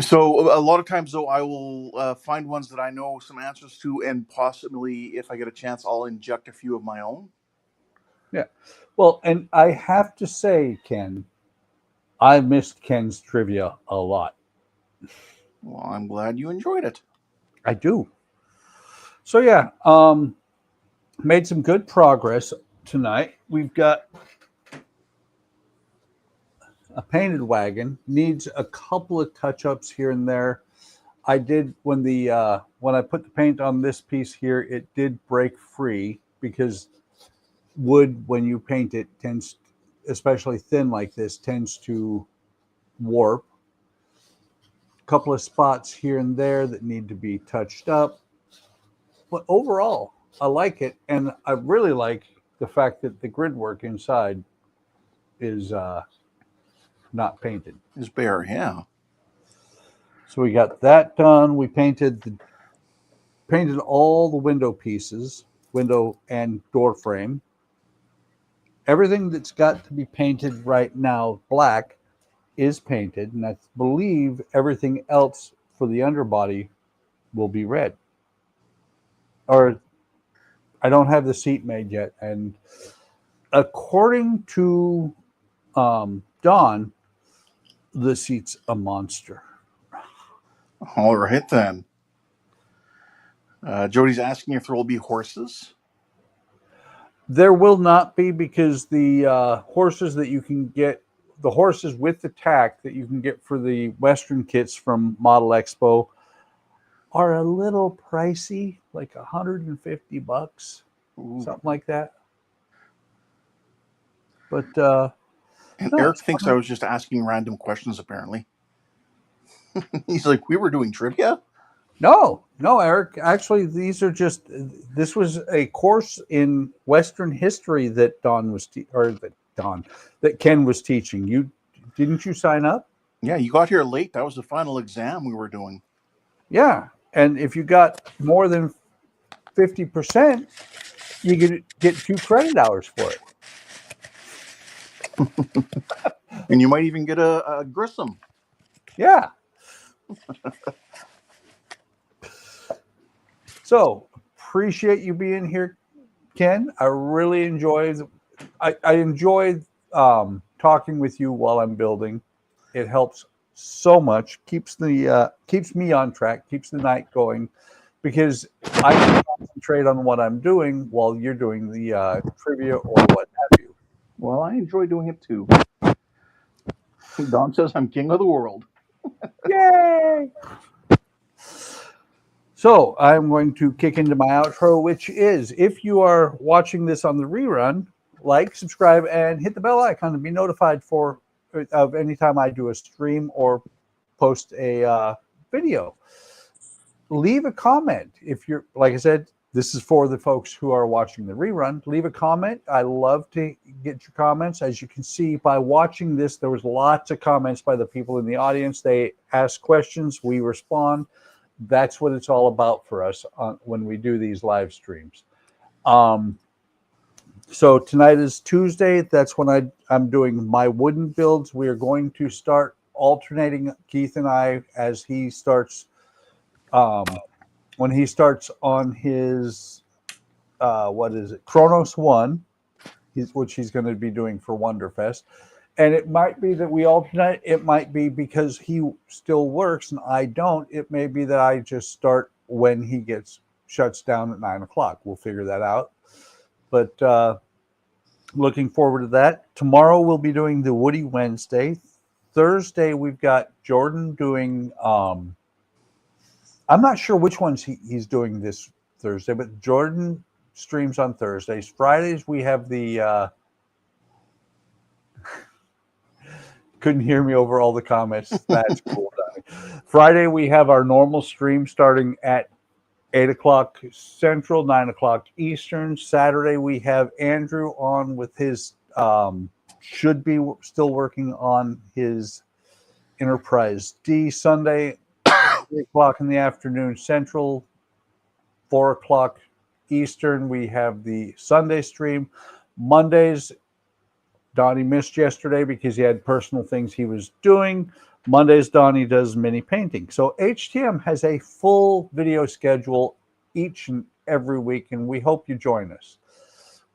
Speaker 2: So a lot of times, though, I will find ones that I know some answers to, and possibly, if I get a chance, I'll inject a few of my own.
Speaker 1: Yeah. Well, and I have to say, Ken, I missed Ken's trivia a lot.
Speaker 2: Well, I'm glad you enjoyed it.
Speaker 1: I do. So yeah, made some good progress tonight. We've got a painted wagon, needs a couple of touch-ups here and there. I did when I put the paint on this piece here, it did break free because wood, when you paint it, tends, especially thin like this, tends to warp. A couple of spots here and there that need to be touched up. But overall, I like it, and I really like the fact that the grid work inside is not painted.
Speaker 2: It's bare, yeah.
Speaker 1: So we got that done. We painted all the window pieces, window and door frame. Everything that's got to be painted right now black is painted, and I believe everything else for the underbody will be red. Or I don't have the seat made yet, and according to Dawn, the seat's a monster.
Speaker 2: All right then. Jody's asking if there will be horses.
Speaker 1: There will not be, because the horses that you can get, the horses with the tack that you can get for the Western kits from Model Expo are a little pricey, like $150, something like that. But
Speaker 2: and Eric thinks I was just asking random questions, apparently. He's like, we were doing trivia?
Speaker 1: No, Eric. Actually, this was a course in Western history that that Ken was teaching. Didn't you sign up?
Speaker 2: Yeah, you got here late. That was the final exam we were doing.
Speaker 1: Yeah, and if you got more than 50%, you could get 2 credit hours for it.
Speaker 2: And you might even get a Grissom.
Speaker 1: Yeah. So appreciate you being here, Ken. I really enjoyed. I enjoyed talking with you while I'm building. It helps so much. Keeps me on track. Keeps the night going, because I can concentrate on what I'm doing while you're doing the trivia or what have you.
Speaker 2: Well, I enjoy doing it too. Don says I'm king of the world.
Speaker 1: Yay! So I'm going to kick into my outro, which is, if you are watching this on the rerun, like, subscribe, and hit the bell icon to be notified of any time I do a stream or post a video. Leave a comment. If you're, like I said, this is for the folks who are watching the rerun. Leave a comment. I love to get your comments. As you can see by watching this, there was lots of comments by the people in the audience. They ask questions, we respond. That's what it's all about for us when we do these live streams. So tonight is Tuesday. That's when I'm doing my wooden builds. We are going to start alternating, Keith and I, as he starts when he starts on his what is it? Kronos One, which he's going to be doing for Wonderfest. And it might be that we alternate. It might be because he still works and I don't. It may be that I just start when he shuts down at 9 o'clock. We'll figure that out. But looking forward to that. Tomorrow we'll be doing the Woody Wednesday. Thursday we've got Jordan doing. I'm not sure which ones he's doing this Thursday, but Jordan streams on Thursdays. Fridays we have the. Couldn't hear me over all the comments. That's cool. Friday we have our normal stream starting at 8 o'clock Central, 9 o'clock Eastern. Saturday we have Andrew on with his should be still working on his Enterprise D. Sunday 3 o'clock in the afternoon Central, 4 o'clock Eastern. We have the Sunday stream. Mondays, Donnie missed yesterday because he had personal things he was doing. Mondays, Donnie does mini painting. So HTM has a full video schedule each and every week, and we hope you join us.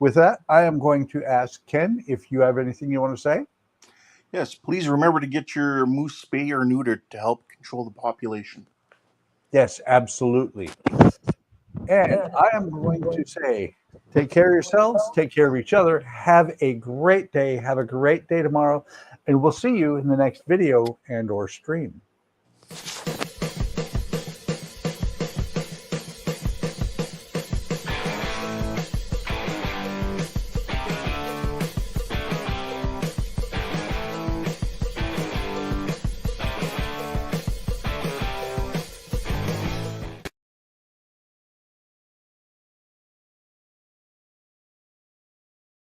Speaker 1: With that, I am going to ask Ken if you have anything you want to say.
Speaker 2: Yes, please remember to get your moose spay or neutered to help control the population.
Speaker 1: Yes, absolutely. And I am going to say, take care of yourselves, take care of each other, have a great day tomorrow, and we'll see you in the next video and or stream.